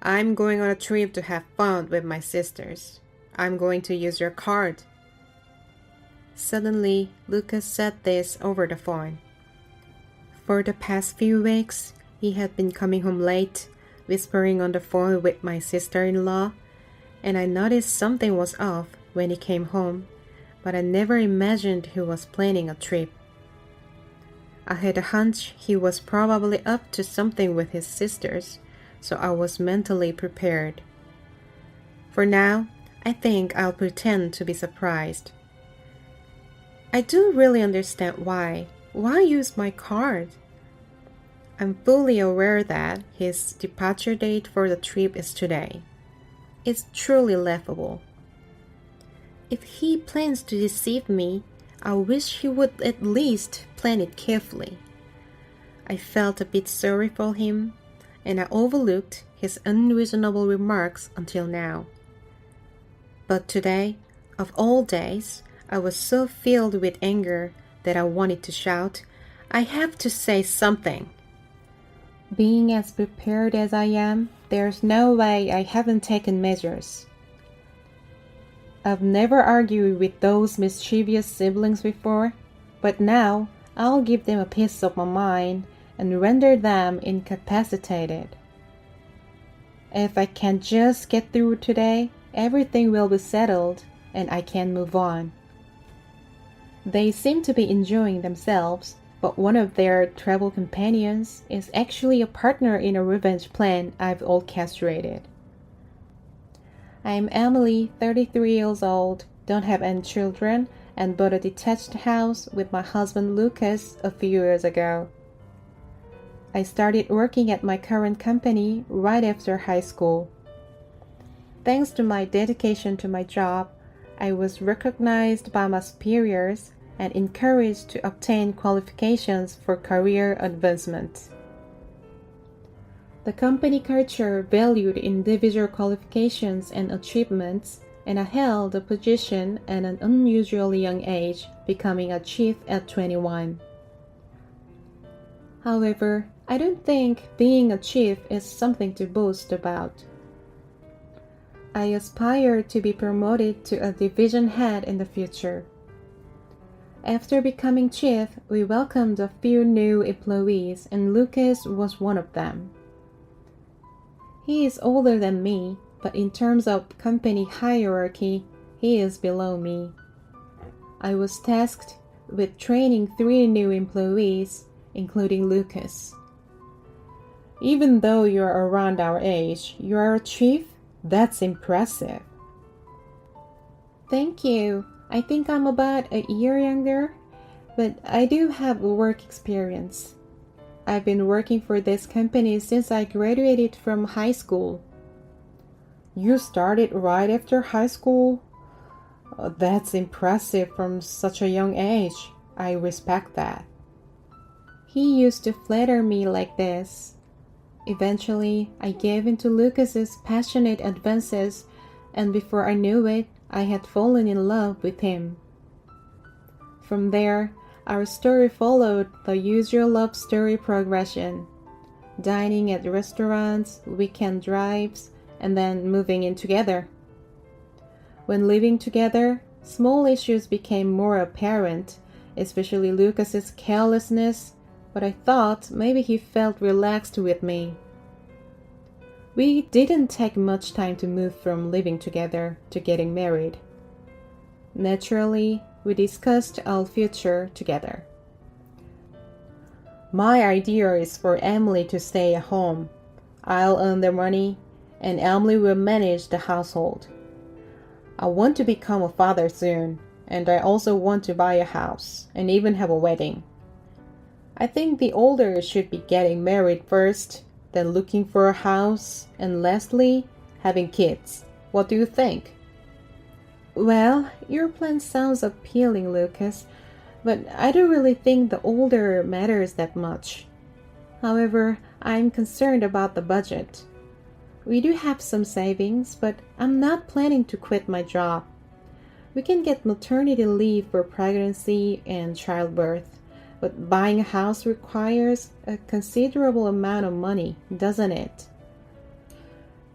I'm going on a trip to have fun with my sisters. I'm going to use your card. Suddenly, Lucas said this over the phone. For the past few weeks, he had been coming home late, whispering on the phone with my sister-in-law, and I noticed something was off when he came home, but I never imagined he was planning a trip. I had a hunch he was probably up to something with his sisters, so I was mentally prepared. For now, I think I'll pretend to be surprised. I do really understand why. Why use my card? I'm fully aware that his departure date for the trip is today. It's truly laughable. If he plans to deceive me, I wish he would at least plan it carefully. I felt a bit sorry for him, and I overlooked his unreasonable remarks until now. But today, of all days, I was so filled with anger that I wanted to shout, "I have to say something!" Being as prepared as I am, there's no way I haven't taken measures. I've never argued with those mischievous siblings before, but now I'll give them a piece of my mind and render them incapacitated. If I can just get through today, everything will be settled and I can move on. They seem to be enjoying themselves, but one of their travel companions is actually a partner in a revenge plan I've orchestrated. I'm Emily, 33 years old, don't have any children, and bought a detached house with my husband Lucas a few years ago. I started working at my current company right after high school. Thanks to my dedication to my job, I was recognized by my superiors and encouraged to obtain qualifications for career advancement. The company culture valued individual qualifications and achievements, and I held a position at an unusually young age, becoming a chief at 21. However, I don't think being a chief is something to boast about. I aspire to be promoted to a division head in the future. After becoming chief, we welcomed a few new employees, and Lucas was one of them. He is older than me, but in terms of company hierarchy, he is below me. I was tasked with training 3 new employees, including Lucas. Even though you are around our age, you are a chief? That's impressive. Thank you. I think I'm about a year younger, but I do have work experience. I've been working for this company since I graduated from high school. You started right after high school? That's impressive from such a young age. I respect that. He used to flatter me like this. Eventually, I gave in to Lucas's passionate advances, and before I knew it, I had fallen in love with him. From there, our story followed the usual love story progression. Dining at restaurants, weekend drives, and then moving in together. When living together, small issues became more apparent, especially Lucas's carelessness, but I thought maybe he felt relaxed with me. We didn't take much time to move from living together to getting married. Naturally, we discussed our future together. My idea is for Emily to stay at home. I'll earn the money, and Emily will manage the household. I want to become a father soon, and I also want to buy a house and even have a wedding. I think the older should be getting married first, then looking for a house, and lastly, having kids. What do you think? Well, your plan sounds appealing, Lucas, but I don't really think the older matters that much. However, I'm concerned about the budget. We do have some savings, but I'm not planning to quit my job. We can get maternity leave for pregnancy and childbirth, but buying a house requires a considerable amount of money, doesn't it?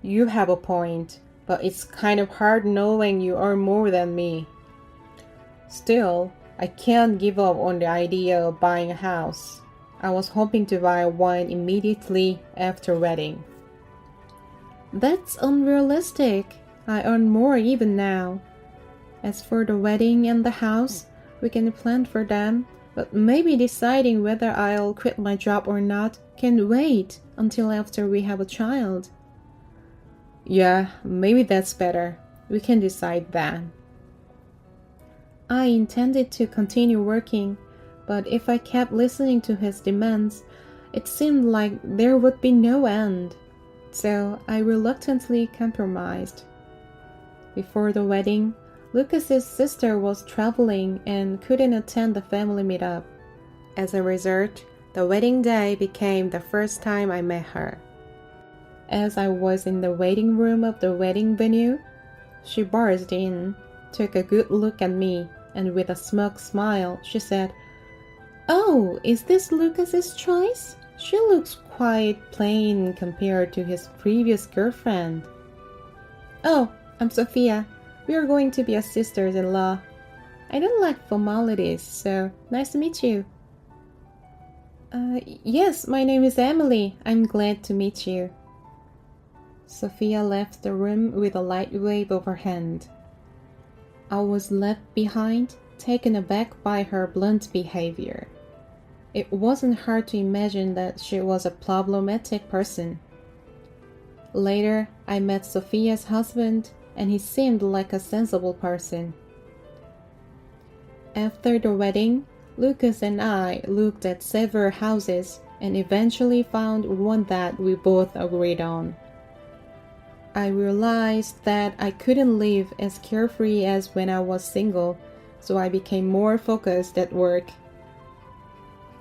You have a point, but it's kind of hard knowing you earn more than me. Still, I can't give up on the idea of buying a house. I was hoping to buy one immediately after wedding. That's unrealistic. I earn more even now. As for the wedding and the house, we can plan for them, but maybe deciding whether I'll quit my job or not can wait until after we have a child. Yeah, maybe that's better. We can decide then. I intended to continue working, but if I kept listening to his demands, it seemed like there would be no end. So I reluctantly compromised. Before the wedding, Lucas's sister was traveling and couldn't attend the family meetup. As a result, the wedding day became the first time I met her. As I was in the waiting room of the wedding venue, she barged in, took a good look at me, and with a smug smile, she said, "Oh, is this Lucas's choice? She looks quite plain compared to his previous girlfriend." "Oh, I'm Sophia. We are going to be as sisters-in-law. I don't like formalities, so nice to meet you." Yes, my name is Emily. I'm glad to meet you." Sophia left the room with a light wave of her hand. I was left behind, taken aback by her blunt behavior. It wasn't hard to imagine that she was a problematic person. Later, I met Sophia's husband, and he seemed like a sensible person. After the wedding, Lucas and I looked at several houses and eventually found one that we both agreed on. I realized that I couldn't live as carefree as when I was single, so I became more focused at work.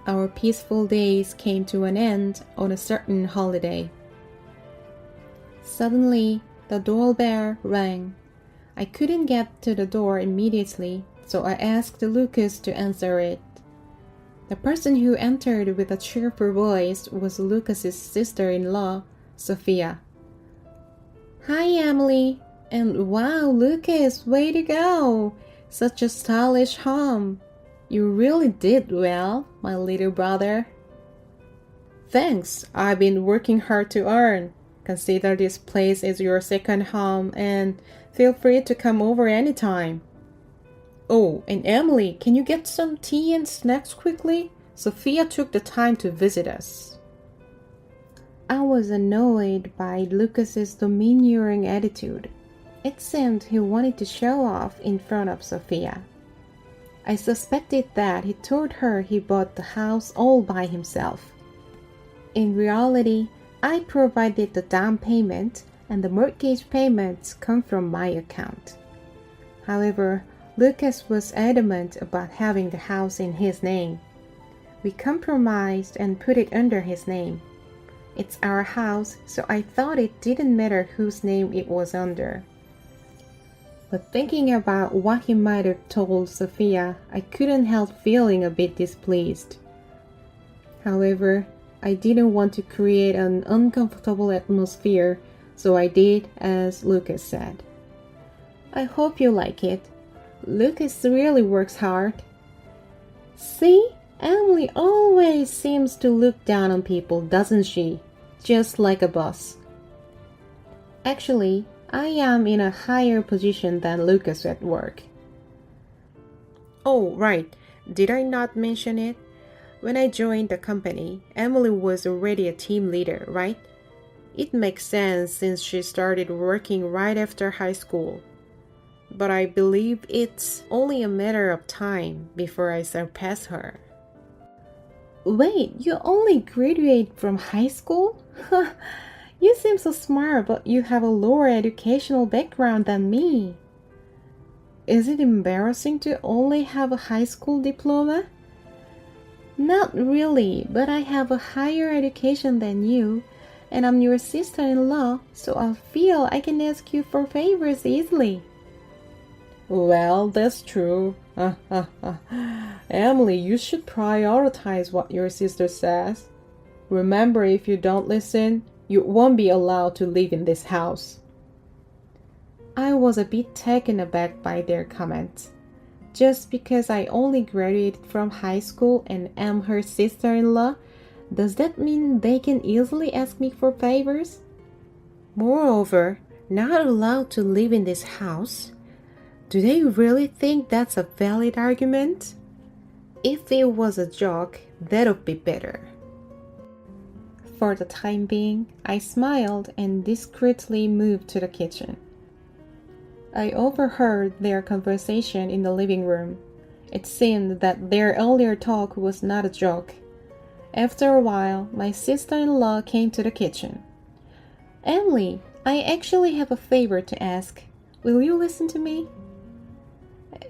Our peaceful days came to an end on a certain holiday. Suddenly, the doorbell rang. I couldn't get to the door immediately, so I asked Lucas to answer it. The person who entered with a cheerful voice was Lucas's sister-in-law, Sophia. "Hi, Emily. And wow, Lucas, way to go! Such a stylish home. You really did well, my little brother." "Thanks. I've been working hard to earn. Consider this place as your second home and feel free to come over anytime." "Oh, and Emily, can you get some tea and snacks quickly? Sophia took the time to visit us." I was annoyed by Lucas's domineering attitude. It seemed he wanted to show off in front of Sophia. I suspected that he told her he bought the house all by himself. In reality, I provided the down payment, and the mortgage payments come from my account. However, Lucas was adamant about having the house in his name. We compromised and put it under his name. It's our house, so I thought it didn't matter whose name it was under. But thinking about what he might have told Sophia, I couldn't help feeling a bit displeased. However, I didn't want to create an uncomfortable atmosphere, so I did as Lucas said. "I hope you like it. Lucas really works hard." "See? Emily always seems to look down on people, doesn't she? Just like a boss." "Actually, I am in a higher position than Lucas at work." "Oh, right. Did I not mention it? When I joined the company, Emily was already a team leader, right? It makes sense since she started working right after high school. But I believe it's only a matter of time before I surpass her." "Wait, you only graduated from high school? You seem so smart, but you have a lower educational background than me." "Is it embarrassing to only have a high school diploma?" "Not really, but I have a higher education than you, and I'm your sister-in-law, so I feel I can ask you for favors easily." "Well, that's true. Emily, you should prioritize what your sister says. Remember, if you don't listen, You won't be allowed to live in this house. I was a bit taken aback by their comments. Just because I only graduated from high school and am her sister-in-law, does that mean they can easily ask me for favors? Moreover, not allowed to live in this house? Do they really think that's a valid argument? If it was a joke, that would be better. For the time being, I smiled and discreetly moved to the kitchen. I overheard their conversation in the living room. It seemed that their earlier talk was not a joke. After a while, my sister-in-law came to the kitchen. Emily, I actually have a favor to ask. Will you listen to me?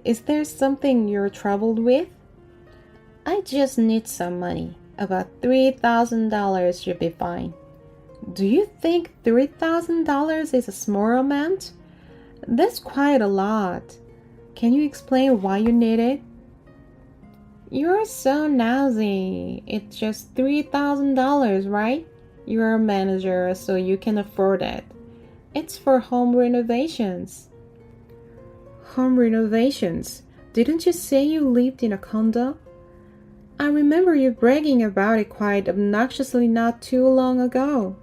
Is there something you're troubled with? I just need some money. About $3,000 should be fine. Do you think $3,000 is a small amount? That's quite a lot. Can you explain why you need it? You're so nosy. It's just $3,000, right? You're a manager, so you can afford it. It's for home renovations. Home renovations? Didn't you say you lived in a condo? I remember you bragging about it quite obnoxiously not too long ago.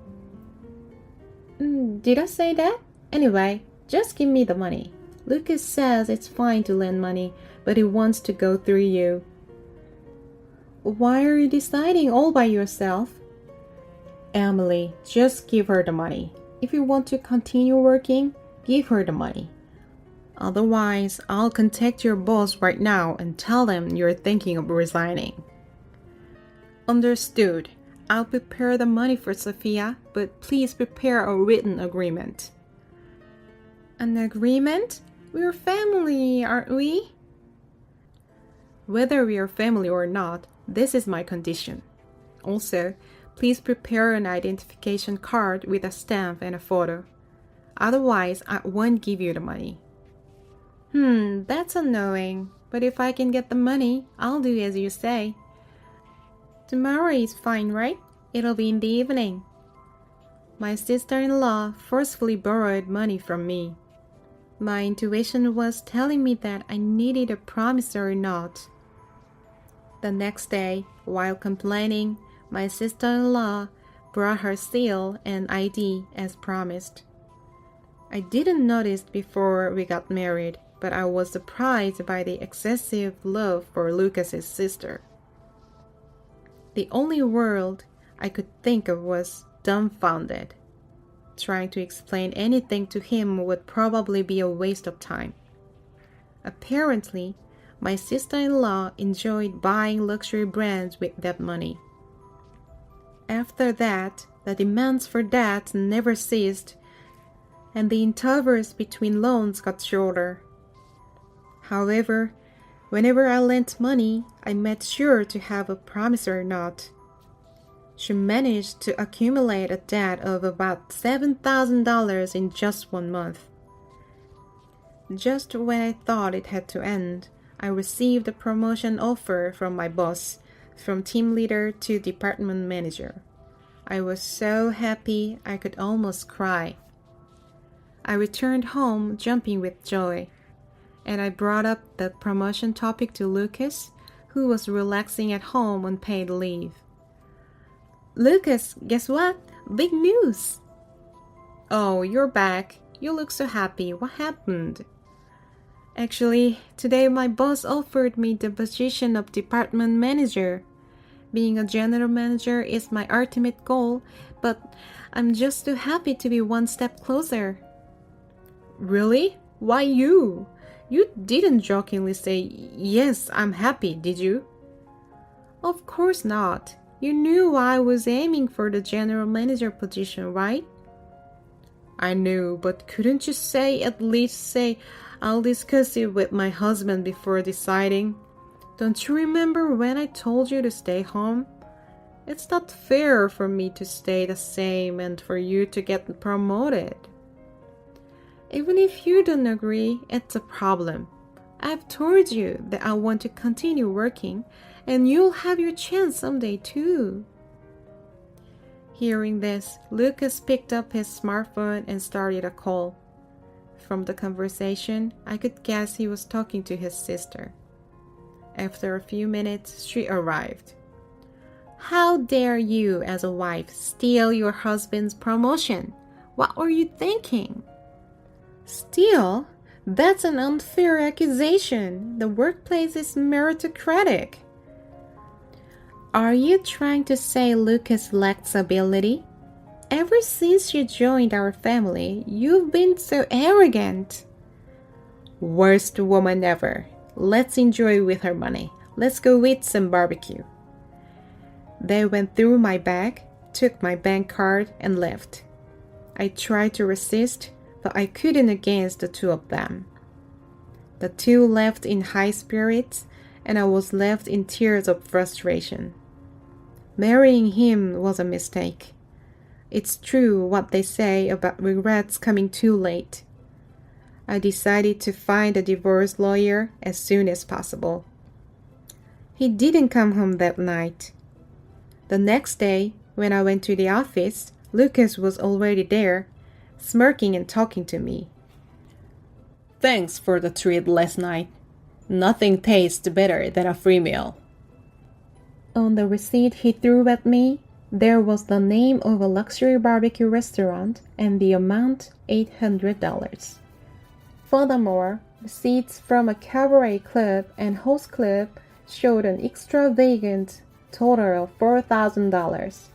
Did I say that? Anyway, just give me the money. Lucas says it's fine to lend money, but he wants to go through you. Why are you deciding all by yourself? Emily, just give her the money. If you want to continue working, give her the money. Otherwise, I'll contact your boss right now and tell them you're thinking of resigning. Understood. I'll prepare the money for Sophia, but please prepare a written agreement. An agreement? We're family, aren't we? Whether we are family or not, this is my condition. Also, please prepare an identification card with a stamp and a photo. Otherwise, I won't give you the money. That's annoying. But if I can get the money, I'll do as you say. Tomorrow is fine, right? It'll be in the evening. My sister-in-law forcefully borrowed money from me. My intuition was telling me that I needed a promissory note. The next day, while complaining, my sister-in-law brought her SIL and ID as promised. I didn't notice before we got married, but I was surprised by the excessive love for Lucas's sister. The only word I could think of was dumbfounded. Trying to explain anything to him would probably be a waste of time. Apparently, my sister-in-law enjoyed buying luxury brands with that money. After that, the demands for that never ceased, and the intervals between loans got shorter. However, whenever I lent money, I made sure to have a promissory note. She managed to accumulate a debt of about $7,000 in just 1 month. Just when I thought it had to end, I received a promotion offer from my boss, from team leader to department manager. I was so happy I could almost cry. I returned home jumping with joy, and I brought up the promotion topic to Lucas, who was relaxing at home on paid leave. Lucas, guess what? Big news! Oh, you're back. You look so happy. What happened? Actually, today my boss offered me the position of department manager. Being a general manager is my ultimate goal, but I'm just too happy to be one step closer. Really? Why you? You didn't jokingly say, yes, I'm happy, did you? Of course not. You knew I was aiming for the general manager position, right? I knew, but couldn't you at least say, I'll discuss it with my husband before deciding? Don't you remember when I told you to stay home? It's not fair for me to stay the same and for you to get promoted. Even if you don't agree, it's a problem. I've told you that I want to continue working, and you'll have your chance someday too. Hearing this, Lucas picked up his smartphone and started a call. From the conversation, I could guess he was talking to his sister. After a few minutes, she arrived. "How dare you, as a wife, steal your husband's promotion? What were you thinking?" "Steal? That's an unfair accusation. The workplace is meritocratic." "Are you trying to say Lucas lacks ability? Ever since you joined our family, you've been so arrogant." "Worst woman ever. Let's enjoy with her money. Let's go eat some barbecue." They went through my bag, took my bank card, and left. I tried to resist, but I couldn't against the two of them. The two left in high spirits, and I was left in tears of frustration. Marrying him was a mistake. It's true what they say about regrets coming too late. I decided to find a divorce lawyer as soon as possible. He didn't come home that night. The next day, when I went to the office, Lucas was already there, smirking and talking to me. "Thanks for the treat last night. Nothing tastes better than a free meal." On the receipt he threw at me, there was the name of a luxury barbecue restaurant and the amount $800. Furthermore, receipts from a cabaret club and host club showed an extravagant total of $4,000.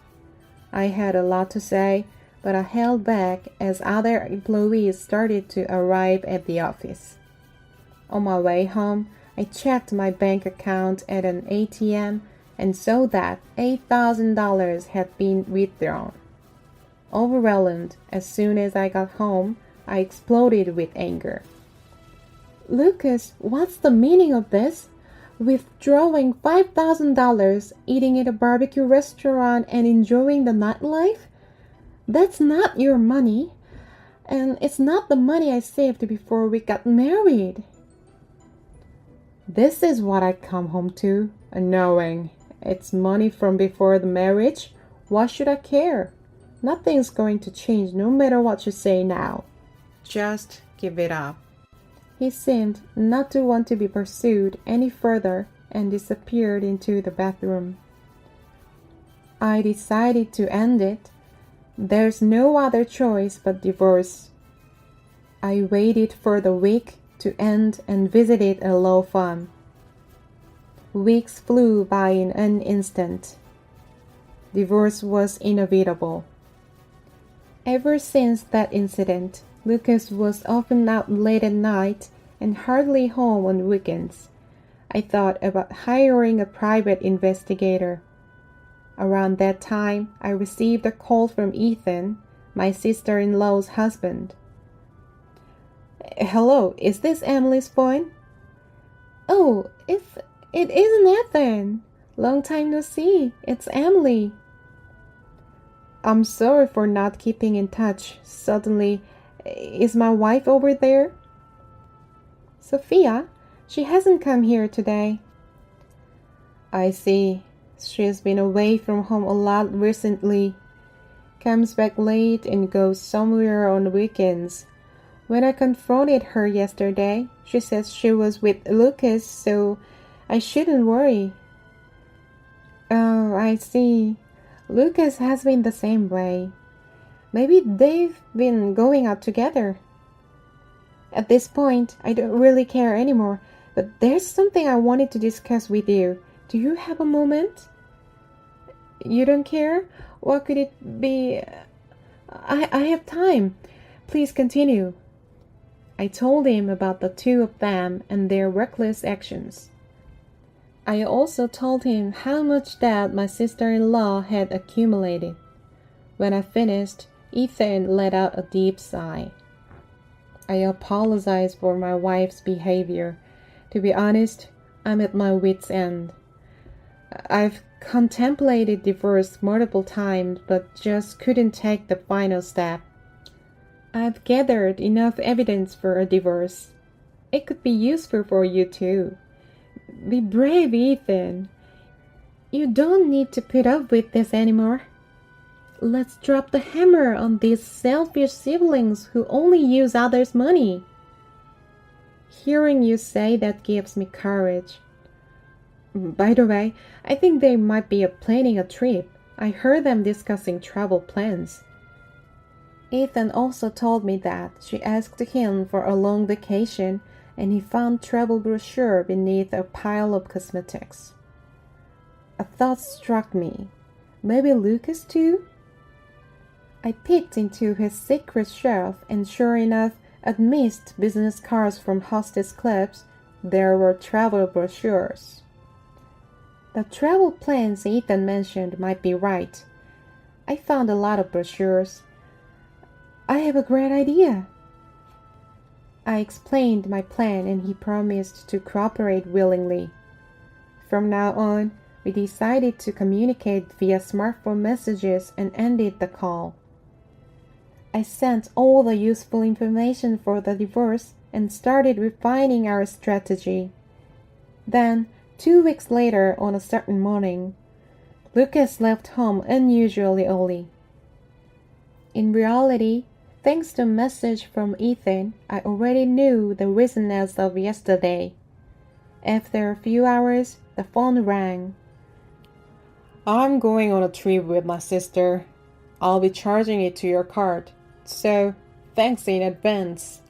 I had a lot to say, but I held back as other employees started to arrive at the office. On my way home, I checked my bank account at an ATM and saw that $8,000 had been withdrawn. Overwhelmed, as soon as I got home, I exploded with anger. "Lucas, what's the meaning of this? Withdrawing $5,000, eating at a barbecue restaurant, and enjoying the nightlife? That's not your money. And it's not the money I saved before we got married." This is what I come home to, knowing it's money from before the marriage. Why should I care? Nothing's going to change no matter what you say now. Just give it up. He seemed not to want to be pursued any further and disappeared into the bathroom. I decided to end it. There's no other choice but divorce. I waited for the week to end and visited a law firm. Weeks flew by in an instant. Divorce was inevitable. Ever since that incident, Lucas was often out late at night and hardly home on weekends. I thought about hiring a private investigator. Around that time, I received a call from Ethan, my sister-in-law's husband. "Hello, is this Emily's phone?" "Oh, it isn't Ethan. Long time no see. It's Emily." "I'm sorry for not keeping in touch. Suddenly, is my wife over there?" "Sophia, she hasn't come here today." "I see. She's been away from home a lot recently. Comes back late and goes somewhere on weekends. When I confronted her yesterday, she says she was with Lucas, so I shouldn't worry." "Oh, I see. Lucas has been the same way. Maybe they've been going out together." "At this point, I don't really care anymore, but there's something I wanted to discuss with you. Do you have a moment?" "You don't care? What could it be?" I have time. Please continue." I told him about the two of them and their reckless actions. I also told him how much debt my sister-in-law had accumulated. When I finished, Ethan let out a deep sigh. I apologized for my wife's behavior. To be honest, I'm at my wit's end. I've contemplated divorce multiple times, but just couldn't take the final step. I've gathered enough evidence for a divorce. It could be useful for you too. Be brave, Ethan. You don't need to put up with this anymore. Let's drop the hammer on these selfish siblings who only use others' money. Hearing you say that gives me courage. By the way, I think they might be planning a trip. I heard them discussing travel plans. Ethan also told me that she asked him for a long vacation and he found travel brochure beneath a pile of cosmetics. A thought struck me. Maybe Lucas too? I peeked into his secret shelf and sure enough, amidst business cards from hostess clubs, there were travel brochures. The travel plans Ethan mentioned might be right. I found a lot of brochures. I have a great idea. I explained my plan and he promised to cooperate willingly. From now on, we decided to communicate via smartphone messages and ended the call. I sent all the useful information for the divorce and started refining our strategy. Then, 2 weeks later on a certain morning, Lucas left home unusually early. In reality, thanks to a message from Ethan, I already knew the reason as of yesterday. After a few hours, the phone rang. I'm going on a trip with my sister. I'll be charging it to your card, so thanks in advance.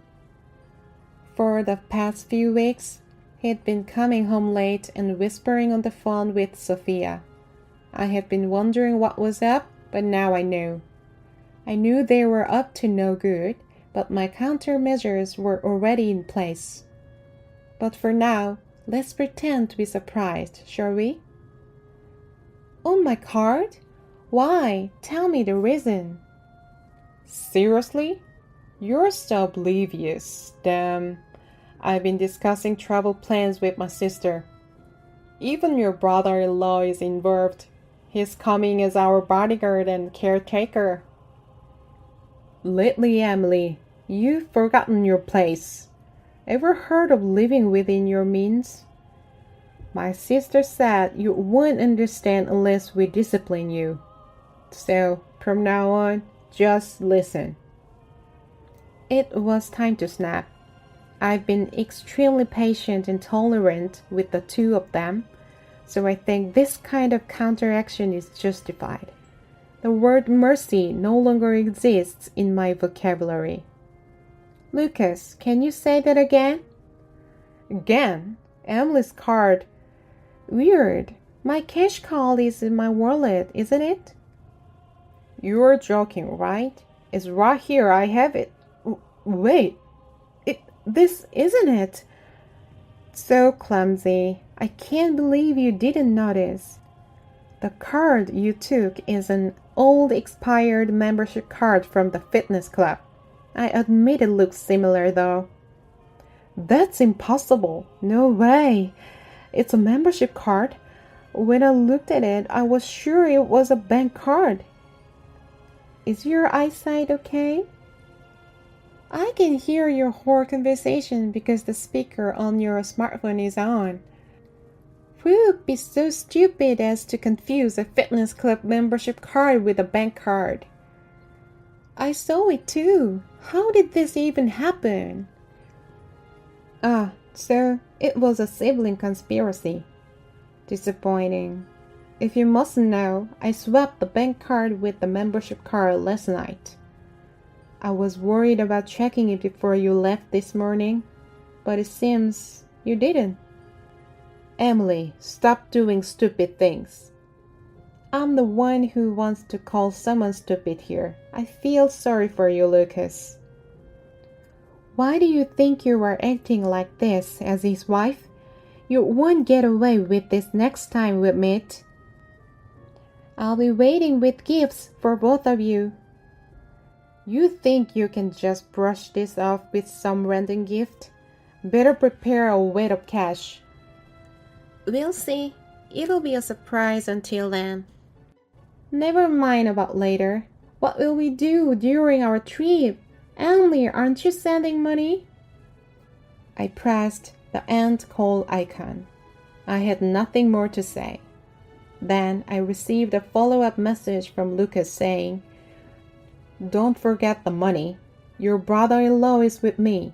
For the past few weeks, he'd been coming home late and whispering on the phone with Sophia. I had been wondering what was up, but now I knew. I knew they were up to no good, but my countermeasures were already in place. But for now, let's pretend to be surprised, shall we? On my card? Why? Tell me the reason. Seriously? You're so oblivious. Damn. I've been discussing travel plans with my sister. Even your brother-in-law is involved. He's coming as our bodyguard and caretaker. Lately, Emily, you've forgotten your place. Ever heard of living within your means? My sister said you wouldn't understand unless we discipline you. So, from now on, just listen. It was time to snap. I've been extremely patient and tolerant with the two of them, so I think this kind of counteraction is justified. The word mercy no longer exists in my vocabulary. Lucas, can you say that again? Again? Emily's card. Weird. My cash card is in my wallet, isn't it? You're joking, right? It's right here. I have it. Wait. This isn't it. So clumsy. I can't believe you didn't notice. The card you took is an old expired membership card from the fitness club. I admit it looks similar though. That's impossible. No way. It's a membership card. When I looked at it, I was sure it was a bank card. Is your eyesight okay? I can hear your whole conversation because the speaker on your smartphone is on. Who would be so stupid as to confuse a fitness club membership card with a bank card? I saw it too. How did this even happen? So it was a sibling conspiracy. Disappointing. If you mustn't know, I swapped the bank card with the membership card last night. I was worried about checking it before you left this morning, but it seems you didn't. Emily, stop doing stupid things. I'm the one who wants to call someone stupid here. I feel sorry for you, Lucas. Why do you think you are acting like this as his wife? You won't get away with this next time we meet. I'll be waiting with gifts for both of you. You think you can just brush this off with some random gift? Better prepare a weight of cash. We'll see. It'll be a surprise until then. Never mind about later. What will we do during our trip? Emily, aren't you sending money? I pressed the end call icon. I had nothing more to say. Then I received a follow-up message from Lucas saying, "Don't forget the money. Your brother-in-law is with me."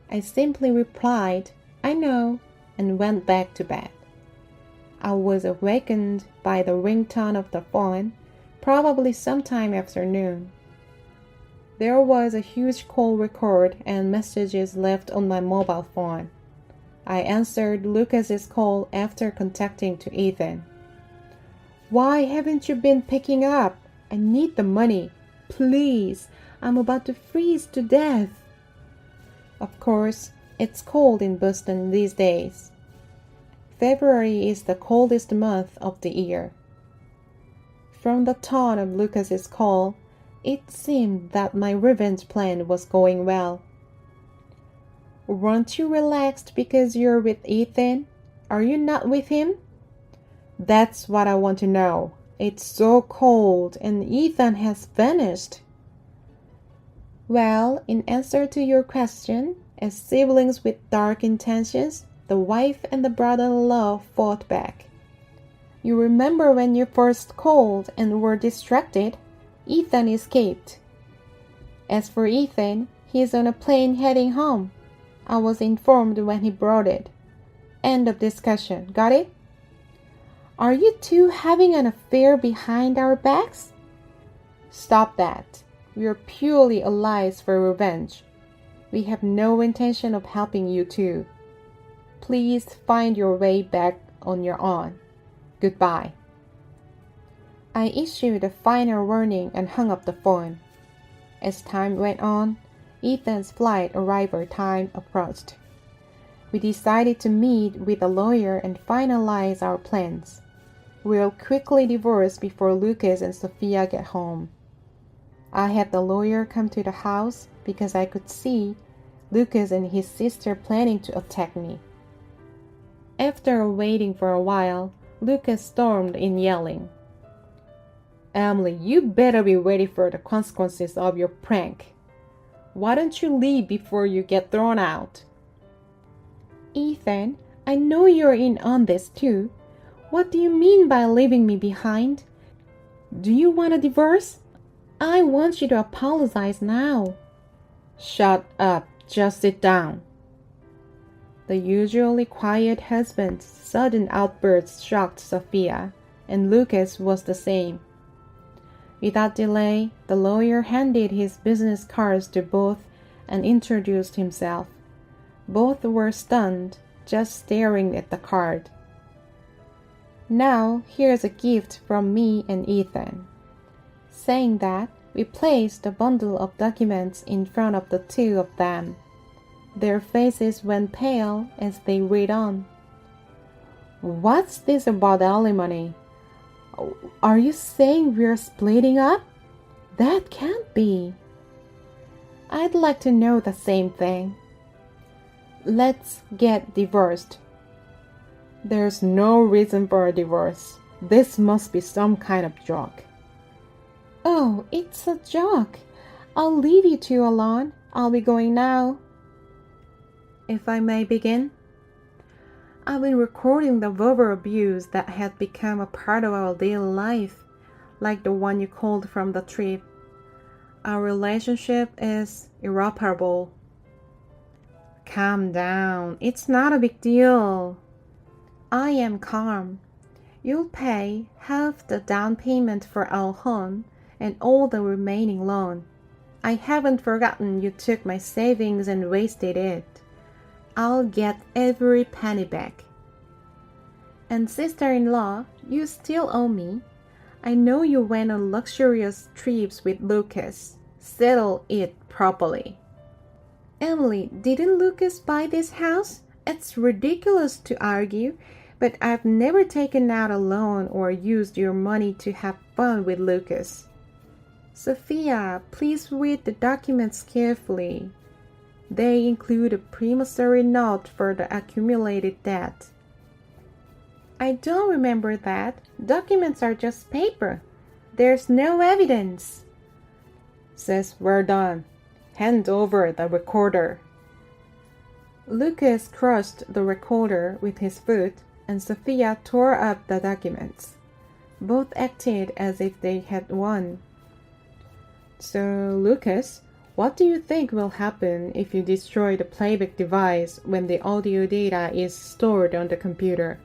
I simply replied, "I know," and went back to bed. I was awakened by the ringtone of the phone, probably sometime after noon. There was a huge call record and messages left on my mobile phone. I answered Lucas's call after contacting to Ethan. "Why haven't you been picking up? I need the money. Please, I'm about to freeze to death." Of course, it's cold in Boston these days. February is the coldest month of the year. From the tone of Lucas's call, it seemed that my revenge plan was going well. "Weren't you relaxed because you're with Ethan? Are you not with him?" "That's what I want to know. It's so cold and Ethan has vanished." Well, in answer to your question, as siblings with dark intentions, the wife and the brother-in-law fought back. You remember when you first called and were distracted? Ethan escaped. As for Ethan, he's on a plane heading home. I was informed when he brought it. End of discussion. Got it? Are you two having an affair behind our backs? Stop that. We are purely allies for revenge. We have no intention of helping you two. Please find your way back on your own. Goodbye. I issued a final warning and hung up the phone. As time went on, Ethan's flight arrival time approached. We decided to meet with a lawyer and finalize our plans. We'll quickly divorce before Lucas and Sophia get home. I had the lawyer come to the house because I could see Lucas and his sister planning to attack me. After waiting for a while, Lucas stormed in yelling, "Emily, you better be ready for the consequences of your prank. Why don't you leave before you get thrown out?" "Ethan, I know you're in on this too. What do you mean by leaving me behind? Do you want a divorce? I want you to apologize now." "Shut up. Just sit down." The usually quiet husband's sudden outburst shocked Sophia, and Lucas was the same. Without delay, the lawyer handed his business cards to both and introduced himself. Both were stunned, just staring at the card. "Now, here's a gift from me and Ethan." Saying that, we placed a bundle of documents in front of the two of them. Their faces went pale as they read on. "What's this about alimony? Are you saying we're splitting up? That can't be." "I'd like to know the same thing." "Let's get divorced." "There's no reason for a divorce. This must be some kind of joke." "Oh, it's a joke. I'll leave you two alone. I'll be going now." If I may begin? I've been recording the verbal abuse that had become a part of our daily life, like the one you called from the trip. Our relationship is irreparable. Calm down. It's not a big deal. I am calm. You'll pay half the down payment for our home and all the remaining loan. I haven't forgotten you took my savings and wasted it. I'll get every penny back. And sister-in-law, you still owe me. I know you went on luxurious trips with Lucas. Settle it properly. Emily, didn't Lucas buy this house? It's ridiculous to argue, but I've never taken out a loan or used your money to have fun with Lucas. Sophia, please read the documents carefully. They include a promissory note for the accumulated debt. I don't remember that. Documents are just paper. There's no evidence. Says we're done. Hand over the recorder. Lucas crushed the recorder with his foot, and Sophia tore up the documents. Both acted as if they had won. So, Lucas, what do you think will happen if you destroy the playback device when the audio data is stored on the computer?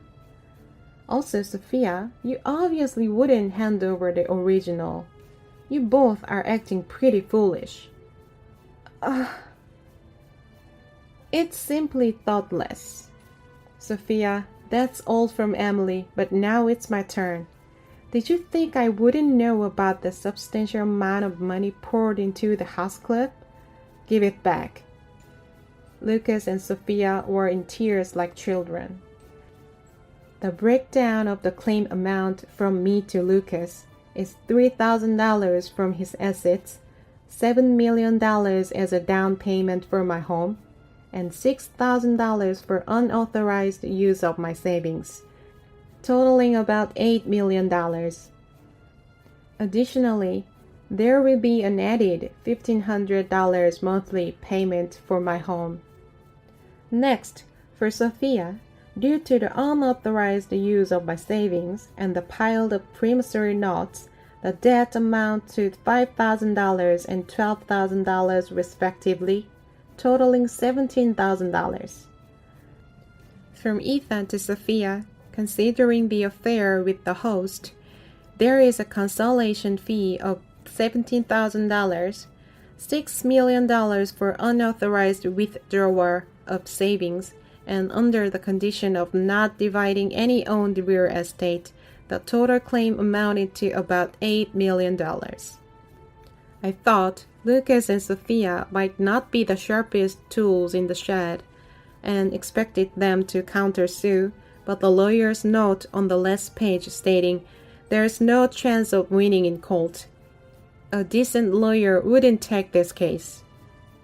Also, Sophia, you obviously wouldn't hand over the original. You both are acting pretty foolish. It's simply thoughtless. Sophia, that's all from Emily, but now it's my turn. Did you think I wouldn't know about the substantial amount of money poured into the house club? Give it back. Lucas and Sophia were in tears like children. The breakdown of the claim amount from me to Lucas is $3,000 from his assets, $7 million as a down payment for my home, and $6,000 for unauthorized use of my savings, totaling about $8 million. Additionally, there will be an added $1,500 monthly payment for my home. Next, for Sophia, due to the unauthorized use of my savings and the piled up promissory notes, the debt amount to $5,000 and $12,000 respectively, totaling $17,000. From Ethan to Sophia, considering the affair with the host, there is a consolation fee of $17,000, $6 million for unauthorized withdrawal of savings, and under the condition of not dividing any owned real estate, the total claim amounted to about $8 million. I thought Lucas and Sophia might not be the sharpest tools in the shed, and expected them to countersue, but the lawyer's note on the last page stating, "There's no chance of winning in court." A decent lawyer wouldn't take this case.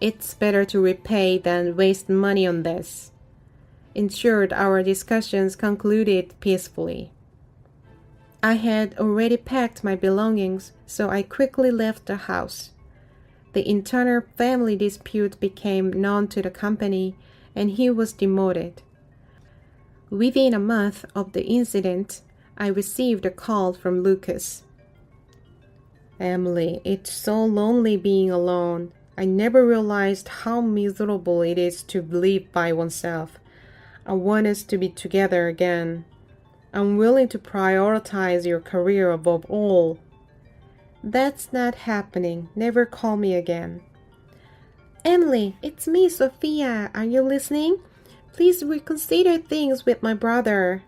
It's better to repay than waste money on this. In short, our discussions concluded peacefully. I had already packed my belongings, so I quickly left the house. The internal family dispute became known to the company, and he was demoted. Within a month of the incident, I received a call from Lucas. "Emily, it's so lonely being alone. I never realized how miserable it is to live by oneself. I want us to be together again. I'm willing to prioritize your career above all." "That's not happening. Never call me again." "Emily, it's me, Sophia. Are you listening? Please reconsider things with my brother.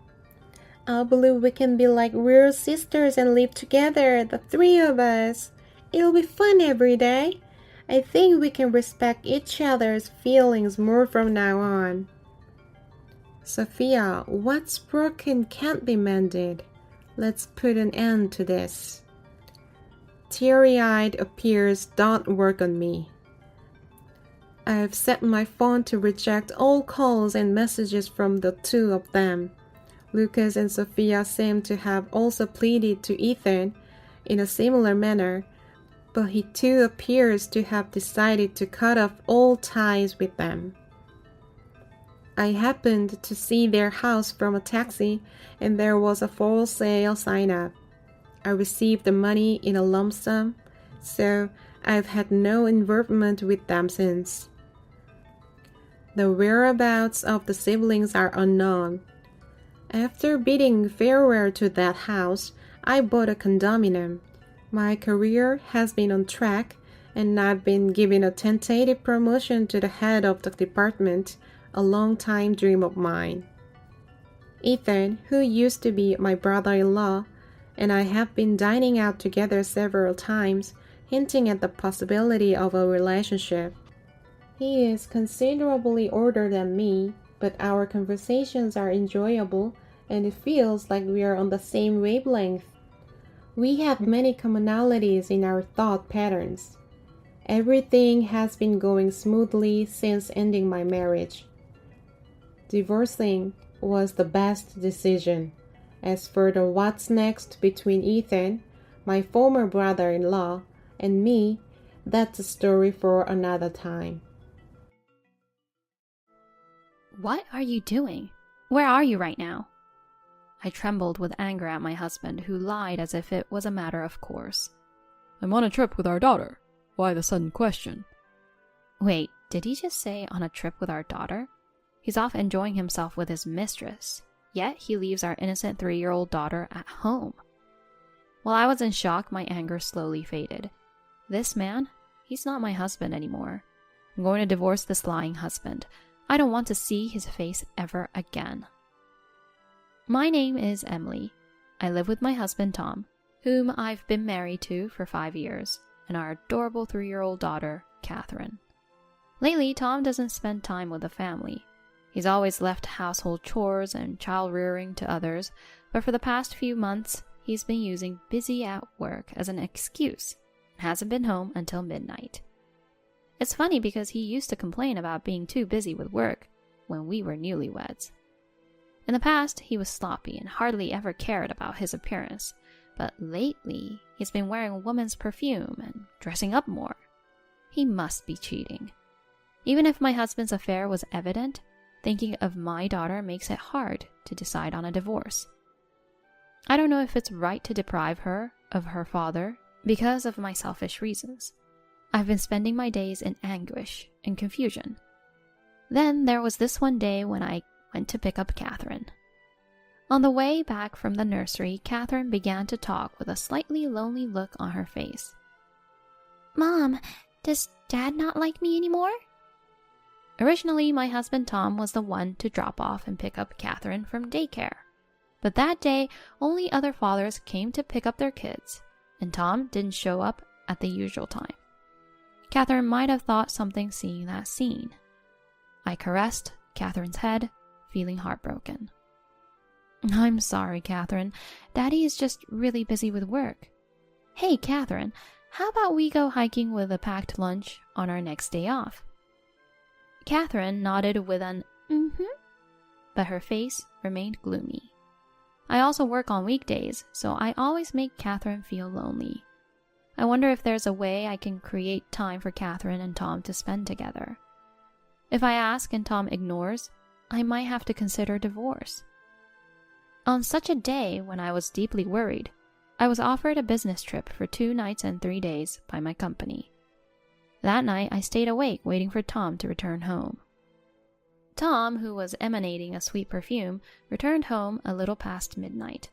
I believe we can be like real sisters and live together, the three of us. It'll be fun every day. I think we can respect each other's feelings more from now on." "Sophia, what's broken can't be mended. Let's put an end to this." Teary-eyed appeals don't work on me. I've set my phone to reject all calls and messages from the two of them. Lucas and Sophia seem to have also pleaded to Ethan in a similar manner, but he too appears to have decided to cut off all ties with them. I happened to see their house from a taxi, and there was a for sale sign up. I received the money in a lump sum, so I've had no involvement with them since. The whereabouts of the siblings are unknown. After bidding farewell to that house, I bought a condominium. My career has been on track, and I've been given a tentative promotion to the head of the department, a long-time dream of mine. Ethan, who used to be my brother-in-law, and I have been dining out together several times, hinting at the possibility of a relationship. He is considerably older than me, but our conversations are enjoyable, and it feels like we are on the same wavelength. We have many commonalities in our thought patterns. Everything has been going smoothly since ending my marriage. Divorcing was the best decision. As for the what's next between Ethan, my former brother-in-law, and me, that's a story for another time. What are you doing? Where are you right now? I trembled with anger at my husband, who lied as if it was a matter of course. I'm on a trip with our daughter. Why the sudden question? Wait, did he just say on a trip with our daughter? He's off enjoying himself with his mistress, yet he leaves our innocent 3-year-old daughter at home. While I was in shock, my anger slowly faded. This man, he's not my husband anymore. I'm going to divorce this lying husband. I don't want to see his face ever again. My name is Emily. I live with my husband Tom, whom I've been married to for 5 years, and our adorable 3-year-old daughter, Catherine. Lately, Tom doesn't spend time with the family. He's always left household chores and child rearing to others, but for the past few months, he's been using busy at work as an excuse and hasn't been home until midnight. It's funny because he used to complain about being too busy with work when we were newlyweds. In the past, he was sloppy and hardly ever cared about his appearance, but lately, he's been wearing a woman's perfume and dressing up more. He must be cheating. Even if my husband's affair was evident, thinking of my daughter makes it hard to decide on a divorce. I don't know if it's right to deprive her of her father because of my selfish reasons. I've been spending my days in anguish and confusion. Then there was this one day when I went to pick up Catherine. On the way back from the nursery, Catherine began to talk with a slightly lonely look on her face. Mom, does Dad not like me anymore? Originally, my husband Tom was the one to drop off and pick up Catherine from daycare. But that day, only other fathers came to pick up their kids, and Tom didn't show up at the usual time. Catherine might have thought something seeing that scene. I caressed Catherine's head, feeling heartbroken. I'm sorry, Catherine. Daddy is just really busy with work. Hey, Catherine, how about we go hiking with a packed lunch on our next day off? Catherine nodded with an but her face remained gloomy. I also work on weekdays, so I always make Catherine feel lonely. I wonder if there's a way I can create time for Catherine and Tom to spend together. If I ask and Tom ignores, I might have to consider divorce. On such a day when I was deeply worried, I was offered a business trip for 2 nights and 3 days by my company. That night, I stayed awake waiting for Tom to return home. Tom, who was emanating a sweet perfume, returned home a little past midnight.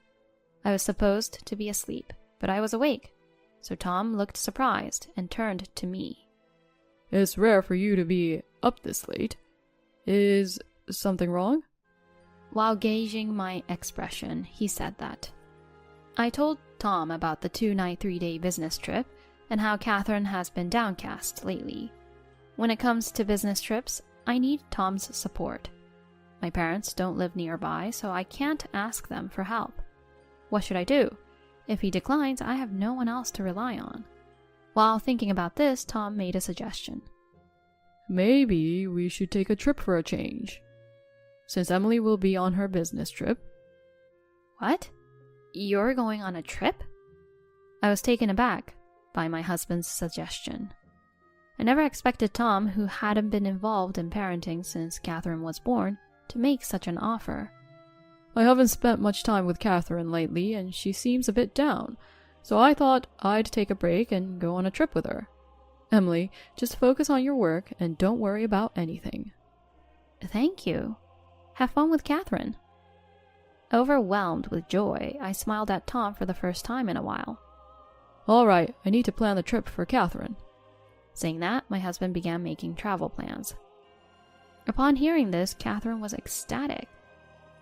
I was supposed to be asleep, but I was awake, so Tom looked surprised and turned to me. It's rare for you to be up this late. Is something wrong? While gauging my expression, he said that. I told Tom about the 2-night, 3-day business trip and how Catherine has been downcast lately. When it comes to business trips, I need Tom's support. My parents don't live nearby, so I can't ask them for help. What should I do? If he declines, I have no one else to rely on. While thinking about this, Tom made a suggestion. Maybe we should take a trip for a change. Since Emily will be on her business trip. What? You're going on a trip? I was taken aback by my husband's suggestion. I never expected Tom, who hadn't been involved in parenting since Catherine was born, to make such an offer. I haven't spent much time with Catherine lately, and she seems a bit down, so I thought I'd take a break and go on a trip with her. Emily, just focus on your work and don't worry about anything. Thank you. Have fun with Catherine. Overwhelmed with joy, I smiled at Tom for the first time in a while. All right, I need to plan the trip for Catherine. Saying that, my husband began making travel plans. Upon hearing this, Catherine was ecstatic.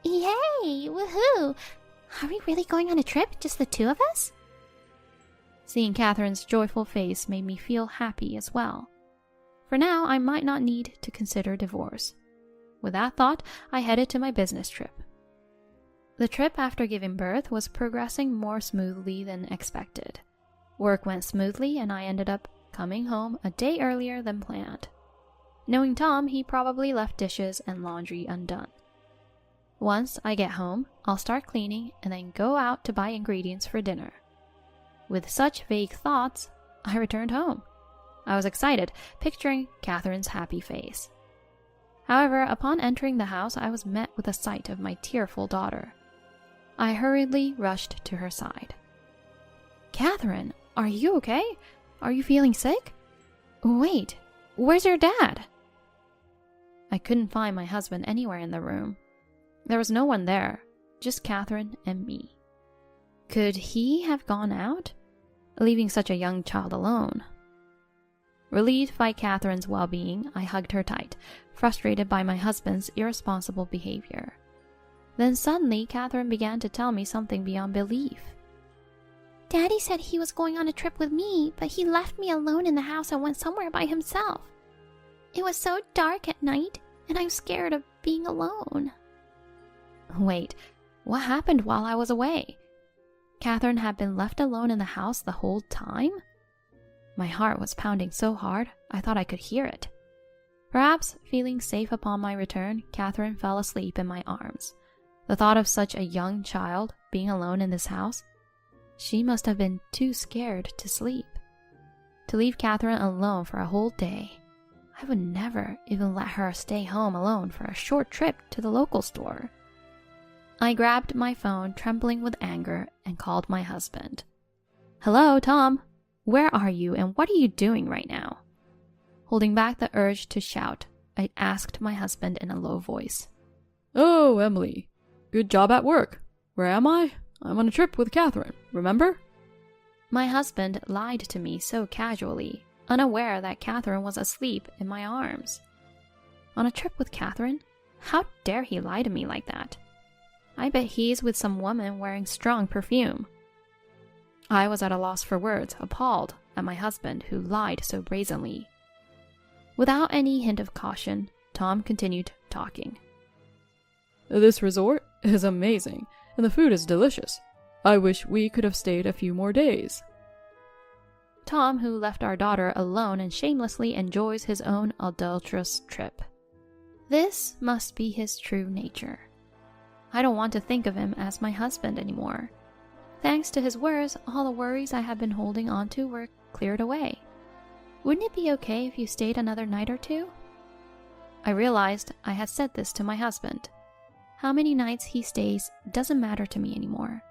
Yay! Woohoo! Are we really going on a trip, just the 2 of us? Seeing Catherine's joyful face made me feel happy as well. For now, I might not need to consider divorce. With that thought, I headed to my business trip. The trip after giving birth was progressing more smoothly than expected. Work went smoothly and I ended up coming home a day earlier than planned. Knowing Tom, he probably left dishes and laundry undone. Once I get home, I'll start cleaning and then go out to buy ingredients for dinner. With such vague thoughts, I returned home. I was excited, picturing Catherine's happy face. However, upon entering the house, I was met with a sight of my tearful daughter. I hurriedly rushed to her side. Catherine, are you okay? Are you feeling sick? Wait, where's your dad? I couldn't find my husband anywhere in the room. There was no one there, just Catherine and me. Could he have gone out, leaving such a young child alone? Relieved by Catherine's well-being, I hugged her tight, frustrated by my husband's irresponsible behavior. Then suddenly, Catherine began to tell me something beyond belief. Daddy said he was going on a trip with me, but he left me alone in the house and went somewhere by himself. It was so dark at night, and I'm scared of being alone. Wait, what happened while I was away? Catherine had been left alone in the house the whole time? My heart was pounding so hard, I thought I could hear it. Perhaps, feeling safe upon my return, Catherine fell asleep in my arms. The thought of such a young child being alone in this house, she must have been too scared to sleep. To leave Catherine alone for a whole day, I would never even let her stay home alone for a short trip to the local store. I grabbed my phone, trembling with anger, and called my husband. Hello, Tom. Where are you and what are you doing right now? Holding back the urge to shout, I asked my husband in a low voice. Oh, Emily. Good job at work. Where am I? I'm on a trip with Catherine, remember? My husband lied to me so casually, unaware that Catherine was asleep in my arms. On a trip with Catherine? How dare he lie to me like that? I bet he's with some woman wearing strong perfume. I was at a loss for words, appalled at my husband who lied so brazenly. Without any hint of caution, Tom continued talking. This resort is amazing, and the food is delicious. I wish we could have stayed a few more days. Tom, who left our daughter alone and shamelessly enjoys his own adulterous trip. This must be his true nature. I don't want to think of him as my husband anymore. Thanks to his words, all the worries I had been holding onto were cleared away. Wouldn't it be okay if you stayed another night or two? I realized I had said this to my husband. How many nights he stays doesn't matter to me anymore.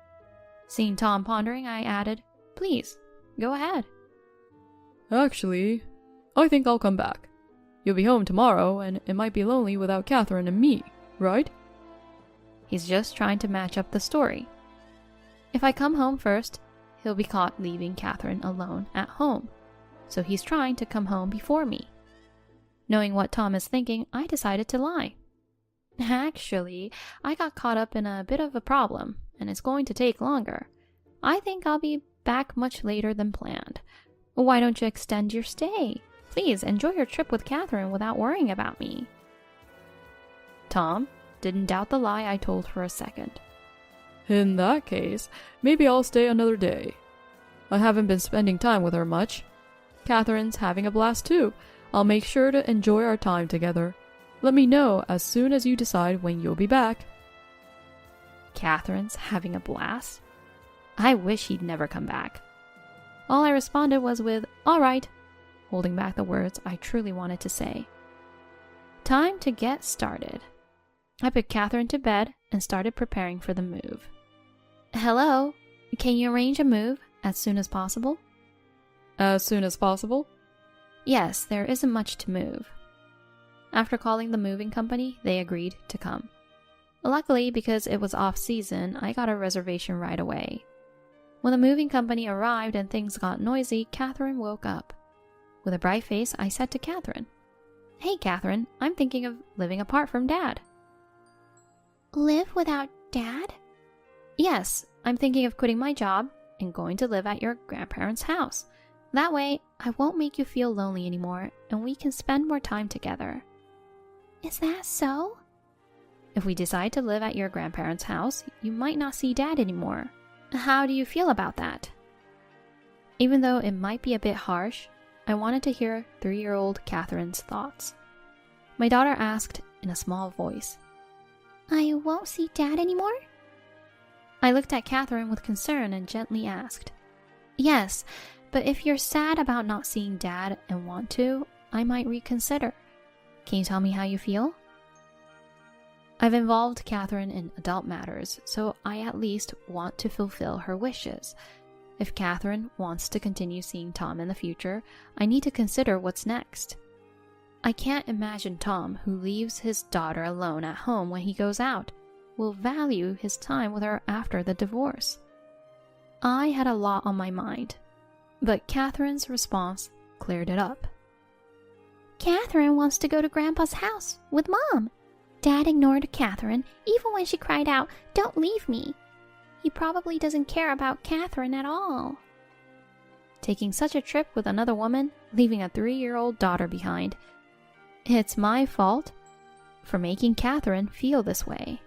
Seeing Tom pondering, I added, Please, go ahead. Actually, I think I'll come back. You'll be home tomorrow, and it might be lonely without Catherine and me, right? He's just trying to match up the story. If I come home first, he'll be caught leaving Catherine alone at home. So he's trying to come home before me. Knowing what Tom is thinking, I decided to lie. Actually, I got caught up in a bit of a problem, and it's going to take longer. I think I'll be back much later than planned. Why don't you extend your stay? Please enjoy your trip with Catherine without worrying about me. Tom didn't doubt the lie I told for a second. In that case, maybe I'll stay another day. I haven't been spending time with her much. Catherine's having a blast too. I'll make sure to enjoy our time together. Let me know as soon as you decide when you'll be back. Catherine's having a blast? I wish he'd never come back. All I responded was with, all right, holding back the words I truly wanted to say. Time to get started. I put Catherine to bed and started preparing for the move. Hello, can you arrange a move as soon as possible? As soon as possible? Yes, there isn't much to move. After calling the moving company, they agreed to come. Luckily, because it was off-season, I got a reservation right away. When the moving company arrived and things got noisy, Catherine woke up. With a bright face, I said to Catherine, Hey, Catherine, I'm thinking of living apart from Dad. Live without Dad? Yes, I'm thinking of quitting my job and going to live at your grandparents' house. That way, I won't make you feel lonely anymore, and we can spend more time together. Is that so? If we decide to live at your grandparents' house, you might not see Dad anymore. How do you feel about that? Even though it might be a bit harsh, I wanted to hear 3-year-old Catherine's thoughts. My daughter asked in a small voice, I won't see Dad anymore? I looked at Catherine with concern and gently asked, Yes, but if you're sad about not seeing Dad and want to, I might reconsider. Can you tell me how you feel? I've involved Catherine in adult matters, so I at least want to fulfill her wishes. If Catherine wants to continue seeing Tom in the future, I need to consider what's next. I can't imagine Tom, who leaves his daughter alone at home when he goes out, will value his time with her after the divorce. I had a lot on my mind, but Catherine's response cleared it up. Catherine wants to go to Grandpa's house with Mom. Dad ignored Catherine even when she cried out, "Don't leave me." He probably doesn't care about Catherine at all. Taking such a trip with another woman, leaving a 3-year-old daughter behind. It's my fault for making Catherine feel this way.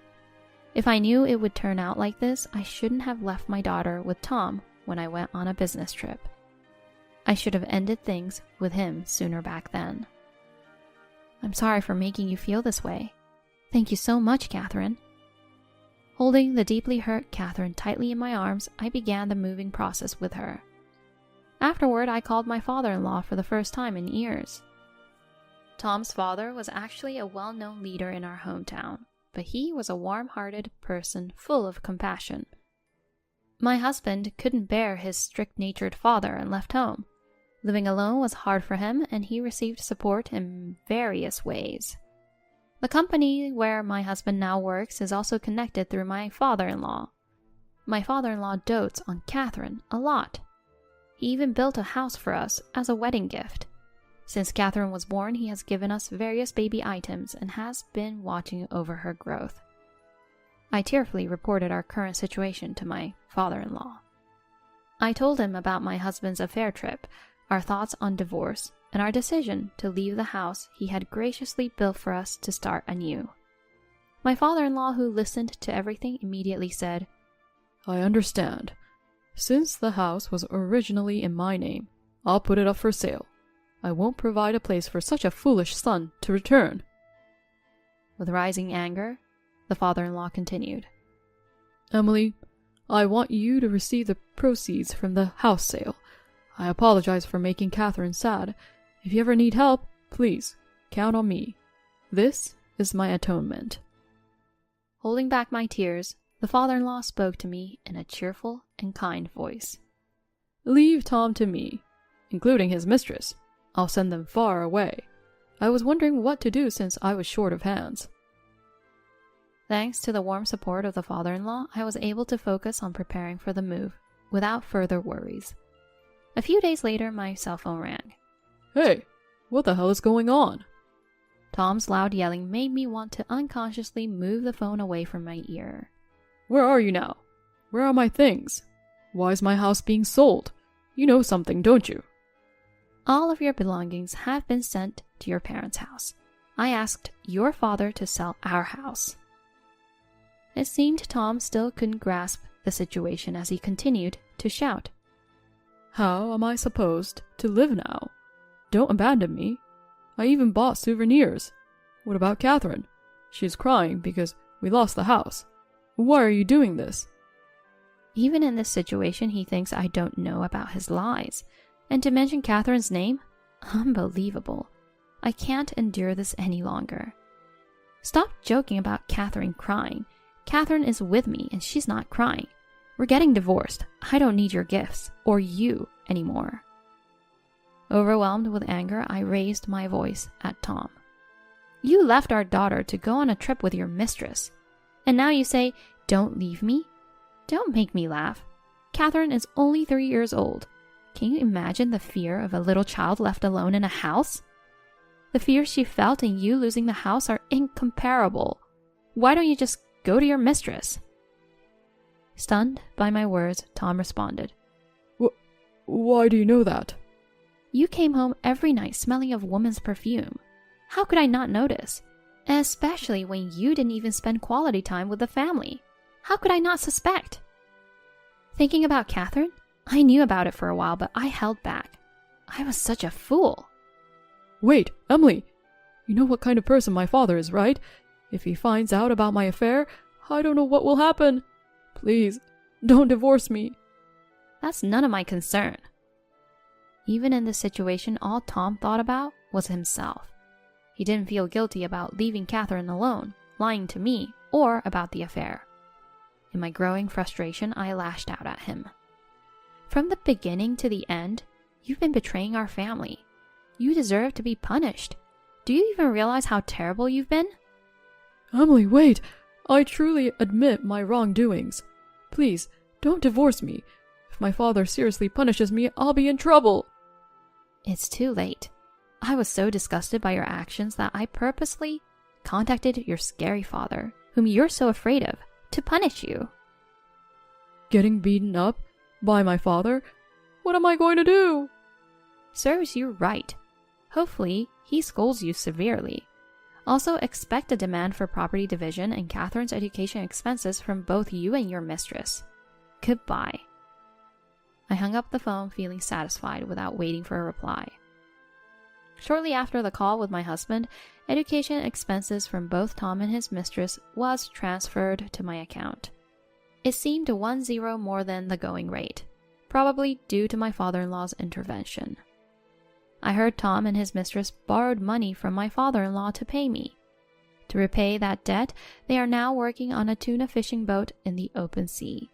If I knew it would turn out like this, I shouldn't have left my daughter with Tom when I went on a business trip. I should have ended things with him sooner back then. I'm sorry for making you feel this way. Thank you so much, Catherine. Holding the deeply hurt Catherine tightly in my arms, I began the moving process with her. Afterward, I called my father-in-law for the first time in years. Tom's father was actually a well-known leader in our hometown, but he was a warm-hearted person full of compassion. My husband couldn't bear his strict-natured father and left home. Living alone was hard for him, and he received support in various ways. The company where my husband now works is also connected through my father-in-law. My father-in-law dotes on Catherine a lot. He even built a house for us as a wedding gift. Since Catherine was born, he has given us various baby items and has been watching over her growth. I tearfully reported our current situation to my father-in-law. I told him about my husband's affair trip, our thoughts on divorce, and our decision to leave the house he had graciously built for us to start anew. My father-in-law, who listened to everything, immediately said, I understand. Since the house was originally in my name, I'll put it up for sale. I won't provide a place for such a foolish son to return. With rising anger, the father-in-law continued, Emily, I want you to receive the proceeds from the house sale. I apologize for making Catherine sad. If you ever need help, please, count on me. This is my atonement. Holding back my tears, the father-in-law spoke to me in a cheerful and kind voice. Leave Tom to me, including his mistress. I'll send them far away. I was wondering what to do since I was short of hands. Thanks to the warm support of the father-in-law, I was able to focus on preparing for the move without further worries. A few days later, my cell phone rang. Hey, what the hell is going on? Tom's loud yelling made me want to unconsciously move the phone away from my ear. Where are you now? Where are my things? Why is my house being sold? You know something, don't you? All of your belongings have been sent to your parents' house. I asked your father to sell our house. It seemed Tom still couldn't grasp the situation as he continued to shout. How am I supposed to live now? Don't abandon me. I even bought souvenirs. What about Catherine? She's crying because we lost the house. Why are you doing this? Even in this situation, he thinks I don't know about his lies. And to mention Catherine's name? Unbelievable. I can't endure this any longer. Stop joking about Catherine crying. Catherine is with me and she's not crying. We're getting divorced. I don't need your gifts, or you, anymore. Overwhelmed with anger, I raised my voice at Tom. You left our daughter to go on a trip with your mistress. And now you say, don't leave me? Don't make me laugh. Catherine is only 3 years old. Can you imagine the fear of a little child left alone in a house? The fears she felt in you losing the house are incomparable. Why don't you just go to your mistress? Stunned by my words, Tom responded. Why do you know that? You came home every night smelling of woman's perfume. How could I not notice? Especially when you didn't even spend quality time with the family. How could I not suspect? Thinking about Catherine? I knew about it for a while, but I held back. I was such a fool. Wait, Emily! You know what kind of person my father is, right? If he finds out about my affair, I don't know what will happen. Please, don't divorce me. That's none of my concern. Even in this situation, all Tom thought about was himself. He didn't feel guilty about leaving Catherine alone, lying to me, or about the affair. In my growing frustration, I lashed out at him. From the beginning to the end, you've been betraying our family. You deserve to be punished. Do you even realize how terrible you've been? Emily, wait! I truly admit my wrongdoings. Please, don't divorce me. If my father seriously punishes me, I'll be in trouble. It's too late. I was so disgusted by your actions that I purposely contacted your scary father, whom you're so afraid of, to punish you. Getting beaten up by my father? What am I going to do? Serves you right. Hopefully, he scolds you severely. Also, expect a demand for property division and Catherine's education expenses from both you and your mistress. Goodbye. I hung up the phone feeling satisfied without waiting for a reply. Shortly after the call with my husband, education expenses from both Tom and his mistress was transferred to my account. It seemed 10 more than the going rate, probably due to my father-in-law's intervention. I heard Tom and his mistress borrowed money from my father-in-law to pay me. To repay that debt, they are now working on a tuna fishing boat in the open sea.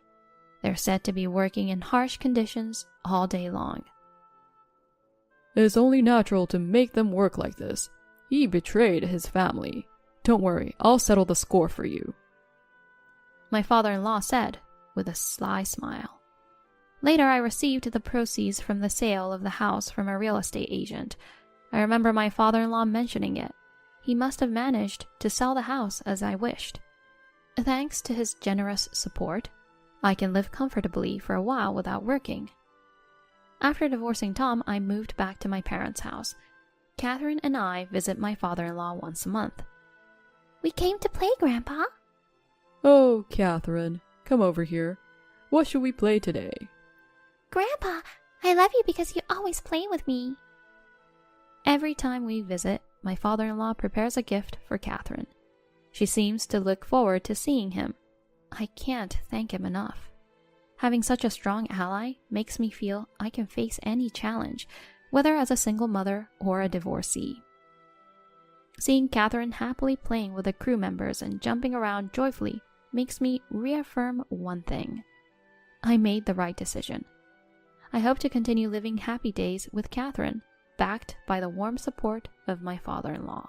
They're said to be working in harsh conditions all day long. It's only natural to make them work like this. He betrayed his family. Don't worry, I'll settle the score for you. My father-in-law said, with a sly smile. Later, I received the proceeds from the sale of the house from a real estate agent. I remember my father-in-law mentioning it. He must have managed to sell the house as I wished. Thanks to his generous support, I can live comfortably for a while without working. After divorcing Tom, I moved back to my parents' house. Catherine and I visit my father-in-law once a month. We came to play, Grandpa. Oh, Catherine, come over here. What should we play today? Grandpa, I love you because you always play with me. Every time we visit, my father-in-law prepares a gift for Catherine. She seems to look forward to seeing him. I can't thank him enough. Having such a strong ally makes me feel I can face any challenge, whether as a single mother or a divorcee. Seeing Catherine happily playing with the crew members and jumping around joyfully makes me reaffirm one thing. I made the right decision. I hope to continue living happy days with Catherine, backed by the warm support of my father-in-law.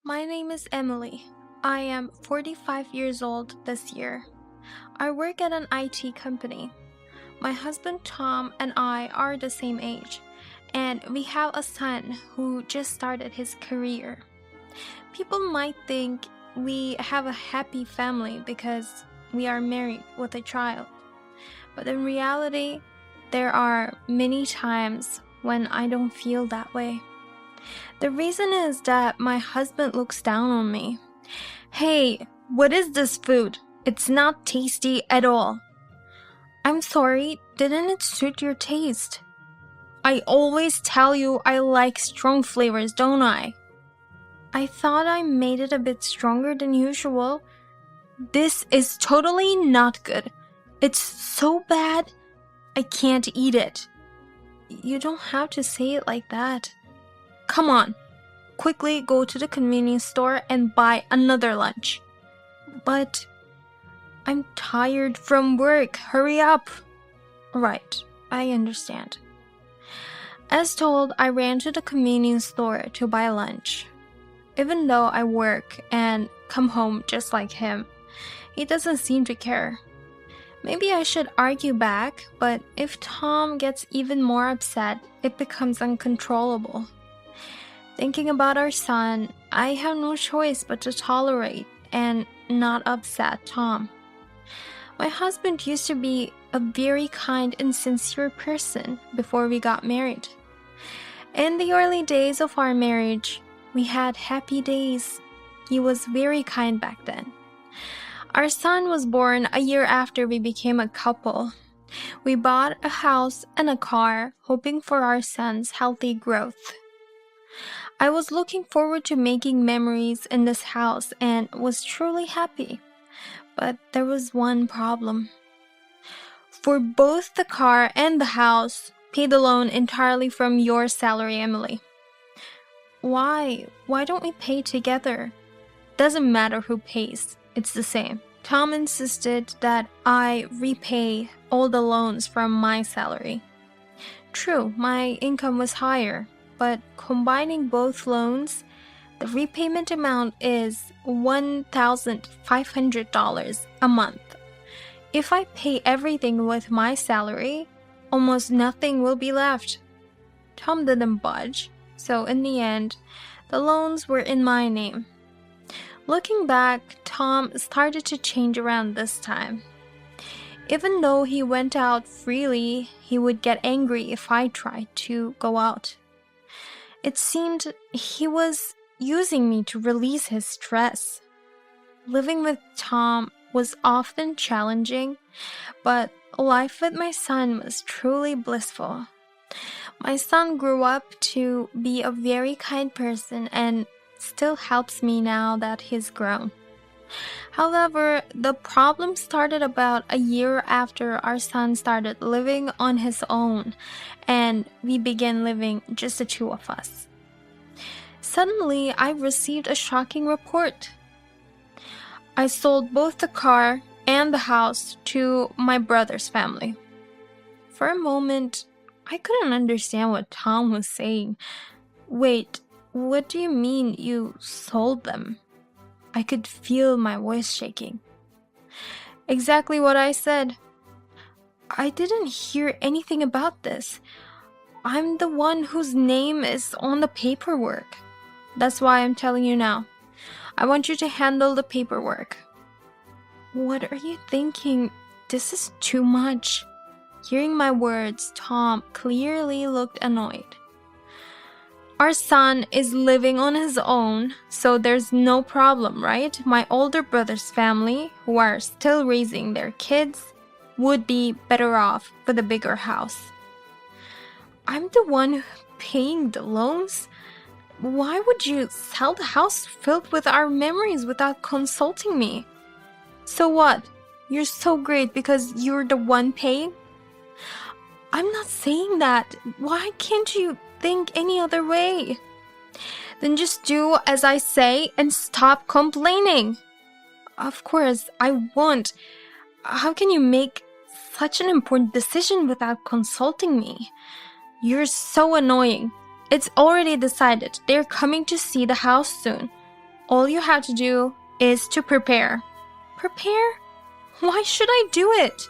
My name is Emily. I am 45 years old this year. I work at an IT company. My husband Tom and I are the same age, and we have a son who just started his career. People might think we have a happy family because we are married with a child. But in reality, there are many times when I don't feel that way. The reason is that my husband looks down on me. Hey, what is this food? It's not tasty at all. I'm sorry, didn't it suit your taste? I always tell you I like strong flavors, don't I? I thought I made it a bit stronger than usual. This is totally not good. It's so bad, I can't eat it. You don't have to say it like that. Come on, quickly go to the convenience store and buy another lunch. But I'm tired from work, hurry up. Right, I understand. As told, I ran to the convenience store to buy lunch. Even though I work and come home just like him, he doesn't seem to care. Maybe I should argue back, but if Tom gets even more upset, it becomes uncontrollable. Thinking about our son, I have no choice but to tolerate and not upset Tom. My husband used to be a very kind and sincere person before we got married. In the early days of our marriage, we had happy days. He was very kind back then. Our son was born a year after we became a couple. We bought a house and a car, hoping for our son's healthy growth. I was looking forward to making memories in this house and was truly happy. But there was one problem. For both the car and the house, pay the loan entirely from your salary, Emily. Why don't we pay together? Doesn't matter who pays, it's the same. Tom insisted that I repay all the loans from my salary. True, my income was higher, but combining both loans, the repayment amount is $1,500 a month. If I pay everything with my salary, almost nothing will be left. Tom didn't budge, so in the end, the loans were in my name. Looking back, Tom started to change around this time. Even though he went out freely, he would get angry if I tried to go out. It seemed he was using me to release his stress. Living with Tom was often challenging, but life with my son was truly blissful. My son grew up to be a very kind person and still helps me now that he's grown. However, the problem started about a year after our son started living on his own and we began living just the two of us. Suddenly, I received a shocking report. I sold both the car and the house to my brother's family. For a moment, I couldn't understand what Tom was saying. Wait, what do you mean you sold them? I could feel my voice shaking. Exactly what I said. I didn't hear anything about this. I'm the one whose name is on the paperwork. That's why I'm telling you now. I want you to handle the paperwork. What are you thinking? This is too much. Hearing my words, Tom clearly looked annoyed. Our son is living on his own, so there's no problem, right? My older brother's family, who are still raising their kids, would be better off with a bigger house. I'm the one paying the loans? Why would you sell the house filled with our memories without consulting me? So what? You're so great because you're the one paying? I'm not saying that. Why can't you think any other way? Then just do as I say and stop complaining. Of course, I won't. How can you make such an important decision without consulting me? You're so annoying. It's already decided. They're coming to see the house soon. All you have to do is to prepare. Prepare? Why should I do it?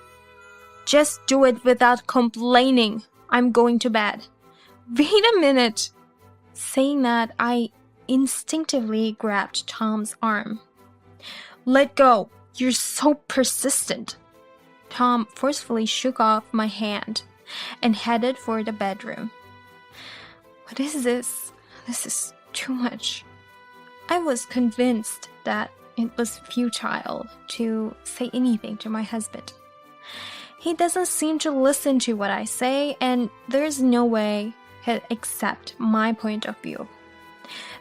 Just do it without complaining. I'm going to bed. Wait a minute. Saying that, I instinctively grabbed Tom's arm. Let go. You're so persistent. Tom forcefully shook off my hand and headed for the bedroom. What is this? This is too much. I was convinced that it was futile to say anything to my husband. He doesn't seem to listen to what I say, and there's no way he'll accept my point of view.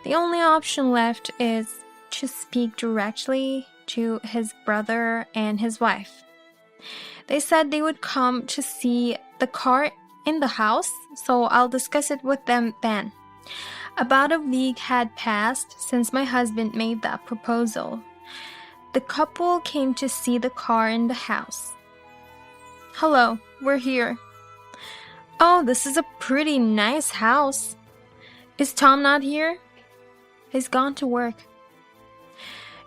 The only option left is to speak directly to his brother and his wife. They said they would come to see the car in the house, so I'll discuss it with them then. About a week had passed since my husband made that proposal. The couple came to see the car in the house. Hello, we're here. Oh, this is a pretty nice house. Is Tom not here? He's gone to work.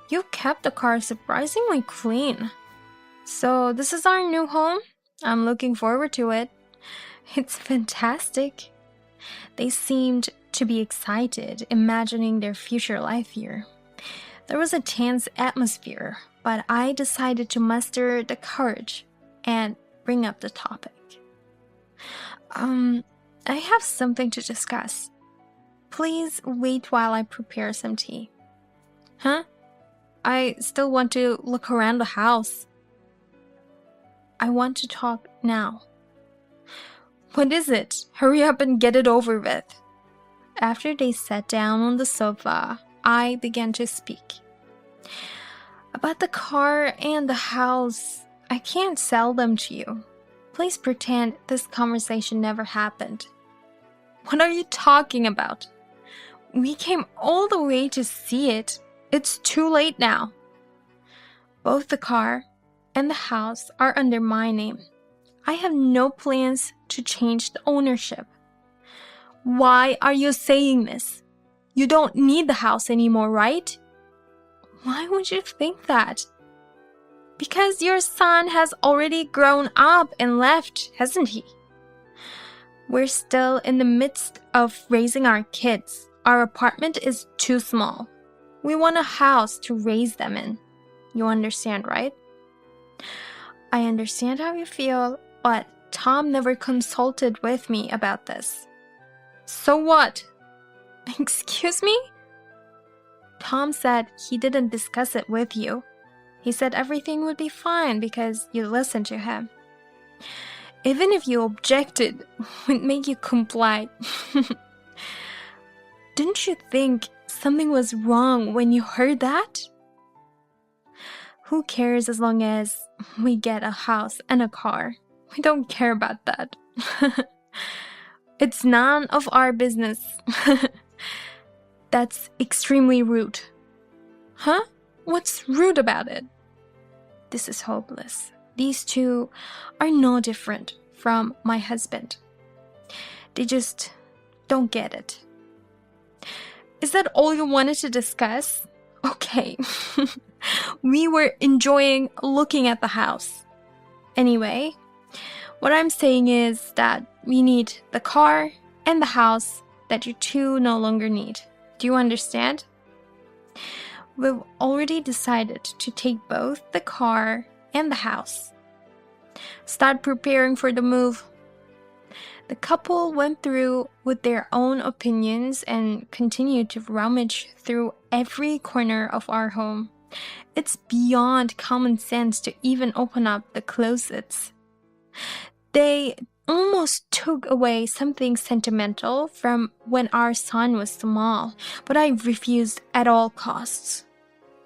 You kept the car surprisingly clean. So this is our new home? I'm looking forward to it. It's fantastic. They seemed to be excited, imagining their future life here. There was a tense atmosphere, but I decided to muster the courage and bring up the topic. I have something to discuss. Please wait while I prepare some tea. Huh? I still want to look around the house. I want to talk now. What is it? Hurry up and get it over with. After they sat down on the sofa, I began to speak. About the car and the house, I can't sell them to you. Please pretend this conversation never happened. What are you talking about? We came all the way to see it. It's too late now. Both the car and the house are under my name. I have no plans to change the ownership. Why are you saying this? You don't need the house anymore, right? Why would you think that? Because your son has already grown up and left, hasn't he? We're still in the midst of raising our kids. Our apartment is too small. We want a house to raise them in. You understand, right? I understand how you feel, but Tom never consulted with me about this. So what? Excuse me? Tom said he didn't discuss it with you. He said everything would be fine because you listened to him. Even if you objected, it would make you comply. Didn't you think something was wrong when you heard that? Who cares as long as we get a house and a car? We don't care about that. It's none of our business. That's extremely rude. Huh? What's rude about it? This is hopeless. These two are no different from my husband. They just don't get it. Is that all you wanted to discuss? Okay. We were enjoying looking at the house. Anyway, what I'm saying is that we need the car and the house that you two no longer need. Do you understand? We've already decided to take both the car and the house. Start preparing for the move. The couple went through with their own opinions and continued to rummage through every corner of our home. It's beyond common sense to even open up the closets. They almost took away something sentimental from when our son was small, but I refused at all costs.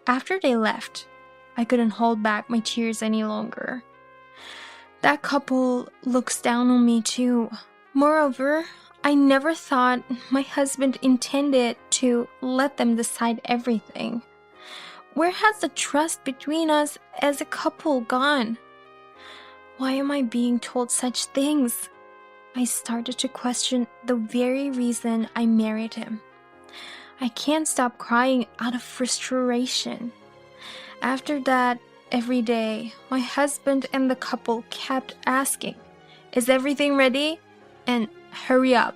After they left, I couldn't hold back my tears any longer. That couple looks down on me too. Moreover, I never thought my husband intended to let them decide everything. Where has the trust between us as a couple gone? Why am I being told such things? I started to question the very reason I married him. I can't stop crying out of frustration. After that, every day, my husband and the couple kept asking, "Is everything ready?" and "Hurry up."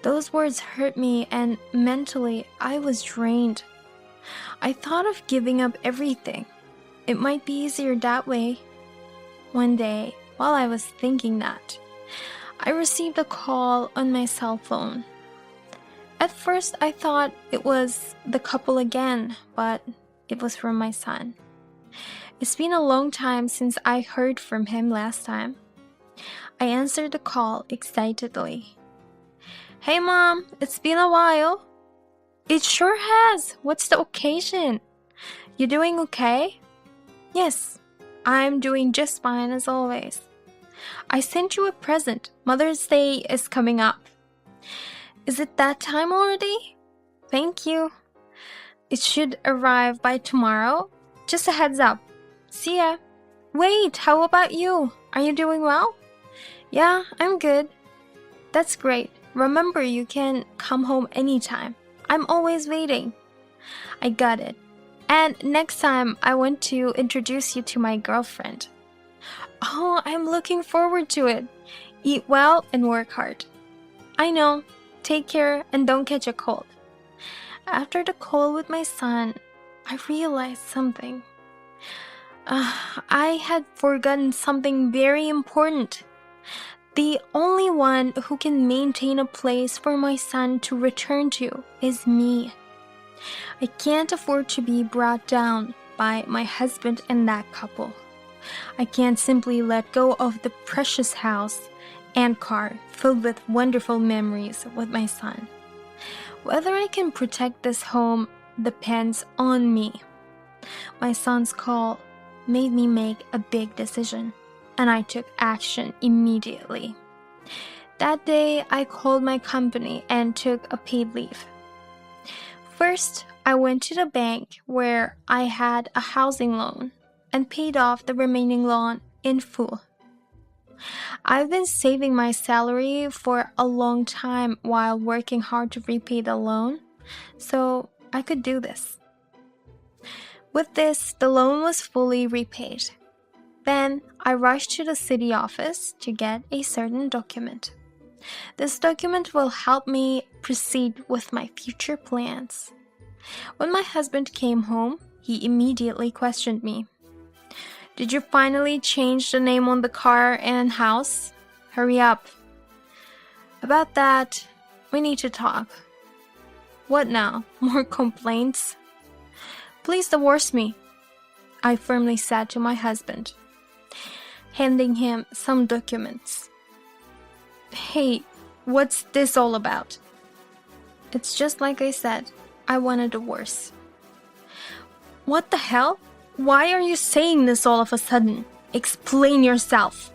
Those words hurt me, and mentally, I was drained. I thought of giving up everything. It might be easier that way. One day, while I was thinking that, I received a call on my cell phone. At first, I thought it was the couple again, but it was from my son. It's been a long time since I heard from him last time. I answered the call excitedly. "Hey Mom, it's been a while." "It sure has. What's the occasion? You doing okay?" "Yes, I'm doing just fine as always. I sent you a present. Mother's Day is coming up." "Is it that time already?" "Thank you. It should arrive by tomorrow. Just a heads up. See ya." "Wait, how about you? Are you doing well?" "Yeah, I'm good." "That's great. Remember, you can come home anytime. I'm always waiting." "I got it. And next time, I want to introduce you to my girlfriend." "Oh, I'm looking forward to it. Eat well and work hard." "I know. Take care and don't catch a cold." After the call with my son, I realized something. I had forgotten something very important. The only one who can maintain a place for my son to return to is me. I can't afford to be brought down by my husband and that couple. I can't simply let go of the precious house and car filled with wonderful memories with my son. Whether I can protect this home depends on me. My son's call made me make a big decision, and I took action immediately. That day, I called my company and took a paid leave. First, I went to the bank where I had a housing loan and paid off the remaining loan in full. I've been saving my salary for a long time while working hard to repay the loan, so I could do this. With this, the loan was fully repaid. Then I rushed to the city office to get a certain document. This document will help me proceed with my future plans. When my husband came home, he immediately questioned me. Did you finally change the name on the car and house? Hurry up. About that, we need to talk. What now? More complaints? Please divorce me, I firmly said to my husband, handing him some documents. Hey, what's this all about? It's just like I said, I want a divorce. What the hell? Why are you saying this all of a sudden? Explain yourself.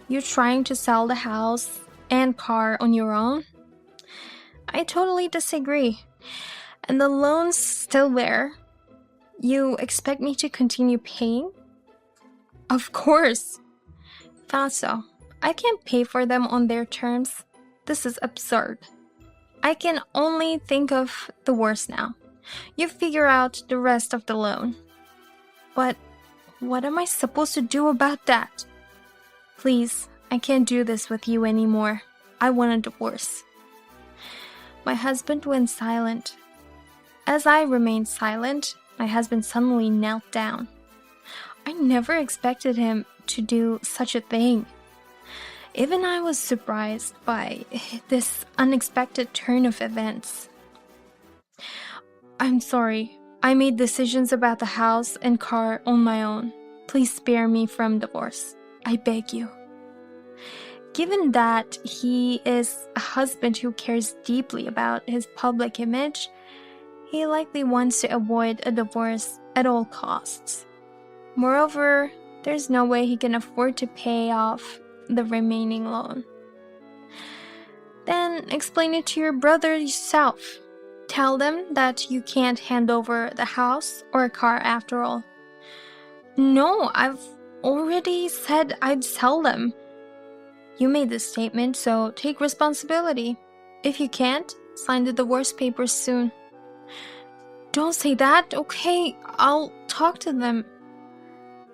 You're trying to sell the house and car on your own? I totally disagree. And the loan's still there. You expect me to continue paying? Of course. Thought so. I can't pay for them on their terms. This is absurd. I can only think of the worst now. You figure out the rest of the loan. But what am I supposed to do about that? Please, I can't do this with you anymore. I want a divorce. My husband went silent. As I remained silent, my husband suddenly knelt down. I never expected him to do such a thing. Even I was surprised by this unexpected turn of events. I'm sorry. I made decisions about the house and car on my own. Please spare me from divorce. I beg you. Given that he is a husband who cares deeply about his public image, he likely wants to avoid a divorce at all costs. Moreover, there's no way he can afford to pay off the remaining loan. Then explain it to your brother yourself. Tell them that you can't hand over the house or car after all. No, I've already said I'd sell them. You made this statement, so take responsibility. If you can't, sign the divorce papers soon. Don't say that, okay? I'll talk to them.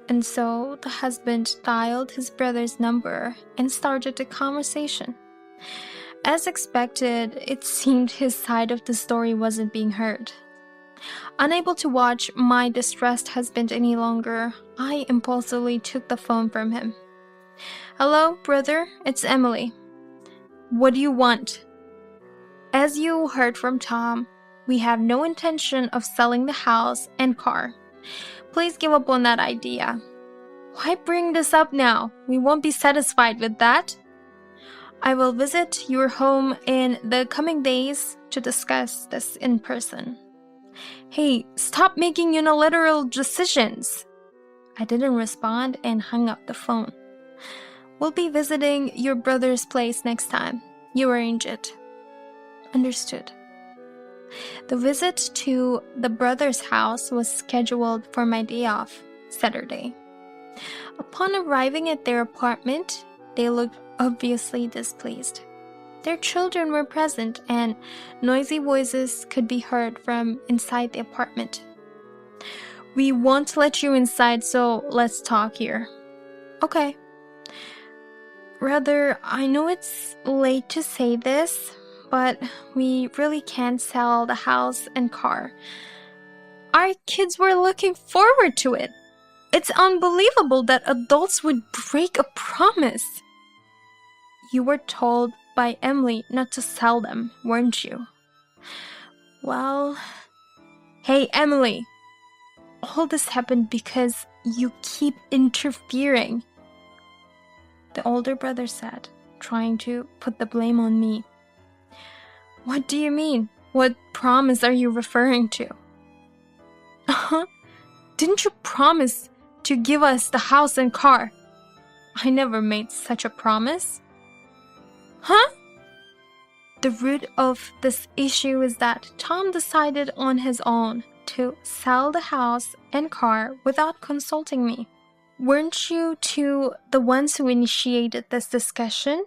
And so the husband dialed his brother's number and started the conversation. As expected, it seemed his side of the story wasn't being heard. Unable to watch my distressed husband any longer, I impulsively took the phone from him. Hello, brother, it's Emily. What do you want? As you heard from Tom, we have no intention of selling the house and car. Please give up on that idea. Why bring this up now? We won't be satisfied with that. I will visit your home in the coming days to discuss this in person. Hey, stop making unilateral decisions. I didn't respond and hung up the phone. We'll be visiting your brother's place next time. You arrange it. Understood. The visit to the brother's house was scheduled for my day off, Saturday. Upon arriving at their apartment, they looked obviously displeased. Their children were present and noisy voices could be heard from inside the apartment. We won't let you inside, so let's talk here. Okay. Brother, I know it's late to say this, but we really can't sell the house and car. Our kids were looking forward to it. It's unbelievable that adults would break a promise. You were told by Emily not to sell them, weren't you? Well, hey Emily, all this happened because you keep interfering, the older brother said, trying to put the blame on me. What do you mean? What promise are you referring to? Didn't you promise to give us the house and car? I never made such a promise. Huh? The root of this issue is that Tom decided on his own to sell the house and car without consulting me. Weren't you two the ones who initiated this discussion?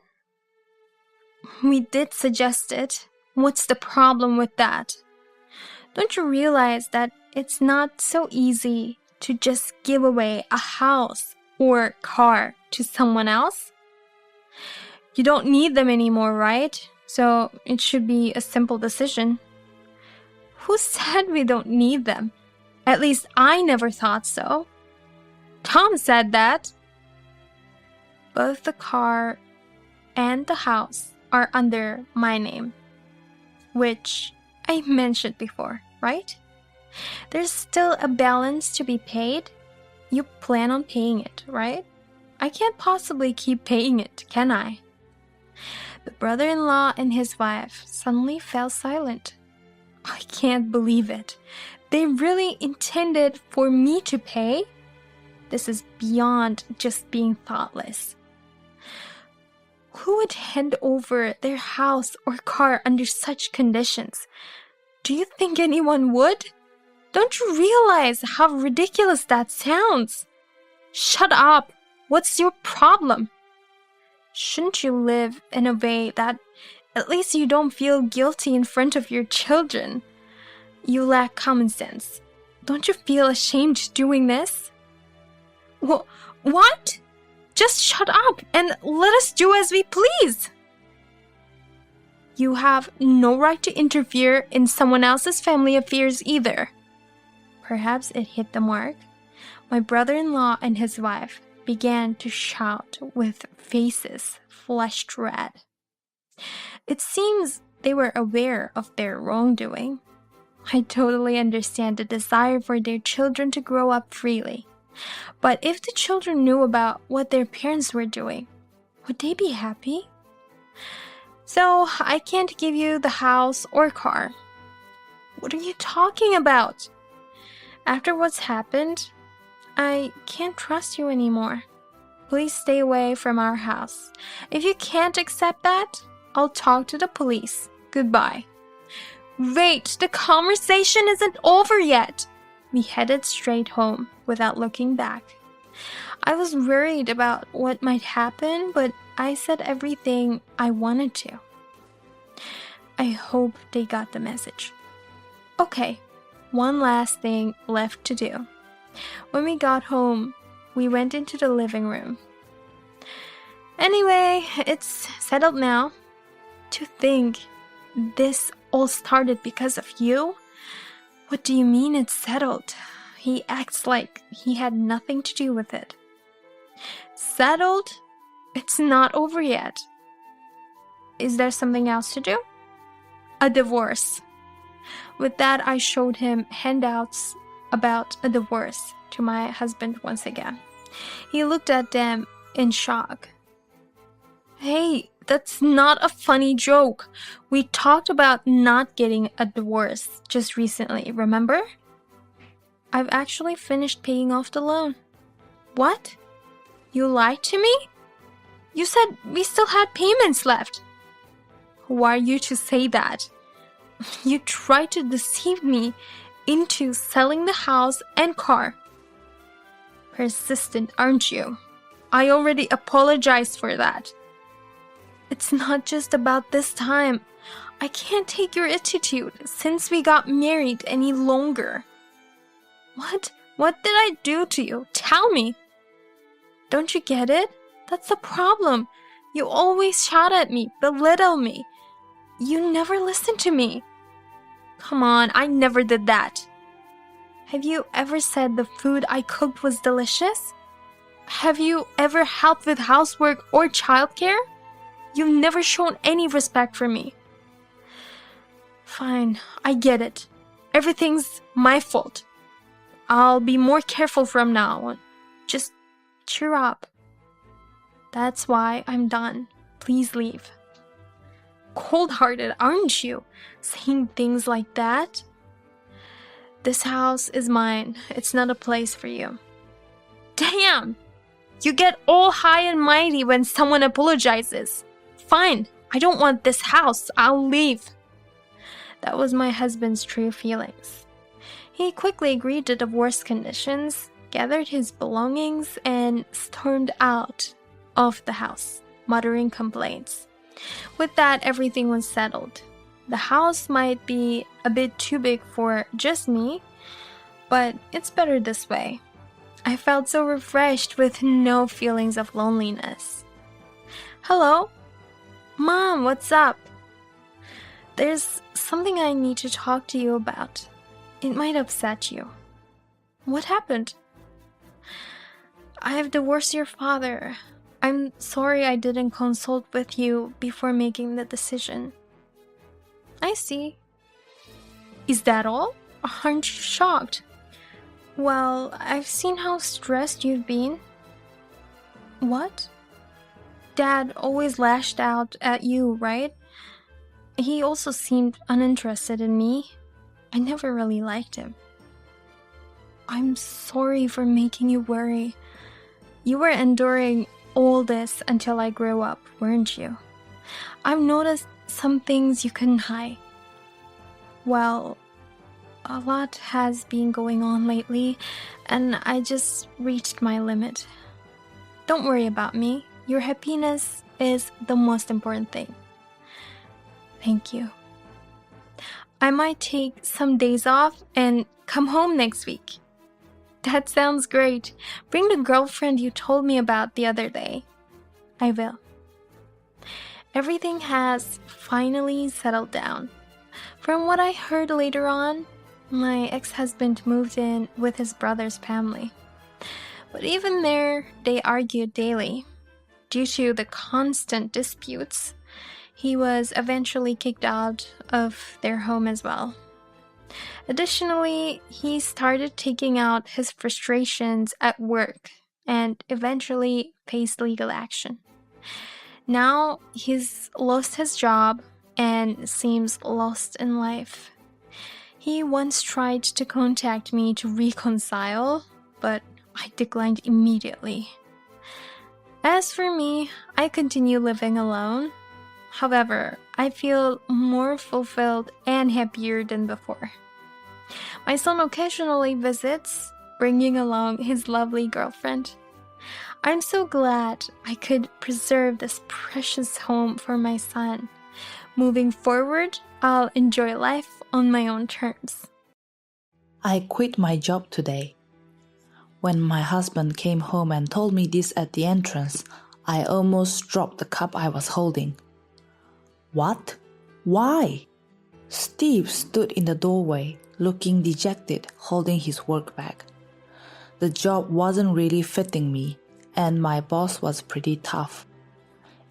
We did suggest it. What's the problem with that? Don't you realize that it's not so easy to just give away a house or car to someone else? You don't need them anymore, right? So it should be a simple decision. Who said we don't need them? At least I never thought so. Tom said that. Both the car and the house are under my name, which I mentioned before, right? There's still a balance to be paid. You plan on paying it, right? I can't possibly keep paying it, can I? The brother-in-law and his wife suddenly fell silent. I can't believe it. They really intended for me to pay? This is beyond just being thoughtless. Who would hand over their house or car under such conditions? Do you think anyone would? Don't you realize how ridiculous that sounds? Shut up! What's your problem? Shouldn't you live in a way that at least you don't feel guilty in front of your children? You lack common sense. Don't you feel ashamed doing this? What? Just shut up and let us do as we please. You have no right to interfere in someone else's family affairs either. Perhaps it hit the mark. My brother-in-law and his wife began to shout with faces flushed red. It seems they were aware of their wrongdoing. I totally understand the desire for their children to grow up freely. But if the children knew about what their parents were doing, would they be happy? So I can't give you the house or car. What are you talking about? After what's happened, I can't trust you anymore. Please stay away from our house. If you can't accept that, I'll talk to the police. Goodbye. Wait, the conversation isn't over yet. We headed straight home without looking back. I was worried about what might happen, but I said everything I wanted to. I hope they got the message. Okay, one last thing left to do. When we got home, we went into the living room. Anyway, it's settled now. To think this all started because of you? What do you mean it's settled? He acts like he had nothing to do with it. Settled? It's not over yet. Is there something else to do? A divorce. With that, I showed him handouts about a divorce to my husband once again. He looked at them in shock. Hey, that's not a funny joke. We talked about not getting a divorce just recently, remember? I've actually finished paying off the loan. What? You lied to me? You said we still had payments left. Who are you to say that? You tried to deceive me into selling the house and car. Persistent, aren't you? I already apologized for that. It's not just about this time. I can't take your attitude since we got married any longer. What? What did I do to you? Tell me. Don't you get it? That's the problem. You always shout at me, belittle me. You never listen to me. Come on, I never did that. Have you ever said the food I cooked was delicious? Have you ever helped with housework or childcare? You've never shown any respect for me. Fine, I get it. Everything's my fault. I'll be more careful from now on. Just cheer up. That's why I'm done. Please leave. Cold-hearted, aren't you? Saying things like that? This house is mine. It's not a place for you. Damn! You get all high and mighty when someone apologizes. Fine, I don't want this house. I'll leave. That was my husband's true feelings. He quickly agreed to divorce conditions, gathered his belongings, and stormed out of the house, muttering complaints. With that, everything was settled. The house might be a bit too big for just me, but it's better this way. I felt so refreshed with no feelings of loneliness. Hello? Mom, what's up? There's something I need to talk to you about. It might upset you. What happened? I've divorced your father. I'm sorry I didn't consult with you before making the decision. I see. Is that all? Aren't you shocked? Well, I've seen how stressed you've been. What? Dad always lashed out at you, right? He also seemed uninterested in me. I never really liked him. I'm sorry for making you worry. You were enduring all this until I grew up, weren't you? I've noticed some things you couldn't hide. Well, a lot has been going on lately, and I just reached my limit. Don't worry about me. Your happiness is the most important thing. Thank you. I might take some days off and come home next week. That sounds great. Bring the girlfriend you told me about the other day. I will. Everything has finally settled down. From what I heard later on, my ex-husband moved in with his brother's family. But even there, they argued daily. Due to the constant disputes, he was eventually kicked out of their home as well. Additionally, he started taking out his frustrations at work and eventually faced legal action. Now he's lost his job and seems lost in life. He once tried to contact me to reconcile, but I declined immediately. As for me, I continue living alone. However, I feel more fulfilled and happier than before. My son occasionally visits, bringing along his lovely girlfriend. I'm so glad I could preserve this precious home for my son. Moving forward, I'll enjoy life on my own terms. I quit my job today. When my husband came home and told me this at the entrance, I almost dropped the cup I was holding. What? Why? Steve stood in the doorway, looking dejected, holding his work bag. The job wasn't really fitting me, and my boss was pretty tough.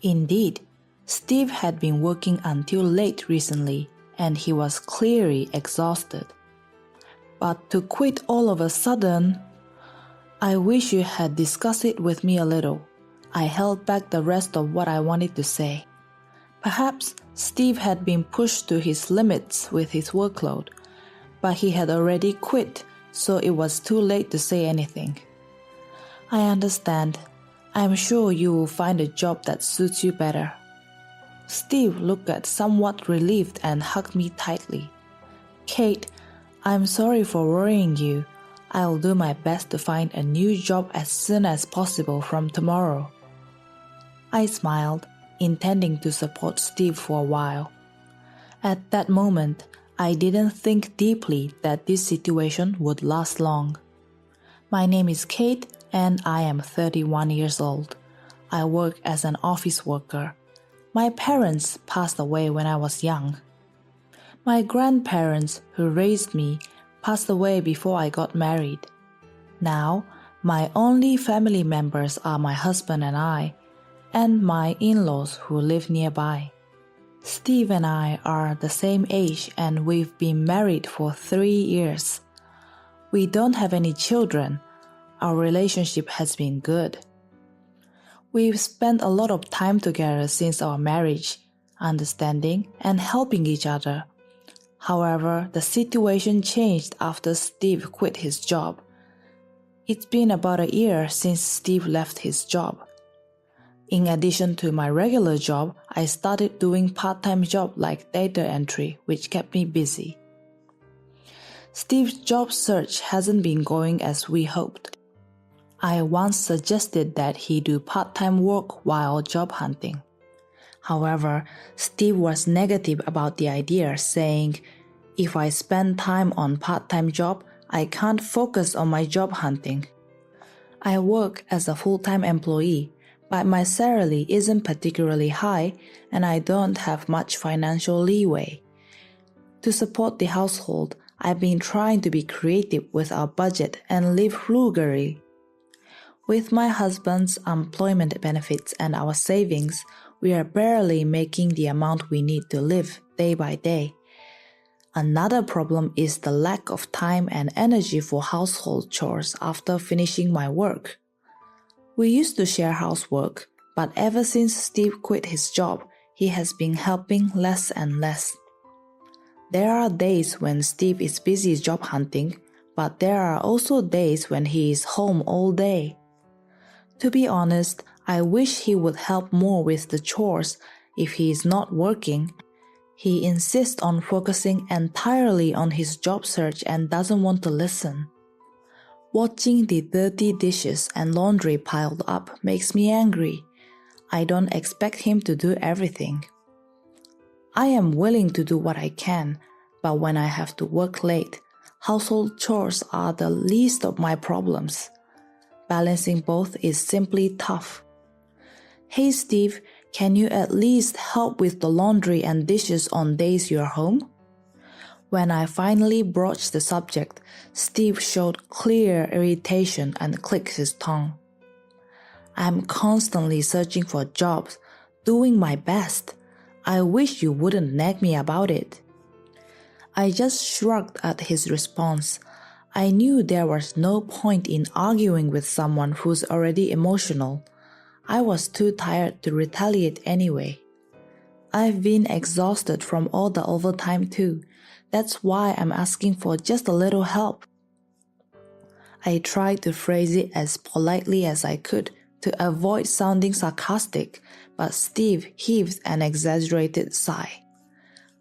Indeed, Steve had been working until late recently, and he was clearly exhausted. But to quit all of a sudden, I wish you had discussed it with me a little. I held back the rest of what I wanted to say. Perhaps Steve had been pushed to his limits with his workload, but he had already quit, so it was too late to say anything. I understand. I'm sure you will find a job that suits you better. Steve looked somewhat relieved and hugged me tightly. Kate, I'm sorry for worrying you. I'll do my best to find a new job as soon as possible from tomorrow. I smiled, intending to support Steve for a while. At that moment, I didn't think deeply that this situation would last long. My name is Kate and I am 31 years old. I work as an office worker. My parents passed away when I was young. My grandparents, who raised me, passed away before I got married. Now, my only family members are my husband and my in-laws who live nearby. Steve and I are the same age and we've been married for 3 years. We don't have any children. Our relationship has been good. We've spent a lot of time together since our marriage, understanding and helping each other. However, the situation changed after Steve quit his job. It's been about a year since Steve left his job. In addition to my regular job, I started doing part-time jobs like data entry, which kept me busy. Steve's job search hasn't been going as we hoped. I once suggested that he do part-time work while job hunting. However, Steve was negative about the idea, saying, "If I spend time on part-time job, I can't focus on my job hunting. I work as a full-time employee, but my salary isn't particularly high and I don't have much financial leeway. To support the household, I've been trying to be creative with our budget and live frugally. With my husband's employment benefits and our savings, we are barely making the amount we need to live day by day. Another problem is the lack of time and energy for household chores after finishing my work. We used to share housework, but ever since Steve quit his job, he has been helping less and less. There are days when Steve is busy job hunting, but there are also days when he is home all day. To be honest, I wish he would help more with the chores if he is not working. He insists on focusing entirely on his job search and doesn't want to listen. Watching the dirty dishes and laundry piled up makes me angry. I don't expect him to do everything. I am willing to do what I can, but when I have to work late, household chores are the least of my problems. Balancing both is simply tough. Hey Steve, can you at least help with the laundry and dishes on days you're home? When I finally broached the subject, Steve showed clear irritation and clicked his tongue. I'm constantly searching for jobs, doing my best. I wish you wouldn't nag me about it. I just shrugged at his response. I knew there was no point in arguing with someone who's already emotional. I was too tired to retaliate anyway. I've been exhausted from all the overtime too. That's why I'm asking for just a little help. I tried to phrase it as politely as I could to avoid sounding sarcastic, but Steve heaved an exaggerated sigh.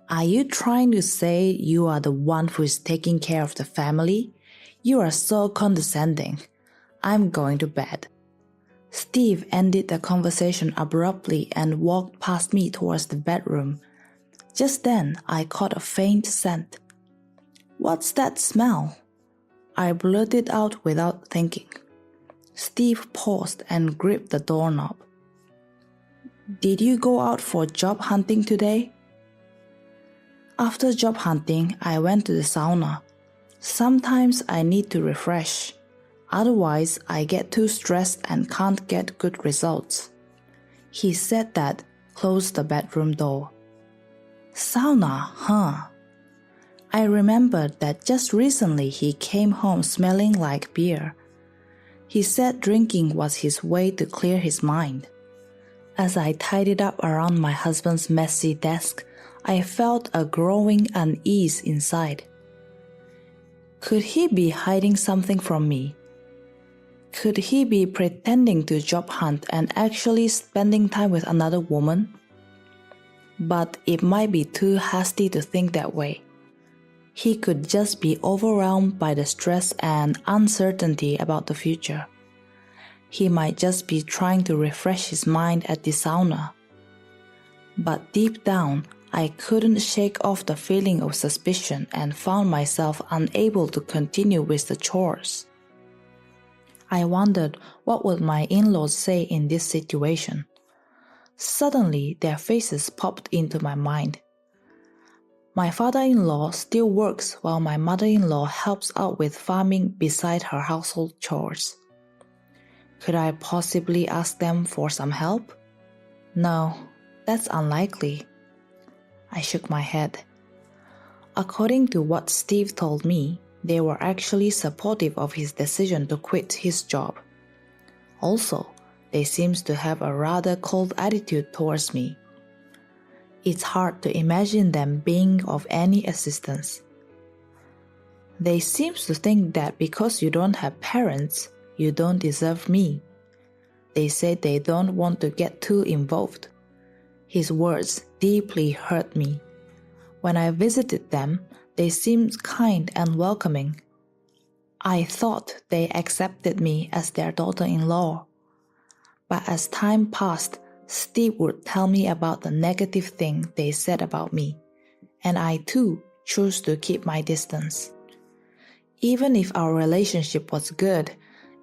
Are you trying to say you are the one who is taking care of the family? You are so condescending. I'm going to bed. Steve ended the conversation abruptly and walked past me towards the bedroom. Just then, I caught a faint scent. What's that smell? I blurted out without thinking. Steve paused and gripped the doorknob. Did you go out for job hunting today? After job hunting, I went to the sauna. Sometimes I need to refresh. Otherwise, I get too stressed and can't get good results. He said that, closed the bedroom door. Sauna, huh? I remembered that just recently he came home smelling like beer. He said drinking was his way to clear his mind. As I tidied up around my husband's messy desk, I felt a growing unease inside. Could he be hiding something from me? Could he be pretending to job hunt and actually spending time with another woman? But it might be too hasty to think that way. He could just be overwhelmed by the stress and uncertainty about the future. He might just be trying to refresh his mind at the sauna. But deep down, I couldn't shake off the feeling of suspicion and found myself unable to continue with the chores. I wondered what would my in-laws say in this situation. Suddenly, their faces popped into my mind. My father-in-law still works while my mother-in-law helps out with farming beside her household chores. Could I possibly ask them for some help? No, that's unlikely. I shook my head. According to what Steve told me, they were actually supportive of his decision to quit his job. Also, they seem to have a rather cold attitude towards me. It's hard to imagine them being of any assistance. They seem to think that because you don't have parents, you don't deserve me. They say they don't want to get too involved. His words deeply hurt me. When I visited them, they seemed kind and welcoming. I thought they accepted me as their daughter-in-law. But as time passed, Steve would tell me about the negative thing they said about me, and I too chose to keep my distance. Even if our relationship was good,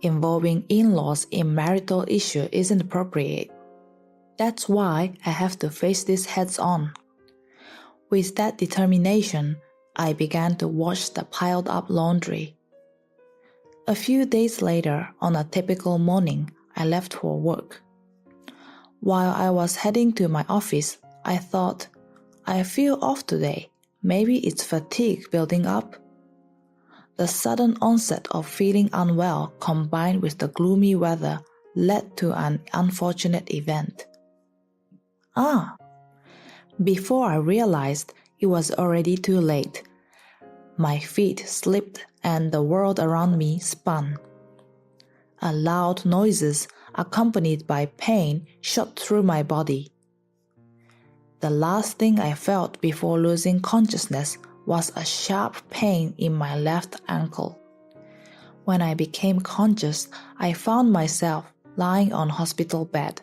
involving in-laws in marital issue isn't appropriate. That's why I have to face this heads-on. With that determination, I began to wash the piled-up laundry. A few days later, on a typical morning, I left for work. While I was heading to my office, I thought, I feel off today. Maybe it's fatigue building up. The sudden onset of feeling unwell combined with the gloomy weather led to an unfortunate event. Before I realized, it was already too late. My feet slipped and the world around me spun. Loud noises accompanied by pain shot through my body. The last thing I felt before losing consciousness was a sharp pain in my left ankle. When I became conscious, I found myself lying on hospital bed.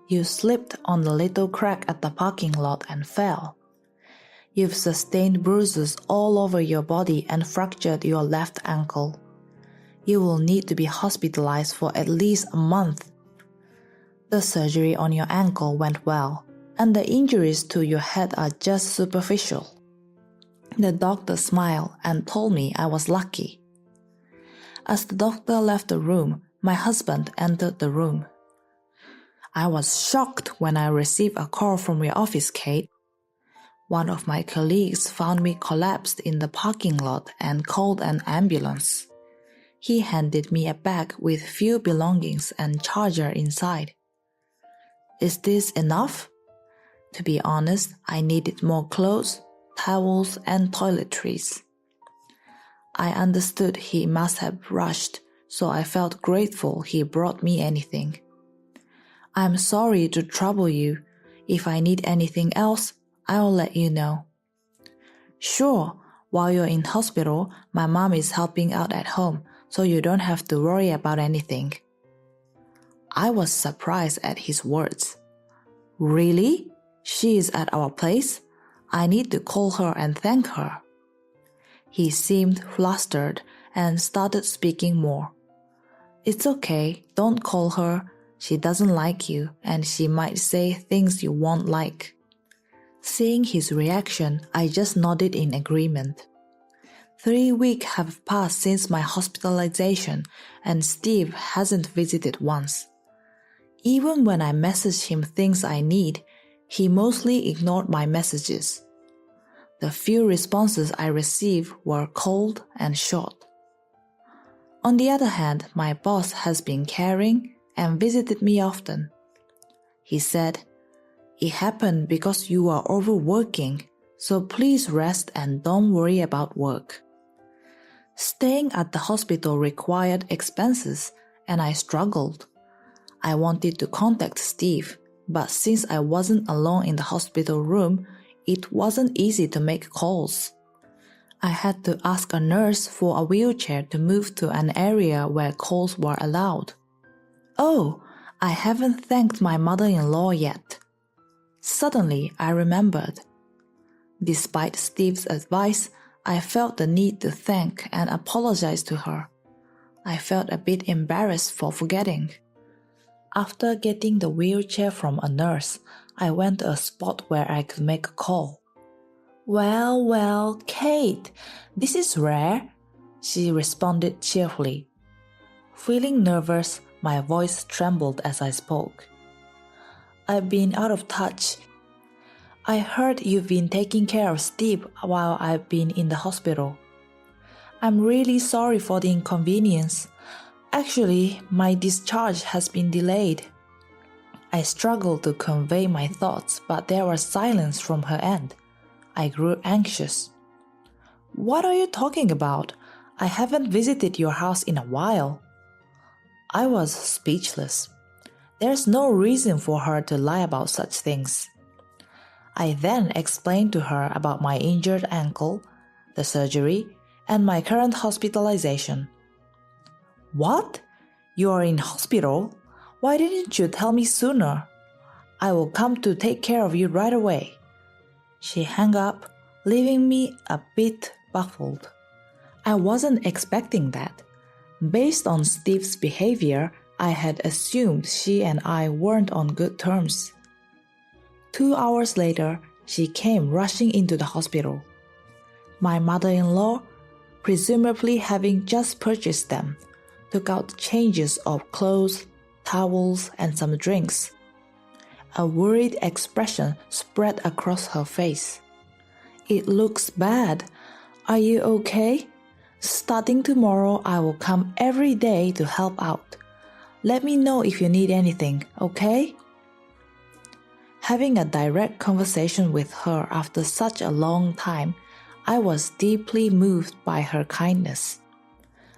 You slipped on the little crack at the parking lot and fell. You've sustained bruises all over your body and fractured your left ankle. You will need to be hospitalized for at least a month. The surgery on your ankle went well, and the injuries to your head are just superficial. The doctor smiled and told me I was lucky. As the doctor left the room, my husband entered the room. I was shocked when I received a call from your office, Kate. One of my colleagues found me collapsed in the parking lot and called an ambulance. He handed me a bag with few belongings and charger inside. Is this enough? To be honest, I needed more clothes, towels, and toiletries. I understood he must have rushed, so I felt grateful he brought me anything. I'm sorry to trouble you. If I need anything else, I'll let you know. Sure, while you're in hospital, my mom is helping out at home, so you don't have to worry about anything. I was surprised at his words. Really? She is at our place? I need to call her and thank her. He seemed flustered and started speaking more. It's okay, don't call her. She doesn't like you and she might say things you won't like. Seeing his reaction, I just nodded in agreement. 3 weeks have passed since my hospitalization and Steve hasn't visited once. Even when I messaged him things I need, he mostly ignored my messages. The few responses I received were cold and short. On the other hand, my boss has been caring and visited me often. He said, "It happened because you are overworking, so please rest and don't worry about work." Staying at the hospital required expenses, and I struggled. I wanted to contact Steve, but since I wasn't alone in the hospital room, it wasn't easy to make calls. I had to ask a nurse for a wheelchair to move to an area where calls were allowed. Oh, I haven't thanked my mother-in-law yet. Suddenly, I remembered. Despite Steve's advice, I felt the need to thank and apologize to her. I felt a bit embarrassed for forgetting. After getting the wheelchair from a nurse, I went to a spot where I could make a call. Well, Kate, this is rare," she responded cheerfully. Feeling nervous, my voice trembled as I spoke. "I've been out of touch. I heard you've been taking care of Steve while I've been in the hospital. I'm really sorry for the inconvenience. Actually, my discharge has been delayed." I struggled to convey my thoughts, but there was silence from her end. I grew anxious. "What are you talking about? I haven't visited your house in a while." I was speechless. There's no reason for her to lie about such things. I then explained to her about my injured ankle, the surgery, and my current hospitalization. What? You are in hospital? Why didn't you tell me sooner? I will come to take care of you right away. She hung up, leaving me a bit baffled. I wasn't expecting that. Based on Steve's behavior, I had assumed she and I weren't on good terms. 2 hours later, she came rushing into the hospital. My mother-in-law, presumably having just purchased them, took out changes of clothes, towels, and some drinks. A worried expression spread across her face. It looks bad. Are you okay? Starting tomorrow, I will come every day to help out. Let me know if you need anything, okay? Having a direct conversation with her after such a long time, I was deeply moved by her kindness.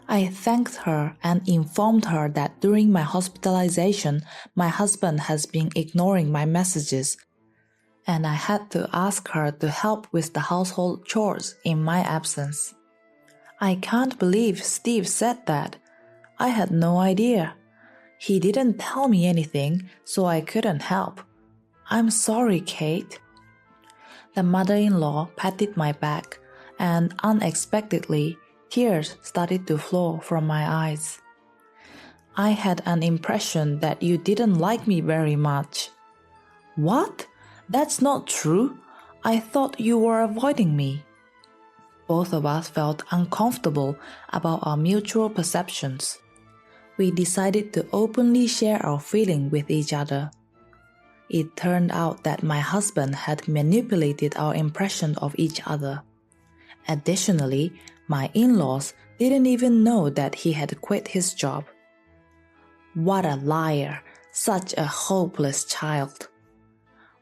I thanked her and informed her that during my hospitalization, my husband has been ignoring my messages, and I had to ask her to help with the household chores in my absence. I can't believe Steve said that. I had no idea. He didn't tell me anything, so I couldn't help. I'm sorry, Kate. The mother-in-law patted my back, and unexpectedly, tears started to flow from my eyes. I had an impression that you didn't like me very much. What? That's not true. I thought you were avoiding me. Both of us felt uncomfortable about our mutual perceptions. We decided to openly share our feeling with each other. It turned out that my husband had manipulated our impression of each other. Additionally, my in-laws didn't even know that he had quit his job. What a liar, such a hopeless child.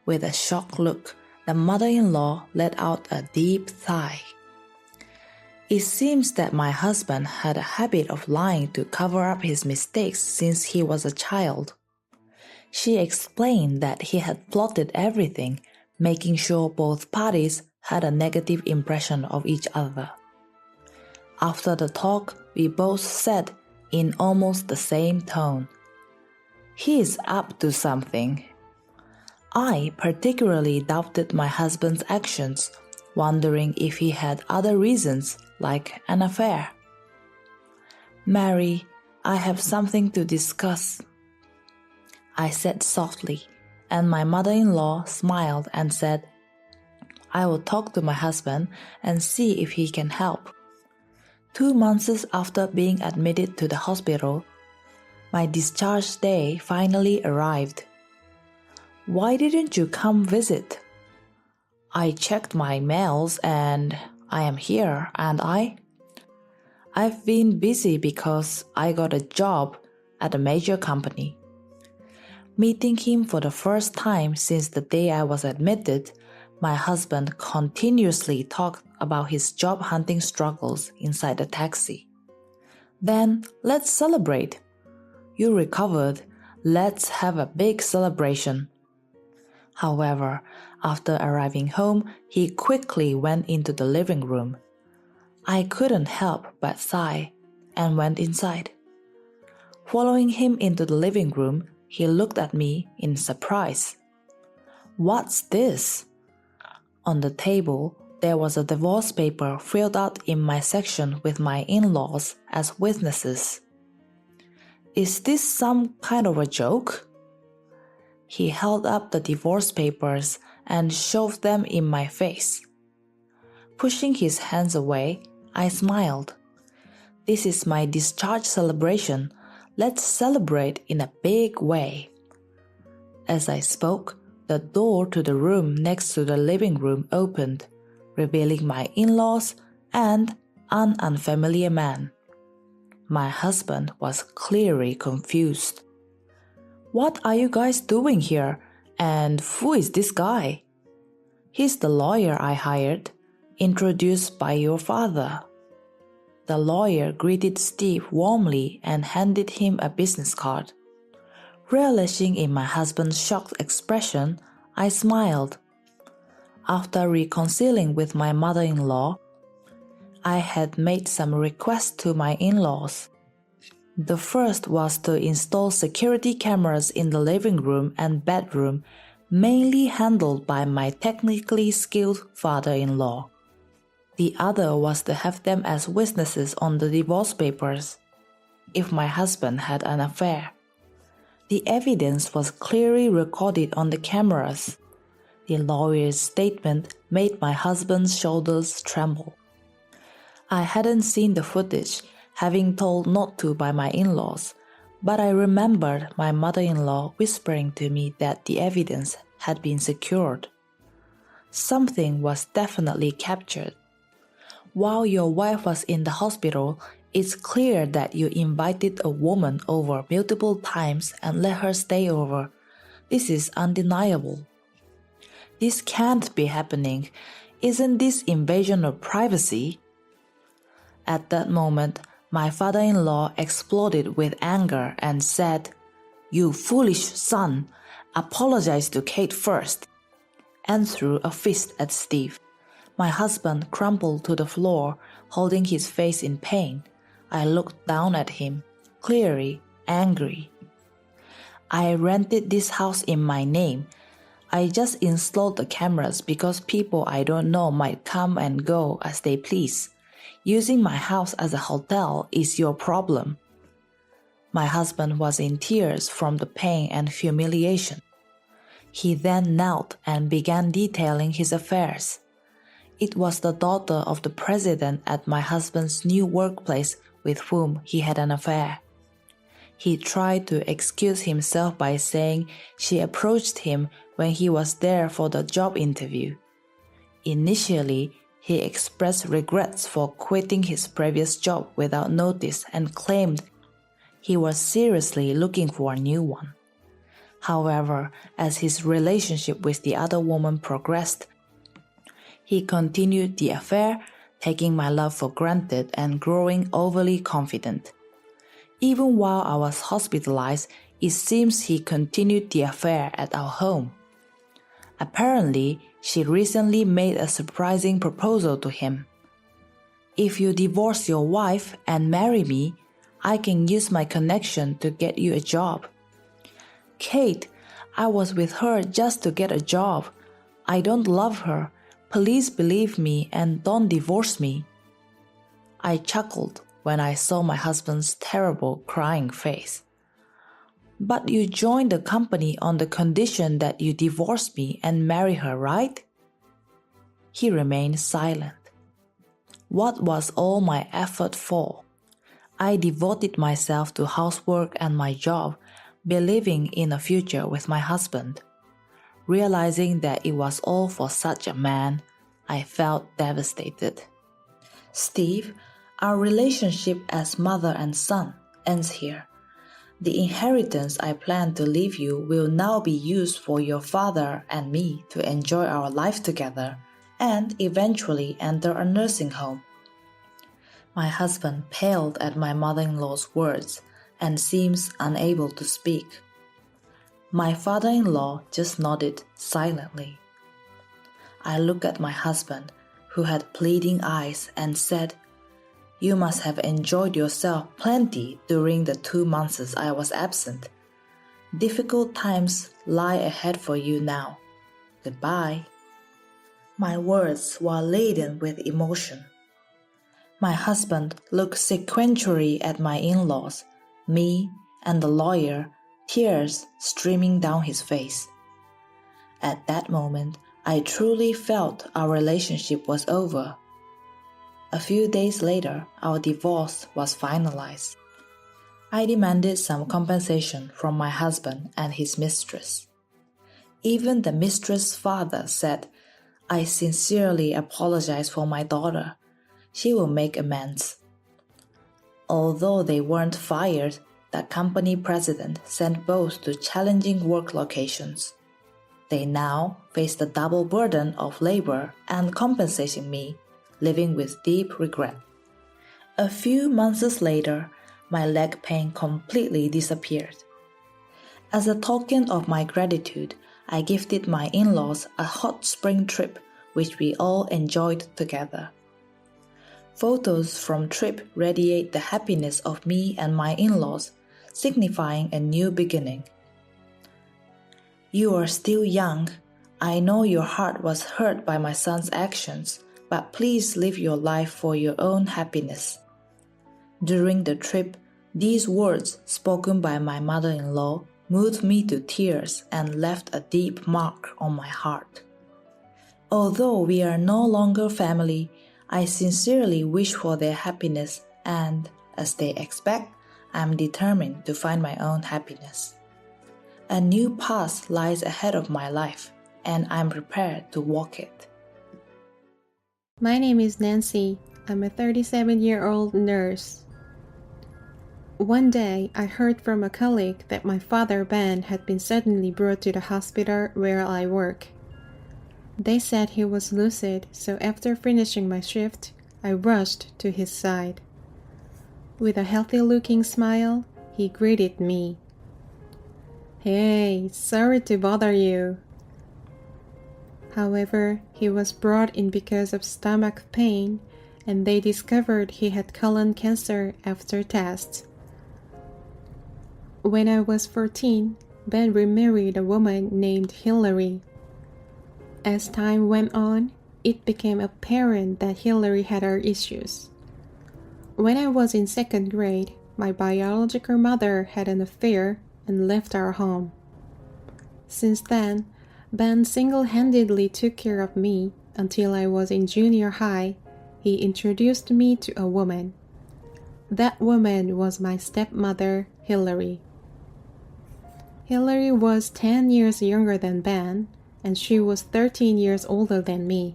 With a shocked look, the mother-in-law let out a deep sigh. It seems that my husband had a habit of lying to cover up his mistakes since he was a child. She explained that he had plotted everything, making sure both parties had a negative impression of each other. After the talk, we both said in almost the same tone, "He's up to something." I particularly doubted my husband's actions, wondering if he had other reasons, like an affair. "Mary, I have something to discuss," I said softly, and my mother-in-law smiled and said, "I will talk to my husband and see if he can help." 2 months after being admitted to the hospital, my discharge day finally arrived. "Why didn't you come visit?" "I checked my mails and I am here, and I've been busy because I got a job at a major company." Meeting him for the first time since the day I was admitted, my husband continuously talked about his job hunting struggles inside the taxi. "Then let's celebrate. You recovered. Let's have a big celebration." However, after arriving home, he quickly went into the living room. I couldn't help but sigh and went inside. Following him into the living room, he looked at me in surprise. "What's this?" On the table, there was a divorce paper filled out in my section with my in-laws as witnesses. "Is this some kind of a joke?" He held up the divorce papers and shoved them in my face. Pushing his hands away, I smiled. "This is my discharge celebration. Let's celebrate in a big way." As I spoke, the door to the room next to the living room opened, revealing my in-laws and an unfamiliar man. My husband was clearly confused. "What are you guys doing here? And who is this guy?" "He's the lawyer I hired, introduced by your father." The lawyer greeted Steve warmly and handed him a business card. Relishing in my husband's shocked expression, I smiled. After reconciling with my mother-in-law, I had made some requests to my in-laws. The first was to install security cameras in the living room and bedroom, mainly handled by my technically skilled father-in-law. The other was to have them as witnesses on the divorce papers, if my husband had an affair. The evidence was clearly recorded on the cameras. The lawyer's statement made my husband's shoulders tremble. I hadn't seen the footage, having told not to by my in-laws, but I remembered my mother-in-law whispering to me that the evidence had been secured. Something was definitely captured. While your wife was in the hospital, it's clear that you invited a woman over multiple times and let her stay over. This is undeniable. This can't be happening. Isn't this invasion of privacy? At that moment, my father-in-law exploded with anger and said, "You foolish son, apologize to Kate first," and threw a fist at Steve. My husband crumpled to the floor, holding his face in pain. I looked down at him, clearly angry. "I rented this house in my name. I just installed the cameras because people I don't know might come and go as they please. Using my house as a hotel is your problem." My husband was in tears from the pain and humiliation. He then knelt and began detailing his affairs. It was the daughter of the president at my husband's new workplace with whom he had an affair. He tried to excuse himself by saying she approached him when he was there for the job interview. Initially, he expressed regrets for quitting his previous job without notice and claimed he was seriously looking for a new one. However, as his relationship with the other woman progressed, he continued the affair, taking my love for granted and growing overly confident. Even while I was hospitalized, it seems he continued the affair at our home. Apparently, she recently made a surprising proposal to him. "If you divorce your wife and marry me, I can use my connection to get you a job." "Kate, I was with her just to get a job. I don't love her. Please believe me and don't divorce me." I chuckled when I saw my husband's terrible crying face. "But you joined the company on the condition that you divorce me and marry her, right?" He remained silent. What was all my effort for? I devoted myself to housework and my job, believing in a future with my husband. Realizing that it was all for such a man, I felt devastated. "Steve, our relationship as mother and son ends here. The inheritance I plan to leave you will now be used for your father and me to enjoy our life together and eventually enter a nursing home." My husband paled at my mother-in-law's words and seems unable to speak. My father-in-law just nodded silently. I looked at my husband, who had pleading eyes, and said, "You must have enjoyed yourself plenty during the 2 months I was absent. Difficult times lie ahead for you now. Goodbye." My words were laden with emotion. My husband looked sequentially at my in-laws, me, and the lawyer, tears streaming down his face. At that moment, I truly felt our relationship was over. A few days later, our divorce was finalized. I demanded some compensation from my husband and his mistress. Even the mistress' father said, "I sincerely apologize for my daughter. She will make amends." Although they weren't fired, the company president sent both to challenging work locations. They now face the double burden of labor and compensating me, living with deep regret. A few months later, my leg pain completely disappeared. As a token of my gratitude, I gifted my in-laws a hot spring trip which we all enjoyed together. Photos from trip radiate the happiness of me and my in-laws, signifying a new beginning. You are still young. I know your heart was hurt by my son's actions, but please live your life for your own happiness. During the trip, these words spoken by my mother-in-law moved me to tears and left a deep mark on my heart. Although we are no longer family, I sincerely wish for their happiness and, as they expect, I am determined to find my own happiness. A new path lies ahead of my life, and I am prepared to walk it. My name is Nancy. I'm a 37-year-old nurse. One day, I heard from a colleague that my father, Ben, had been suddenly brought to the hospital where I work. They said he was lucid, so after finishing my shift, I rushed to his side. With a healthy-looking smile, he greeted me. "Hey, sorry to bother you." However, he was brought in because of stomach pain, and they discovered he had colon cancer after tests. When I was 14, Ben remarried a woman named Hillary. As time went on, it became apparent that Hillary had her issues. When I was in second grade, my biological mother had an affair and left our home. Since then, Ben single-handedly took care of me until I was in junior high. He introduced me to a woman. That woman was my stepmother, Hillary. Hillary was 10 years younger than Ben, and she was 13 years older than me.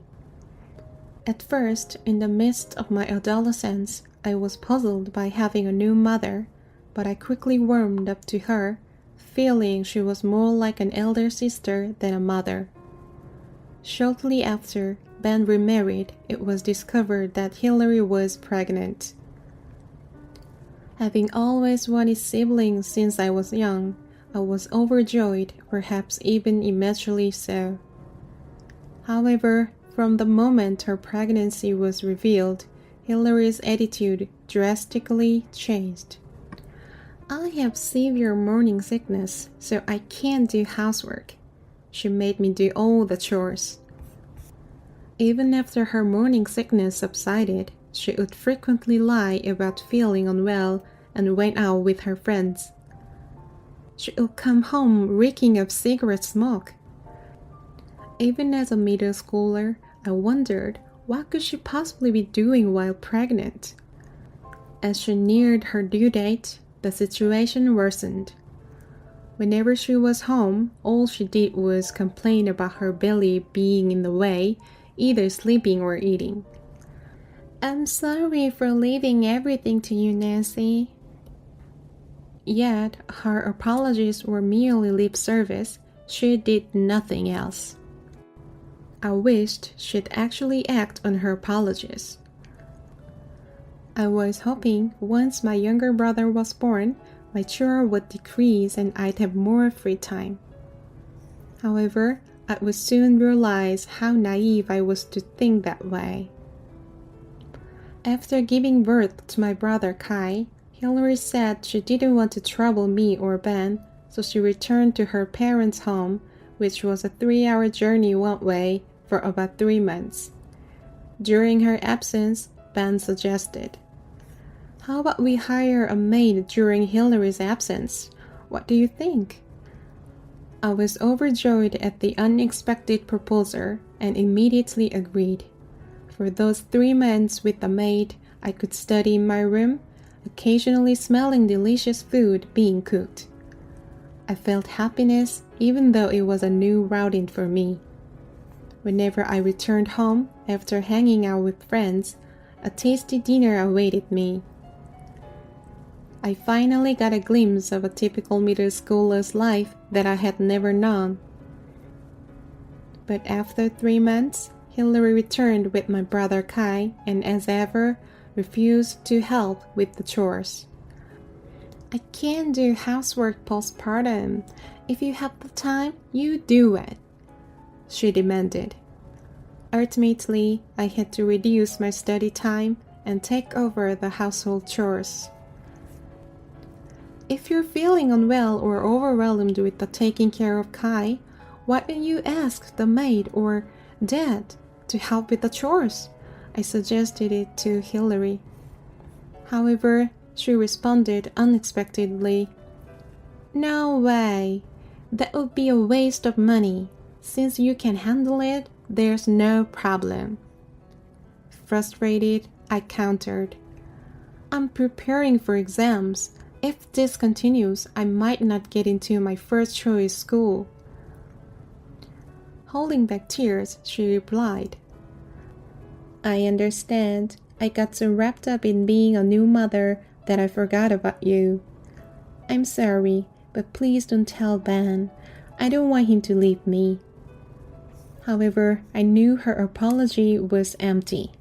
At first, in the midst of my adolescence, I was puzzled by having a new mother, but I quickly warmed up to her, feeling she was more like an elder sister than a mother. Shortly after Ben remarried, it was discovered that Hillary was pregnant. Having always wanted siblings since I was young, I was overjoyed, perhaps even immaturely so. However, from the moment her pregnancy was revealed, Hillary's attitude drastically changed. "I have severe morning sickness, so I can't do housework." She made me do all the chores. Even after her morning sickness subsided, she would frequently lie about feeling unwell and went out with her friends. She would come home reeking of cigarette smoke. Even as a middle schooler, I wondered what could she possibly be doing while pregnant. As she neared her due date, the situation worsened. Whenever she was home, all she did was complain about her belly being in the way, either sleeping or eating. "I'm sorry for leaving everything to you, Nancy." Yet, her apologies were merely lip service. She did nothing else. I wished she'd actually act on her apologies. I was hoping once my younger brother was born, my chore would decrease and I'd have more free time. However, I would soon realize how naive I was to think that way. After giving birth to my brother Kai, Hillary said she didn't want to trouble me or Ben, so she returned to her parents' home, which was a 3-hour journey one way, for about 3 months. During her absence, Ben suggested, "How about we hire a maid during Hillary's absence? What do you think?" I was overjoyed at the unexpected proposal and immediately agreed. For those 3 months with the maid, I could study in my room, occasionally smelling delicious food being cooked. I felt happiness even though it was a new routine for me. Whenever I returned home after hanging out with friends, a tasty dinner awaited me. I finally got a glimpse of a typical middle schooler's life that I had never known. But after 3 months, Hillary returned with my brother Kai and as ever, refused to help with the chores. I can't do housework postpartum. If you have the time, you do it, she demanded. Ultimately, I had to reduce my study time and take over the household chores. If you're feeling unwell or overwhelmed with the taking care of Kai, why don't you ask the maid or dad to help with the chores? I suggested it to Hillary. However, she responded unexpectedly, "No way. That would be a waste of money. Since you can handle it, there's no problem." Frustrated, I countered, "I'm preparing for exams. If this continues, I might not get into my first choice school." Holding back tears, she replied, "I understand. I got so wrapped up in being a new mother that I forgot about you. I'm sorry, but please don't tell Ben. I don't want him to leave me." However, I knew her apology was empty.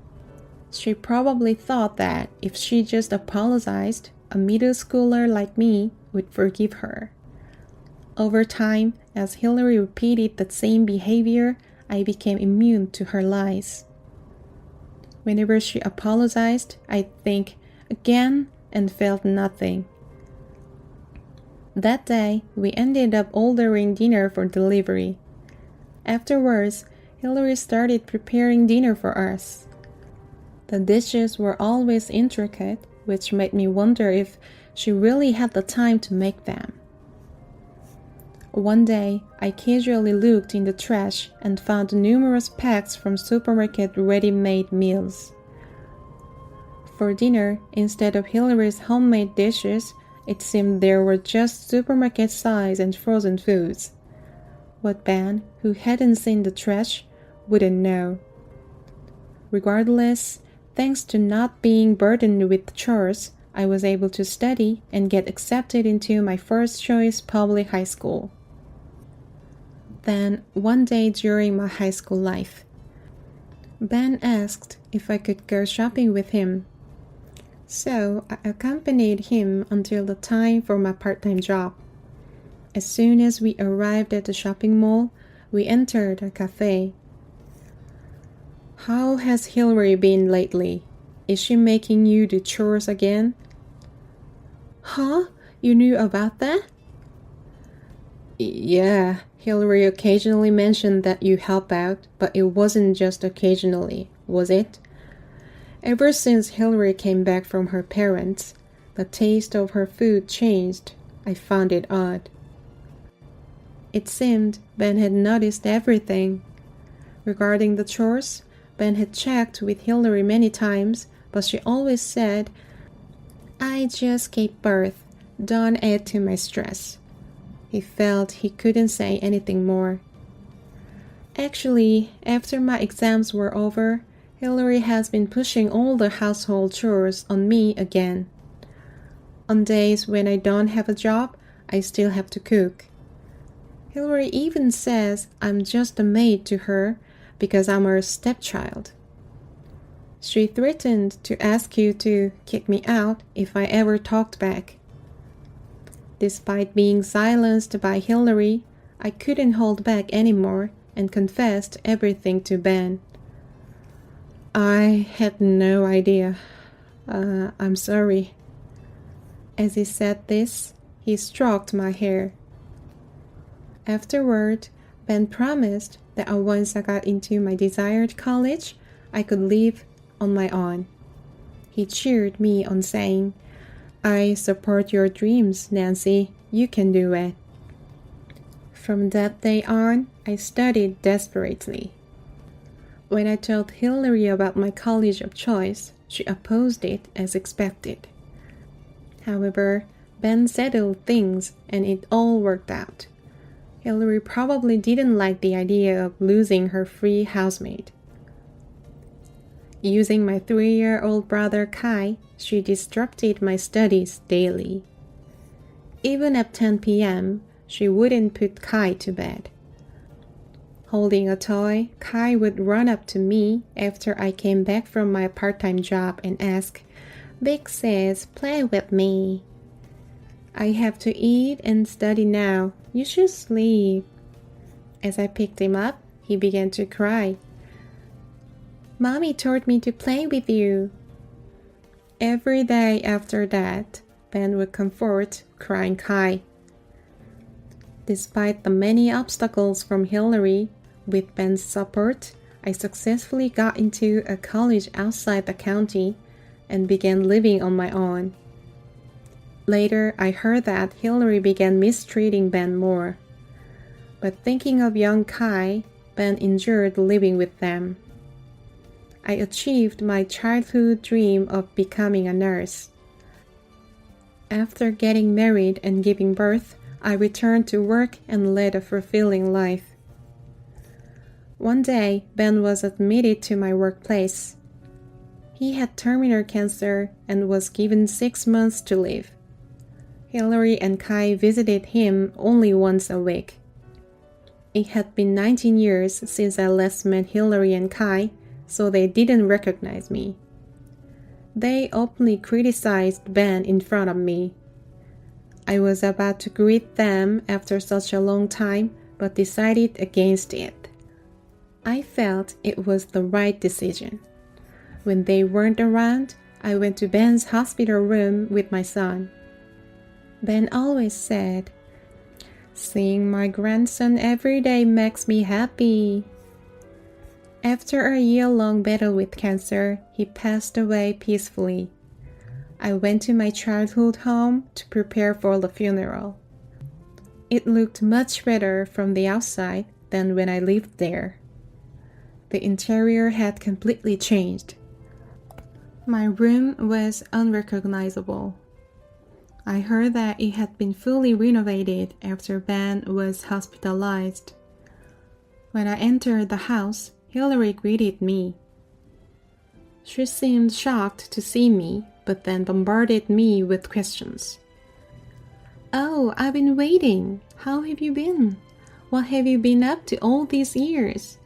She probably thought that if she just apologized, a middle schooler like me would forgive her. Over time, as Hillary repeated that same behavior, I became immune to her lies. Whenever she apologized, I'd think again and felt nothing. That day, we ended up ordering dinner for delivery. Afterwards, Hillary started preparing dinner for us. The dishes were always intricate, which made me wonder if she really had the time to make them. One day, I casually looked in the trash and found numerous packs from supermarket ready-made meals. For dinner, instead of Hillary's homemade dishes, it seemed there were just supermarket size and frozen foods. What Ben, who hadn't seen the trash, wouldn't know. Regardless, thanks to not being burdened with chores, I was able to study and get accepted into my first choice public high school. Then, one day during my high school life, Ben asked if I could go shopping with him. So I accompanied him until the time for my part-time job. As soon as we arrived at the shopping mall, we entered a cafe. "How has Hillary been lately? Is she making you do chores again?" "Huh? You knew about that?" "Yeah, Hillary occasionally mentioned that you help out, but it wasn't just occasionally, was it? Ever since Hillary came back from her parents, the taste of her food changed. I found it odd." It seemed Ben had noticed everything. Regarding the chores, Ben had checked with Hillary many times, but she always said, "I just gave birth. Don't add to my stress." He felt he couldn't say anything more. Actually, after my exams were over, Hillary has been pushing all the household chores on me again. On days when I don't have a job, I still have to cook. Hillary even says I'm just a maid to her because I'm her stepchild. She threatened to ask you to kick me out if I ever talked back. Despite being silenced by Hillary, I couldn't hold back anymore and confessed everything to Ben. "I had no idea. I'm sorry." As he said this, he stroked my hair. Afterward, Ben promised that once I got into my desired college, I could live on my own. He cheered me on, saying, "I support your dreams, Nancy. You can do it." From that day on, I studied desperately. When I told Hillary about my college of choice, she opposed it as expected. However, Ben settled things and it all worked out. Hillary probably didn't like the idea of losing her free housemaid. Using my 3-year-old brother Kai, she disrupted my studies daily. Even at 10 p.m., she wouldn't put Kai to bed. Holding a toy, Kai would run up to me after I came back from my part-time job and ask, "Big sis, play with me." I have to eat and study now. You should sleep. As I picked him up, he began to cry. Mommy told me to play with you. Every day after that, Ben would comfort crying Kai. Despite the many obstacles from Hillary, with Ben's support, I successfully got into a college outside the county and began living on my own. Later, I heard that Hillary began mistreating Ben more. But thinking of young Kai, Ben endured living with them. I achieved my childhood dream of becoming a nurse. After getting married and giving birth, I returned to work and led a fulfilling life. One day, Ben was admitted to my workplace. He had terminal cancer and was given 6 months to live. Hillary and Kai visited him only once a week. It had been 19 years since I last met Hillary and Kai, so they didn't recognize me. They openly criticized Ben in front of me. I was about to greet them after such a long time, but decided against it. I felt it was the right decision. When they weren't around, I went to Ben's hospital room with my son. Ben always said, "Seeing my grandson every day makes me happy." After a year-long battle with cancer, he passed away peacefully. I went to my childhood home to prepare for the funeral. It looked much better from the outside than when I lived there. The interior had completely changed. My room was unrecognizable. I heard that it had been fully renovated after Ben was hospitalized. When I entered the house, Hillary greeted me. She seemed shocked to see me, but then bombarded me with questions. "Oh, I've been waiting. How have you been? What have you been up to all these years?"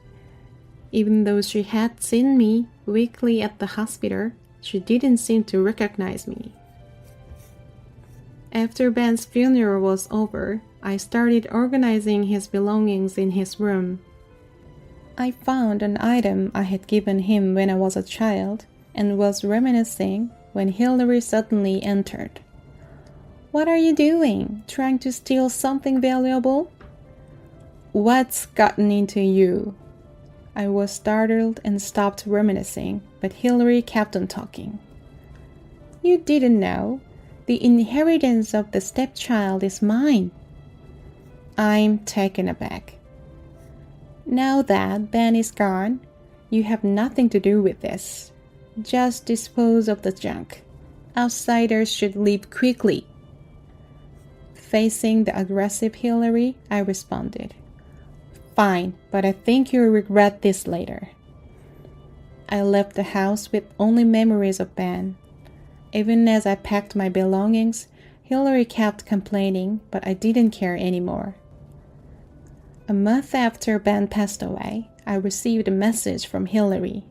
Even though she had seen me weekly at the hospital, she didn't seem to recognize me. After Ben's funeral was over, I started organizing his belongings in his room. I found an item I had given him when I was a child and was reminiscing when Hillary suddenly entered. "What are you doing? Trying to steal something valuable?" "What's gotten into you?" I was startled and stopped reminiscing, but Hillary kept on talking. "You didn't know. The inheritance of the stepchild is mine." I'm taken aback. "Now that Ben is gone, you have nothing to do with this. Just dispose of the junk. Outsiders should leave quickly." Facing the aggressive Hillary, I responded, "Fine, but I think you'll regret this later." I left the house with only memories of Ben. Even as I packed my belongings, Hillary kept complaining, but I didn't care anymore. A month after Ben passed away, I received a message from Hillary.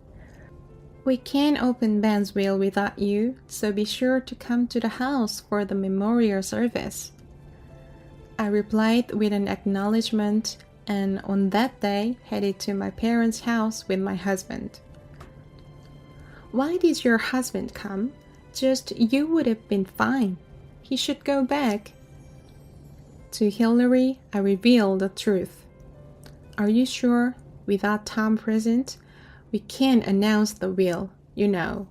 "We can't open Ben's will without you, so be sure to come to the house for the memorial service." I replied with an acknowledgement and on that day headed to my parents' house with my husband. "Why did your husband come? Just you would have been fine. He should go back." To Hillary, I revealed the truth. "Are you sure? Without Tom present, we can't announce the will, you know."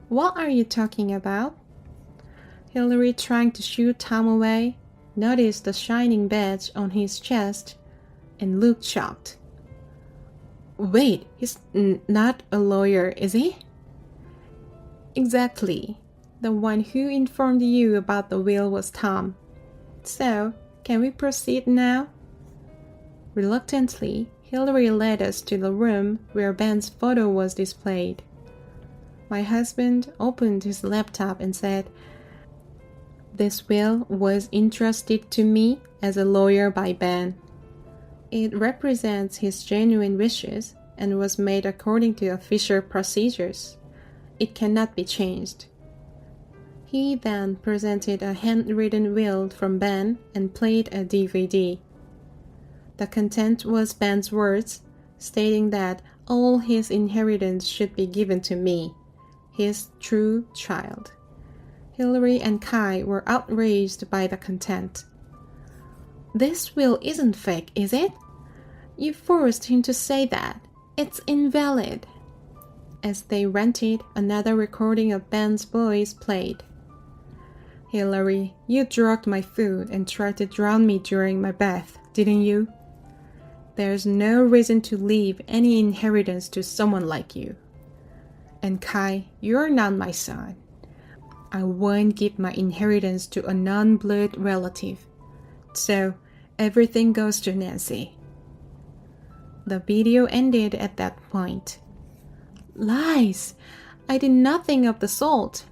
"What are you talking about?" Hillary, trying to shoo Tom away, noticed the shining badge on his chest and looked shocked. "Wait, he's not a lawyer, is he?" "Exactly. The one who informed you about the will was Tom. So, can we proceed now?" Reluctantly, Hillary led us to the room where Ben's photo was displayed. My husband opened his laptop and said, "This will was entrusted to me as a lawyer by Ben. It represents his genuine wishes and was made according to official procedures. It cannot be changed." He then presented a handwritten will from Ben and played a DVD. The content was Ben's words, stating that all his inheritance should be given to me, his true child. Hillary and Kai were outraged by the content. "This will isn't fake, is it? You forced him to say that. It's invalid." As they rented, another recording of Ben's voice played. "Hillary, you drugged my food and tried to drown me during my bath, didn't you? There's no reason to leave any inheritance to someone like you. And Kai, you're not my son. I won't give my inheritance to a non-blood relative. So, everything goes to Nancy." The video ended at that point. "Lies! I did nothing of the sort.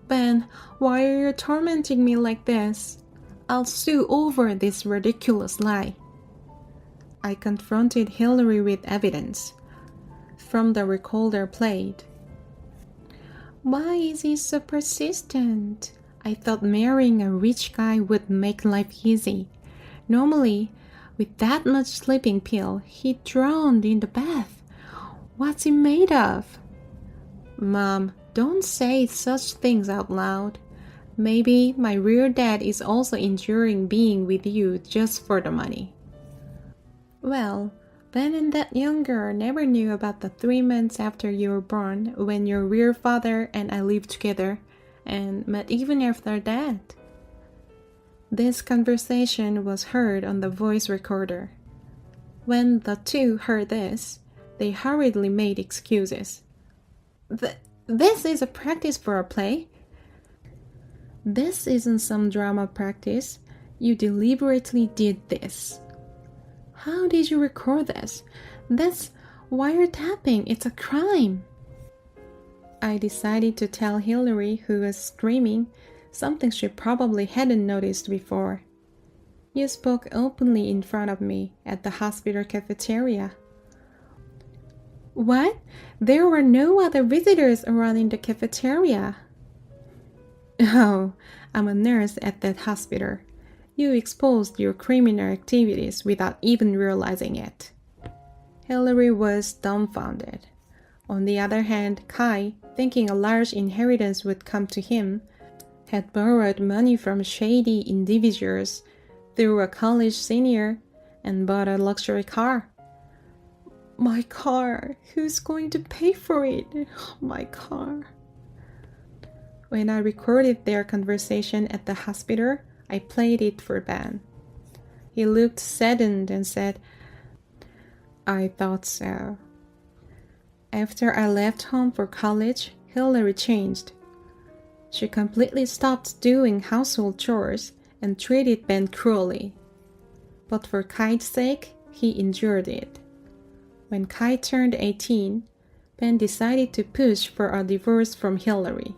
Ben, why are you tormenting me like this? I'll sue over this ridiculous lie." I confronted Hillary with evidence. From the recorder played. "Why is he so persistent? I thought marrying a rich guy would make life easy. Normally, with that much sleeping pill, he'd drowned in the bath. What's he made of?" "Mom, don't say such things out loud. Maybe my real dad is also enduring being with you just for the money." "Well, Ben and that young girl never knew about the 3 months after you were born when your real father and I lived together, and met even after that." This conversation was heard on the voice recorder. When the two heard this, they hurriedly made excuses. This is a practice for a play. This isn't some drama practice. You deliberately did this. How did you record this? That's wiretapping. It's a crime. I decided to tell Hillary, who was screaming, something she probably hadn't noticed before. "You spoke openly in front of me at the hospital cafeteria." "What? There were no other visitors around in the cafeteria." "Oh, I'm a nurse at that hospital. You exposed your criminal activities without even realizing it." Hillary was dumbfounded. On the other hand, Kai, thinking a large inheritance would come to him, had borrowed money from shady individuals through a college senior and bought a luxury car. "My car! Who's going to pay for it? My car!" When I recorded their conversation at the hospital, I played it for Ben. He looked saddened and said, "I thought so." After I left home for college, Hillary changed. She completely stopped doing household chores and treated Ben cruelly. But for Kai's sake, he endured it. When Kai turned 18, Ben decided to push for a divorce from Hillary.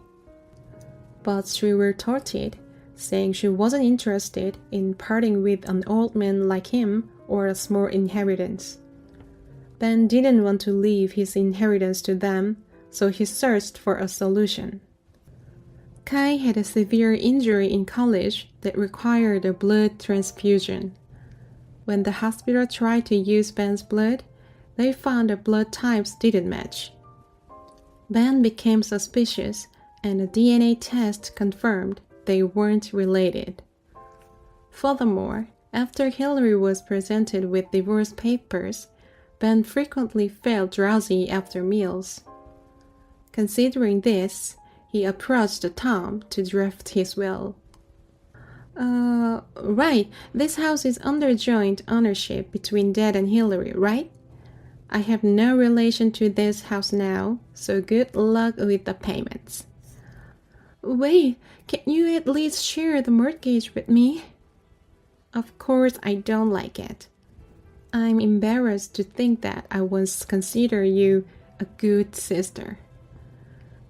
But she retorted, saying she wasn't interested in parting with an old man like him or a small inheritance. Ben didn't want to leave his inheritance to them, so he searched for a solution. Kai had a severe injury in college that required a blood transfusion. When the hospital tried to use Ben's blood, they found the blood types didn't match. Ben became suspicious, and a DNA test confirmed they weren't related. Furthermore, after Hillary was presented with divorce papers, Ben frequently felt drowsy after meals. Considering this, he approached Tom to draft his will. Right, this house is under joint ownership between Dad and Hillary, right? I have no relation to this house now, so good luck with the payments." "Wait, can you at least share the mortgage with me?" "Of course I don't like it. I'm embarrassed to think that I once considered you a good sister."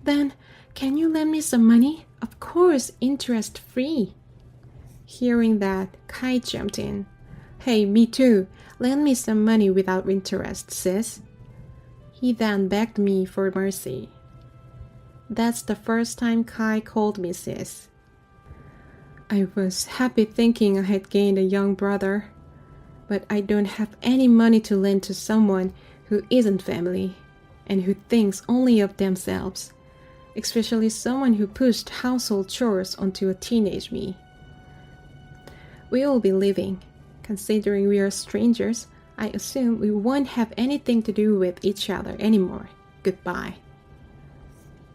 "Then, can you lend me some money? Of course, interest-free." Hearing that, Kai jumped in. "Hey, me too. Lend me some money without interest, sis." He then begged me for mercy. That's the first time Kai called me sis. I was happy thinking I had gained a young brother, but I don't have any money to lend to someone who isn't family and who thinks only of themselves, especially someone who pushed household chores onto a teenage me. We'll be leaving. Considering we are strangers, I assume we won't have anything to do with each other anymore. Goodbye.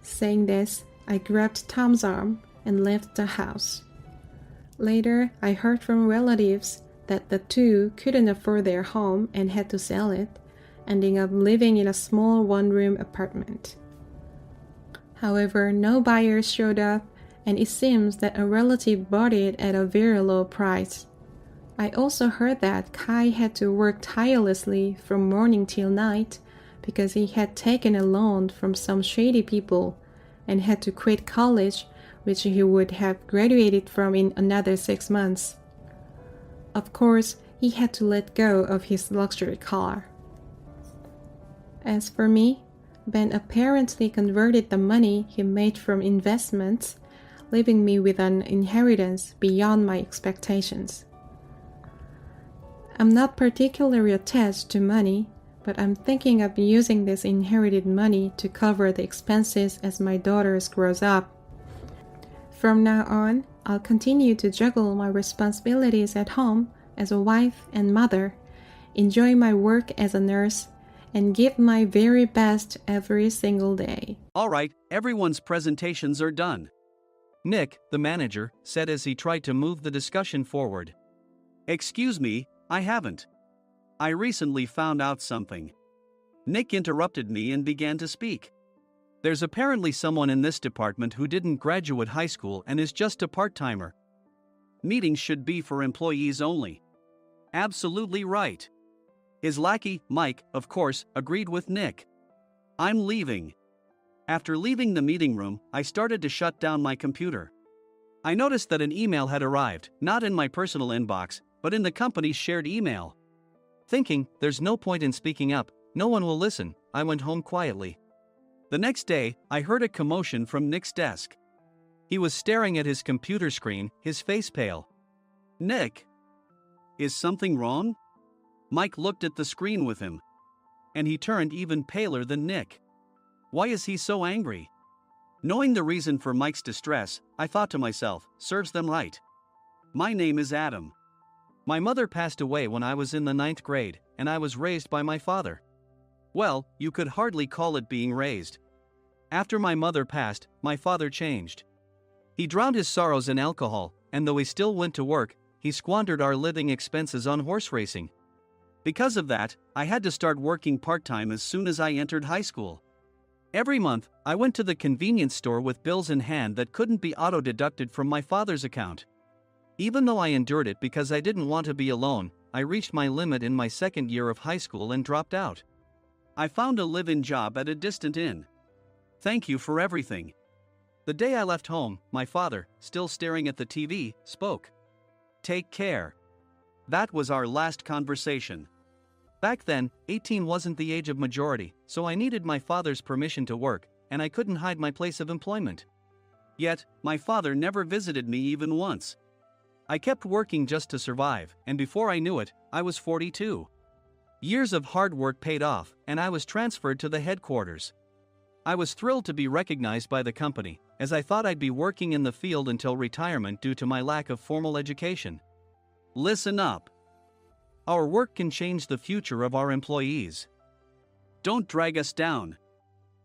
Saying this, I grabbed Tom's arm and left the house. Later, I heard from relatives that the two couldn't afford their home and had to sell it, ending up living in a small one-room apartment. However, no buyers showed up, and it seems that a relative bought it at a very low price. I also heard that Kai had to work tirelessly from morning till night because he had taken a loan from some shady people and had to quit college, which he would have graduated from in another 6 months. Of course, he had to let go of his luxury car. As for me, Ben apparently converted the money he made from investments, leaving me with an inheritance beyond my expectations. I'm not particularly attached to money, but I'm thinking of using this inherited money to cover the expenses as my daughter grows up. From now on, I'll continue to juggle my responsibilities at home as a wife and mother, enjoy my work as a nurse, and give my very best every single day. All right, everyone's presentations are done. Nick, the manager, said as he tried to move the discussion forward. Excuse me, I haven't. I recently found out something. Nick interrupted me and began to speak. There's apparently someone in this department who didn't graduate high school and is just a part-timer. Meetings should be for employees only. Absolutely right. His lackey, Mike, of course, agreed with Nick. I'm leaving. After leaving the meeting room, I started to shut down my computer. I noticed that an email had arrived, not in my personal inbox, but in the company's shared email. Thinking, there's no point in speaking up, no one will listen, I went home quietly. The next day, I heard a commotion from Nick's desk. He was staring at his computer screen, his face pale. Nick! Is something wrong? Mike looked at the screen with him. And he turned even paler than Nick. Why is he so angry? Knowing the reason for Mike's distress, I thought to myself, serves them right. My name is Adam. My mother passed away when I was in the 9th grade, and I was raised by my father. Well, you could hardly call it being raised. After my mother passed, my father changed. He drowned his sorrows in alcohol, and though he still went to work, he squandered our living expenses on horse racing. Because of that, I had to start working part-time as soon as I entered high school. Every month, I went to the convenience store with bills in hand that couldn't be auto-deducted from my father's account. Even though I endured it because I didn't want to be alone, I reached my limit in my 2nd year of high school and dropped out. I found a live-in job at a distant inn. Thank you for everything. The day I left home, my father, still staring at the TV, spoke. Take care. That was our last conversation. Back then, 18 wasn't the age of majority, so I needed my father's permission to work, and I couldn't hide my place of employment. Yet, my father never visited me even once. I kept working just to survive, and before I knew it, I was 42. Years of hard work paid off, and I was transferred to the headquarters. I was thrilled to be recognized by the company, as I thought I'd be working in the field until retirement due to my lack of formal education. Listen up. Our work can change the future of our employees. Don't drag us down.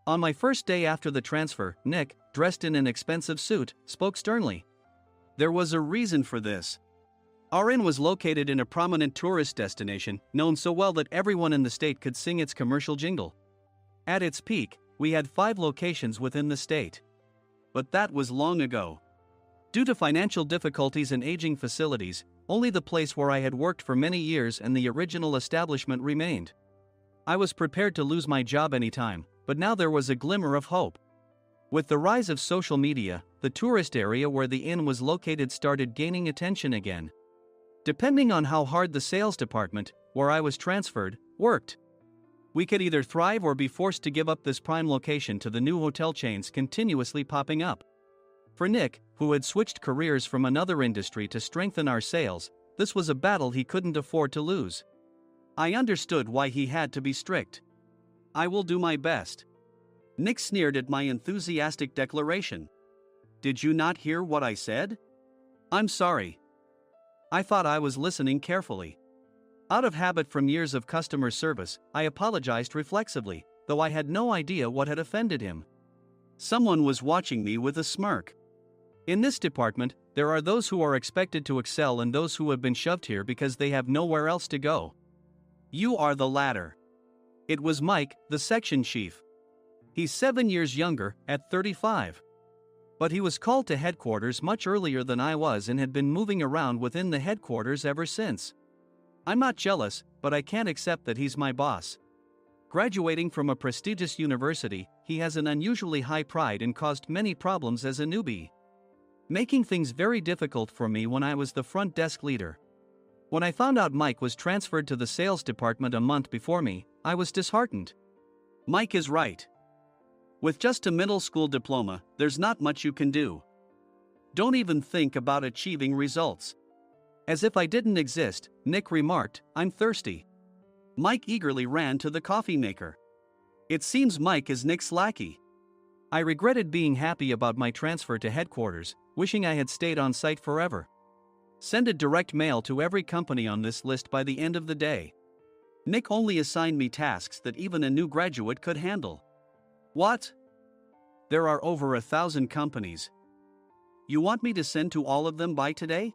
On my first day after the transfer, Nick, dressed in an expensive suit, spoke sternly. There was a reason for this. Our inn was located in a prominent tourist destination, known so well that everyone in the state could sing its commercial jingle. At its peak, we had 5 locations within the state. But that was long ago. Due to financial difficulties and aging facilities, only the place where I had worked for many years and the original establishment remained. I was prepared to lose my job anytime, but now there was a glimmer of hope. With the rise of social media, the tourist area where the inn was located started gaining attention again. Depending on how hard the sales department, where I was transferred, worked. We could either thrive or be forced to give up this prime location to the new hotel chains continuously popping up. For Nick, who had switched careers from another industry to strengthen our sales, this was a battle he couldn't afford to lose. I understood why he had to be strict. I will do my best. Nick sneered at my enthusiastic declaration. Did you not hear what I said? I'm sorry. I thought I was listening carefully. Out of habit from years of customer service, I apologized reflexively, though I had no idea what had offended him. Someone was watching me with a smirk. In this department, there are those who are expected to excel and those who have been shoved here because they have nowhere else to go. You are the latter. It was Mike, the section chief. He's 7 years younger, at 35. But he was called to headquarters much earlier than I was and had been moving around within the headquarters ever since. I'm not jealous, but I can't accept that he's my boss. Graduating from a prestigious university, he has an unusually high pride and caused many problems as a newbie, making things very difficult for me when I was the front desk leader. When I found out Mike was transferred to the sales department a month before me, I was disheartened. Mike is right. With just a middle school diploma, there's not much you can do. Don't even think about achieving results. As if I didn't exist, Nick remarked, I'm thirsty. Mike eagerly ran to the coffee maker. It seems Mike is Nick's lackey. I regretted being happy about my transfer to headquarters, wishing I had stayed on site forever. Send a direct mail to every company on this list by the end of the day. Nick only assigned me tasks that even a new graduate could handle. What? There are over 1,000 companies. You want me to send to all of them by today?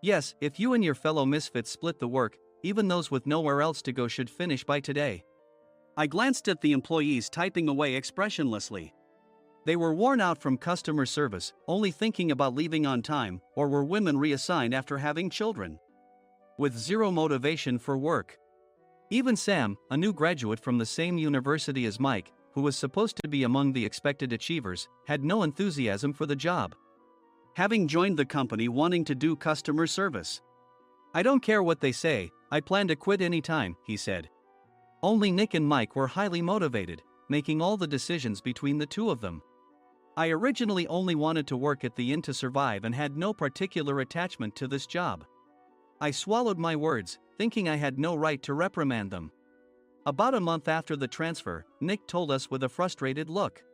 Yes, if you and your fellow misfits split the work, even those with nowhere else to go should finish by today. I glanced at the employees typing away expressionlessly. They were worn out from customer service, only thinking about leaving on time, or were women reassigned after having children, with zero motivation for work. Even Sam, a new graduate from the same university as Mike, who was supposed to be among the expected achievers, had no enthusiasm for the job, having joined the company wanting to do customer service. I don't care what they say, I plan to quit anytime, he said. Only Nick and Mike were highly motivated, making all the decisions between the two of them. I originally only wanted to work at the inn to survive and had no particular attachment to this job. I swallowed my words, thinking I had no right to reprimand them. About a month after the transfer, Nick told us with a frustrated look.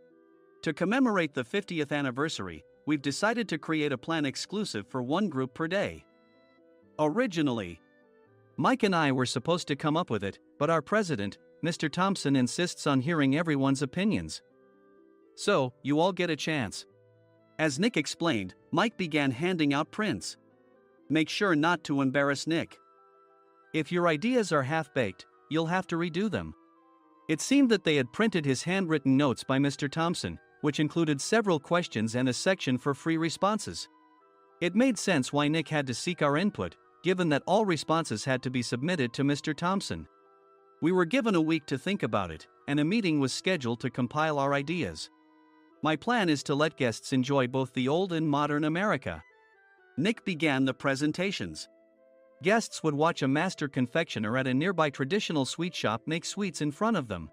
To commemorate the 50th anniversary, we've decided to create a plan exclusive for one group per day. Originally, Mike and I were supposed to come up with it, but our president, Mr. Thompson, insists on hearing everyone's opinions. So, you all get a chance. As Nick explained, Mike began handing out prints. Make sure not to embarrass Nick. If your ideas are half-baked, you'll have to redo them. It seemed that they had printed his handwritten notes by Mr. Thompson, which included several questions and a section for free responses. It made sense why Nick had to seek our input, given that all responses had to be submitted to Mr. Thompson. We were given a week to think about it, and a meeting was scheduled to compile our ideas. My plan is to let guests enjoy both the old and modern America. Nick began the presentations. Guests would watch a master confectioner at a nearby traditional sweet shop make sweets in front of them.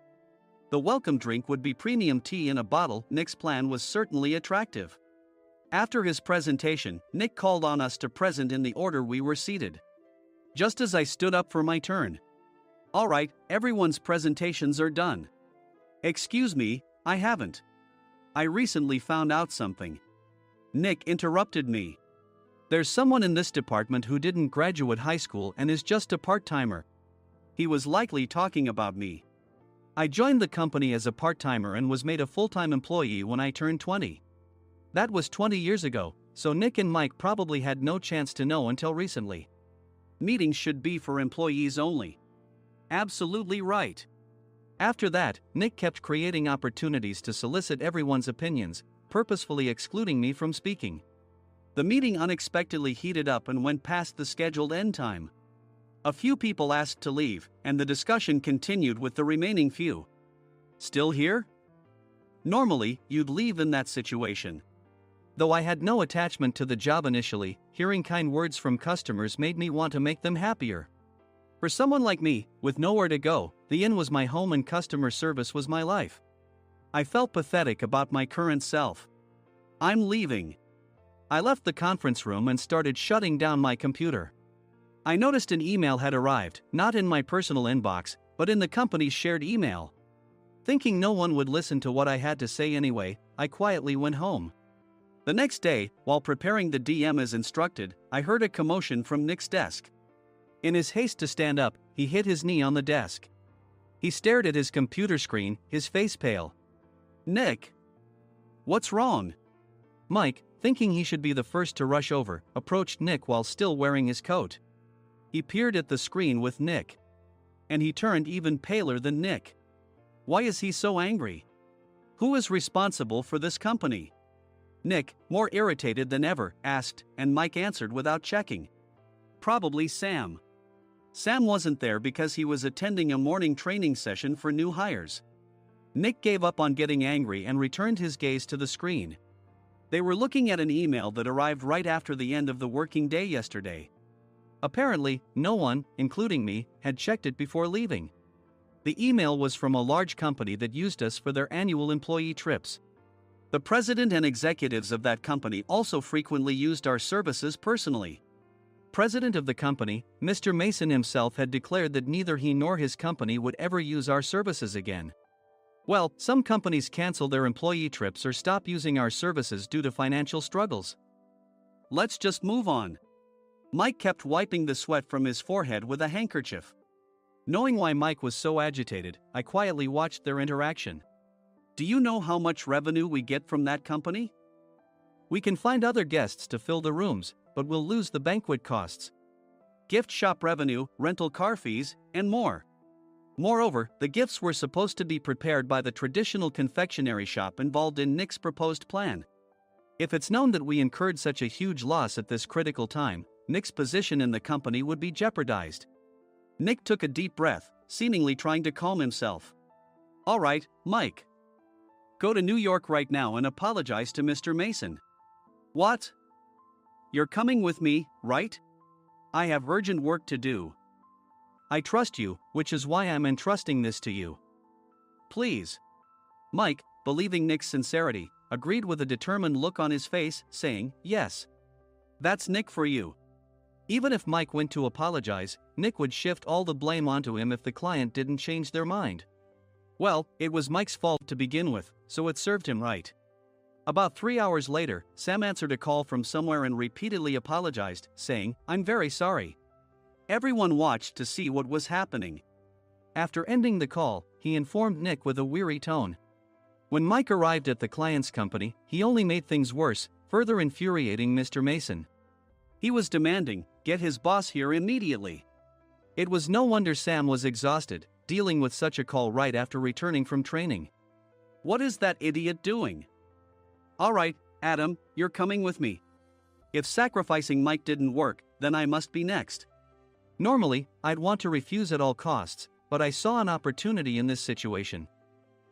The welcome drink would be premium tea in a bottle. Nick's plan was certainly attractive. After his presentation, Nick called on us to present in the order we were seated. Just as I stood up for my turn. All right, everyone's presentations are done. Excuse me, I haven't. I recently found out something. Nick interrupted me. There's someone in this department who didn't graduate high school and is just a part-timer. He was likely talking about me. I joined the company as a part-timer and was made a full-time employee when I turned 20. That was 20 years ago, so Nick and Mike probably had no chance to know until recently. Meetings should be for employees only. Absolutely right. After that, Nick kept creating opportunities to solicit everyone's opinions, purposefully excluding me from speaking. The meeting unexpectedly heated up and went past the scheduled end time. A few people asked to leave, and the discussion continued with the remaining few. Still here? Normally, you'd leave in that situation. Though I had no attachment to the job initially, hearing kind words from customers made me want to make them happier. For someone like me, with nowhere to go, the inn was my home and customer service was my life. I felt pathetic about my current self. I'm leaving. I left the conference room and started shutting down my computer. I noticed an email had arrived, not in my personal inbox, but in the company's shared email. Thinking no one would listen to what I had to say anyway, I quietly went home. The next day, while preparing the DM as instructed, I heard a commotion from Nick's desk. In his haste to stand up, he hit his knee on the desk. He stared at his computer screen, his face pale. "Nick? What's wrong?" Mike, thinking he should be the first to rush over, approached Nick while still wearing his coat. He peered at the screen with Nick. And he turned even paler than Nick. Why is he so angry? Who is responsible for this company? Nick, more irritated than ever, asked, and Mike answered without checking. Probably Sam. Sam wasn't there because he was attending a morning training session for new hires. Nick gave up on getting angry and returned his gaze to the screen. They were looking at an email that arrived right after the end of the working day yesterday. Apparently, no one, including me, had checked it before leaving. The email was from a large company that used us for their annual employee trips. The president and executives of that company also frequently used our services personally. President of the company, Mr. Mason himself, had declared that neither he nor his company would ever use our services again. Well, some companies cancel their employee trips or stop using our services due to financial struggles. Let's just move on. Mike kept wiping the sweat from his forehead with a handkerchief. Knowing why Mike was so agitated, I quietly watched their interaction. Do you know how much revenue we get from that company? We can find other guests to fill the rooms, but we'll lose the banquet costs, gift shop revenue, rental car fees, and more. Moreover, the gifts were supposed to be prepared by the traditional confectionery shop involved in Nick's proposed plan. If it's known that we incurred such a huge loss at this critical time, Nick's position in the company would be jeopardized. Nick took a deep breath, seemingly trying to calm himself. All right, Mike. Go to New York right now and apologize to Mr. Mason. What? You're coming with me, right? I have urgent work to do. I trust you, which is why I'm entrusting this to you. Please. Mike, believing Nick's sincerity, agreed with a determined look on his face, saying, yes. That's Nick for you. Even if Mike went to apologize, Nick would shift all the blame onto him if the client didn't change their mind. Well, it was Mike's fault to begin with, so it served him right. About 3 hours later, Sam answered a call from somewhere and repeatedly apologized, saying, I'm very sorry. Everyone watched to see what was happening. After ending the call, he informed Nick with a weary tone. When Mike arrived at the client's company, he only made things worse, further infuriating Mr. Mason. He was demanding, get his boss here immediately. It was no wonder Sam was exhausted, dealing with such a call right after returning from training. What is that idiot doing? All right, Adam, you're coming with me. If sacrificing Mike didn't work, then I must be next. Normally, I'd want to refuse at all costs, but I saw an opportunity in this situation.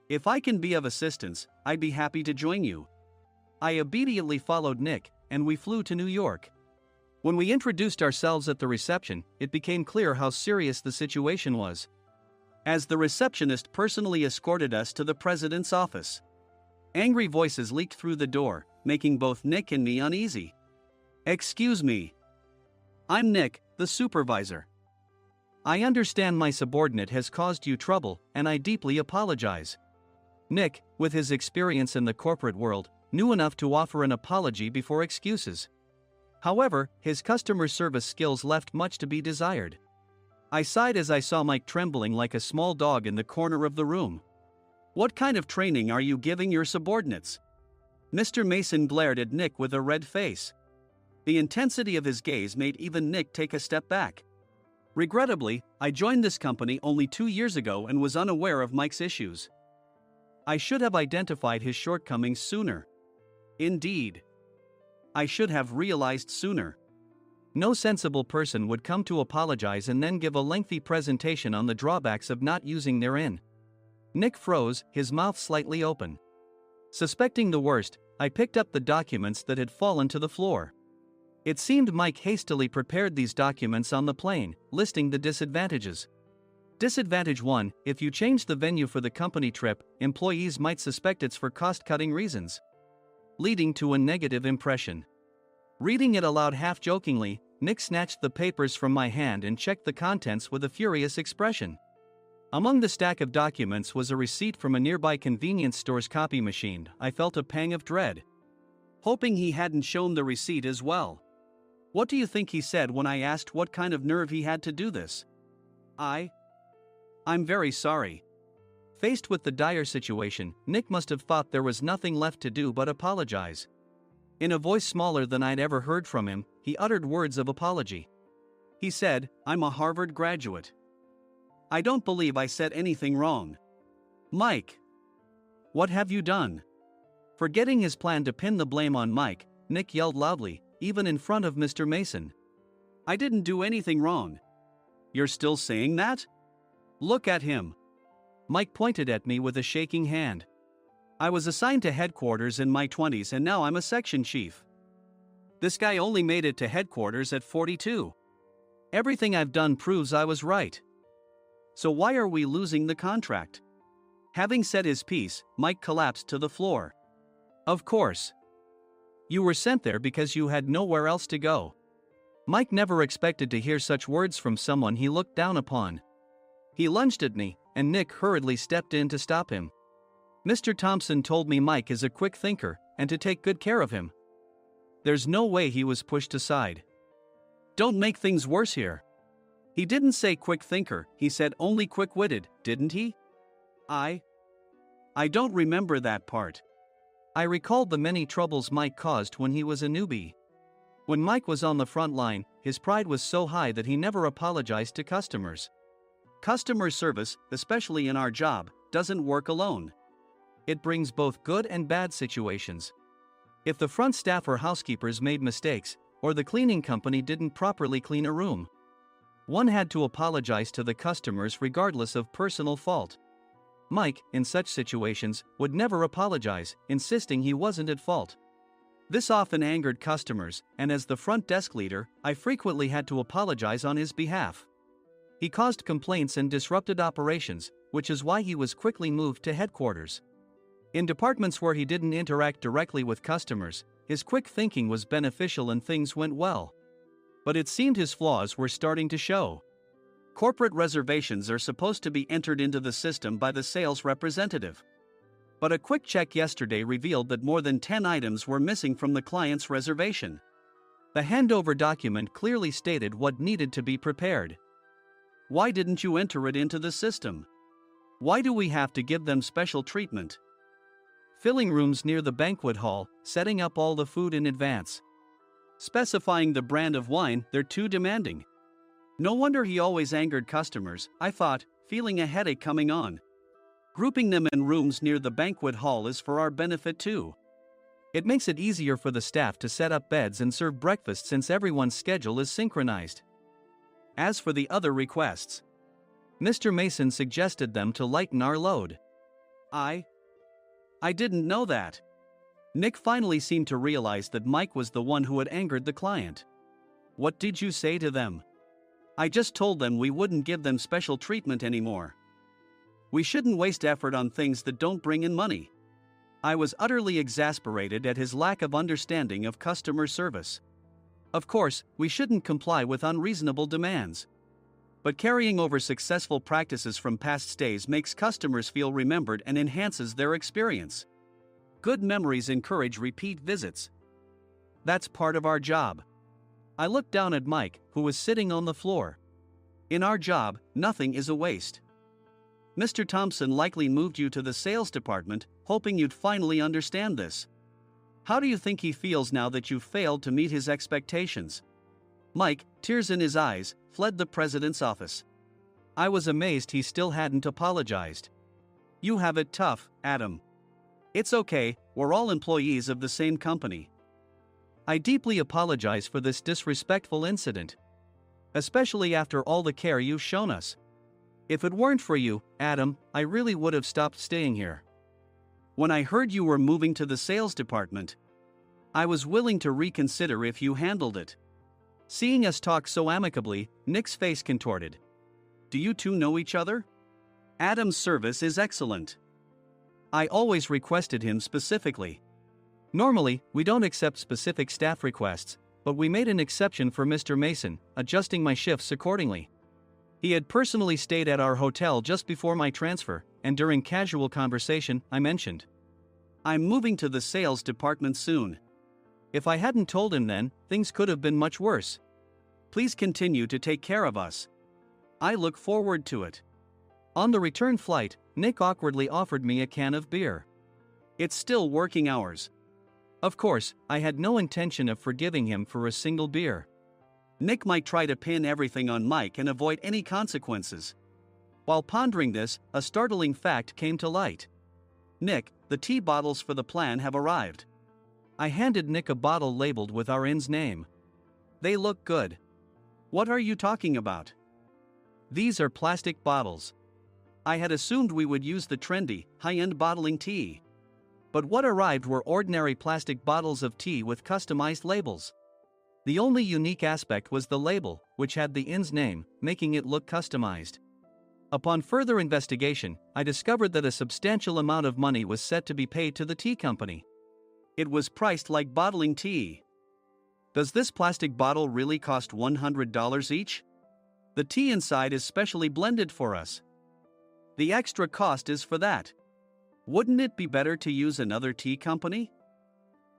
If I can be of assistance, I'd be happy to join you. I obediently followed Nick, and we flew to New York. When we introduced ourselves at the reception, it became clear how serious the situation was. As the receptionist personally escorted us to the president's office. Angry voices leaked through the door, making both Nick and me uneasy. Excuse me. I'm Nick, the supervisor. I understand my subordinate has caused you trouble, and I deeply apologize. Nick, with his experience in the corporate world, knew enough to offer an apology before excuses. However, his customer service skills left much to be desired. I sighed as I saw Mike trembling like a small dog in the corner of the room. What kind of training are you giving your subordinates? Mr. Mason glared at Nick with a red face. The intensity of his gaze made even Nick take a step back. Regrettably, I joined this company only 2 years ago and was unaware of Mike's issues. I should have identified his shortcomings sooner. Indeed. I should have realized sooner. No sensible person would come to apologize and then give a lengthy presentation on the drawbacks of not using their inn. Nick froze, his mouth slightly open. Suspecting the worst, I picked up the documents that had fallen to the floor. It seemed Mike hastily prepared these documents on the plane, listing the disadvantages. Disadvantage 1: if you change the venue for the company trip, employees might suspect it's for cost-cutting reasons, leading to a negative impression. Reading it aloud half-jokingly, Nick snatched the papers from my hand and checked the contents with a furious expression. Among the stack of documents was a receipt from a nearby convenience store's copy machine. I felt a pang of dread, hoping he hadn't shown the receipt as well. What do you think he said when I asked what kind of nerve he had to do this? I'm very sorry. Faced with the dire situation, Nick must have thought there was nothing left to do but apologize. In a voice smaller than I'd ever heard from him, he uttered words of apology. He said, "I'm a Harvard graduate. I don't believe I said anything wrong." Mike! What have you done? Forgetting his plan to pin the blame on Mike, Nick yelled loudly, even in front of Mr. Mason. "I didn't do anything wrong." "You're still saying that? Look at him." Mike pointed at me with a shaking hand. "I was assigned to headquarters in my 20s and now I'm a section chief. This guy only made it to headquarters at 42. Everything I've done proves I was right. So why are we losing the contract?" Having said his piece, Mike collapsed to the floor. "Of course. You were sent there because you had nowhere else to go." Mike never expected to hear such words from someone he looked down upon. He lunged at me, and Nick hurriedly stepped in to stop him. "Mr. Thompson told me Mike is a quick thinker, and to take good care of him." There's no way he was pushed aside. "Don't make things worse here. He didn't say quick thinker, he said only quick-witted, didn't he?" I don't remember that part. I recalled the many troubles Mike caused when he was a newbie. When Mike was on the front line, his pride was so high that he never apologized to customers. Customer service, especially in our job, doesn't work alone. It brings both good and bad situations. If the front staff or housekeepers made mistakes, or the cleaning company didn't properly clean a room, one had to apologize to the customers regardless of personal fault. Mike, in such situations, would never apologize, insisting he wasn't at fault. This often angered customers, and as the front desk leader, I frequently had to apologize on his behalf. He caused complaints and disrupted operations, which is why he was quickly moved to headquarters. In departments where he didn't interact directly with customers, his quick thinking was beneficial and things went well. But it seemed his flaws were starting to show. Corporate reservations are supposed to be entered into the system by the sales representative. But a quick check yesterday revealed that more than 10 items were missing from the client's reservation. The handover document clearly stated what needed to be prepared. Why didn't you enter it into the system? Why do we have to give them special treatment? Filling rooms near the banquet hall, setting up all the food in advance. Specifying the brand of wine, they're too demanding. No wonder he always angered customers, I thought, feeling a headache coming on. Grouping them in rooms near the banquet hall is for our benefit too. It makes it easier for the staff to set up beds and serve breakfast since everyone's schedule is synchronized. As for the other requests, Mr. Mason suggested them to lighten our load. I didn't know that. Nick finally seemed to realize that Mike was the one who had angered the client. What did you say to them? I just told them we wouldn't give them special treatment anymore. We shouldn't waste effort on things that don't bring in money. I was utterly exasperated at his lack of understanding of customer service. Of course, we shouldn't comply with unreasonable demands. But carrying over successful practices from past stays makes customers feel remembered and enhances their experience. Good memories encourage repeat visits. That's part of our job. I looked down at Mike, who was sitting on the floor. In our job, nothing is a waste. Mr. Thompson likely moved you to the sales department, hoping you'd finally understand this. How do you think he feels now that you failed to meet his expectations? Mike, tears in his eyes, fled the president's office. I was amazed he still hadn't apologized. You have it tough, Adam. It's okay, we're all employees of the same company. I deeply apologize for this disrespectful incident. Especially after all the care you've shown us. If it weren't for you, Adam, I really would have stopped staying here. When I heard you were moving to the sales department, I was willing to reconsider if you handled it. Seeing us talk so amicably, Nick's face contorted. Do you two know each other? Adam's service is excellent. I always requested him specifically. Normally, we don't accept specific staff requests, but we made an exception for Mr. Mason, adjusting my shifts accordingly. He had personally stayed at our hotel just before my transfer, and during casual conversation, I mentioned, I'm moving to the sales department soon. If I hadn't told him then, things could have been much worse. Please continue to take care of us. I look forward to it. On the return flight, Nick awkwardly offered me a can of beer. It's still working hours. Of course, I had no intention of forgiving him for a single beer. Nick might try to pin everything on Mike and avoid any consequences. While pondering this, a startling fact came to light. Nick, the tea bottles for the plan have arrived. I handed Nick a bottle labeled with our inn's name. They look good. What are you talking about? These are plastic bottles. I had assumed we would use the trendy, high-end bottling tea. But what arrived were ordinary plastic bottles of tea with customized labels. The only unique aspect was the label, which had the inn's name, making it look customized. Upon further investigation, I discovered that a substantial amount of money was set to be paid to the tea company. It was priced like bottling tea. Does this plastic bottle really cost $100 each? The tea inside is specially blended for us. The extra cost is for that. Wouldn't it be better to use another tea company?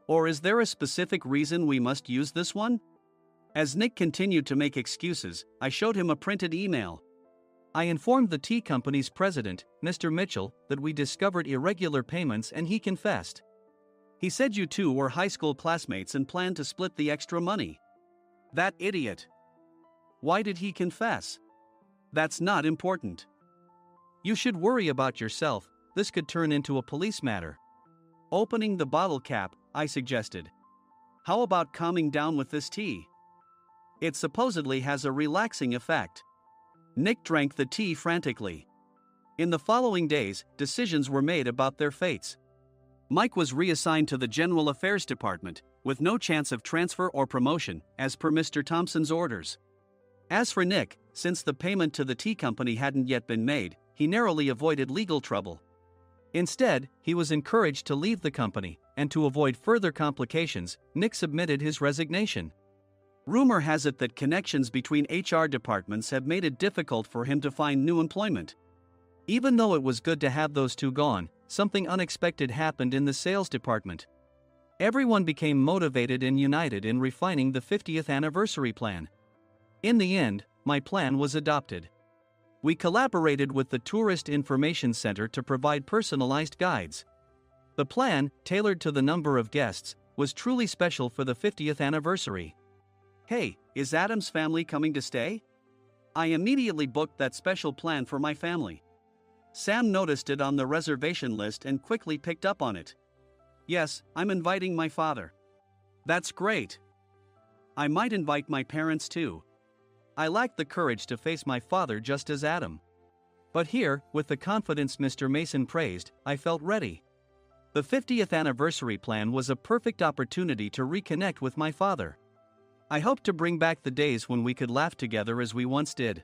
Or is there a specific reason we must use this one? As Nick continued to make excuses, I showed him a printed email. I informed the tea company's president, Mr. Mitchell, that we discovered irregular payments and he confessed. He said you two were high school classmates and planned to split the extra money. That idiot. Why did he confess? That's not important. You should worry about yourself, this could turn into a police matter. Opening the bottle cap, I suggested. How about calming down with this tea? It supposedly has a relaxing effect. Nick drank the tea frantically. In the following days, decisions were made about their fates. Mike was reassigned to the General Affairs Department, with no chance of transfer or promotion, as per Mr. Thompson's orders. As for Nick, since the payment to the tea company hadn't yet been made, he narrowly avoided legal trouble. Instead, he was encouraged to leave the company, and to avoid further complications, Nick submitted his resignation. Rumor has it that connections between HR departments have made it difficult for him to find new employment. Even though it was good to have those two gone, something unexpected happened in the sales department. Everyone became motivated and united in refining the 50th anniversary plan. In the end, my plan was adopted. We collaborated with the Tourist Information Center to provide personalized guides. The plan, tailored to the number of guests, was truly special for the 50th anniversary. Hey, is Adam's family coming to stay? I immediately booked that special plan for my family. Sam noticed it on the reservation list and quickly picked up on it. Yes, I'm inviting my father. That's great. I might invite my parents too. I lacked the courage to face my father just as Adam. But here, with the confidence Mr. Mason praised, I felt ready. The 50th anniversary plan was a perfect opportunity to reconnect with my father. I hoped to bring back the days when we could laugh together as we once did.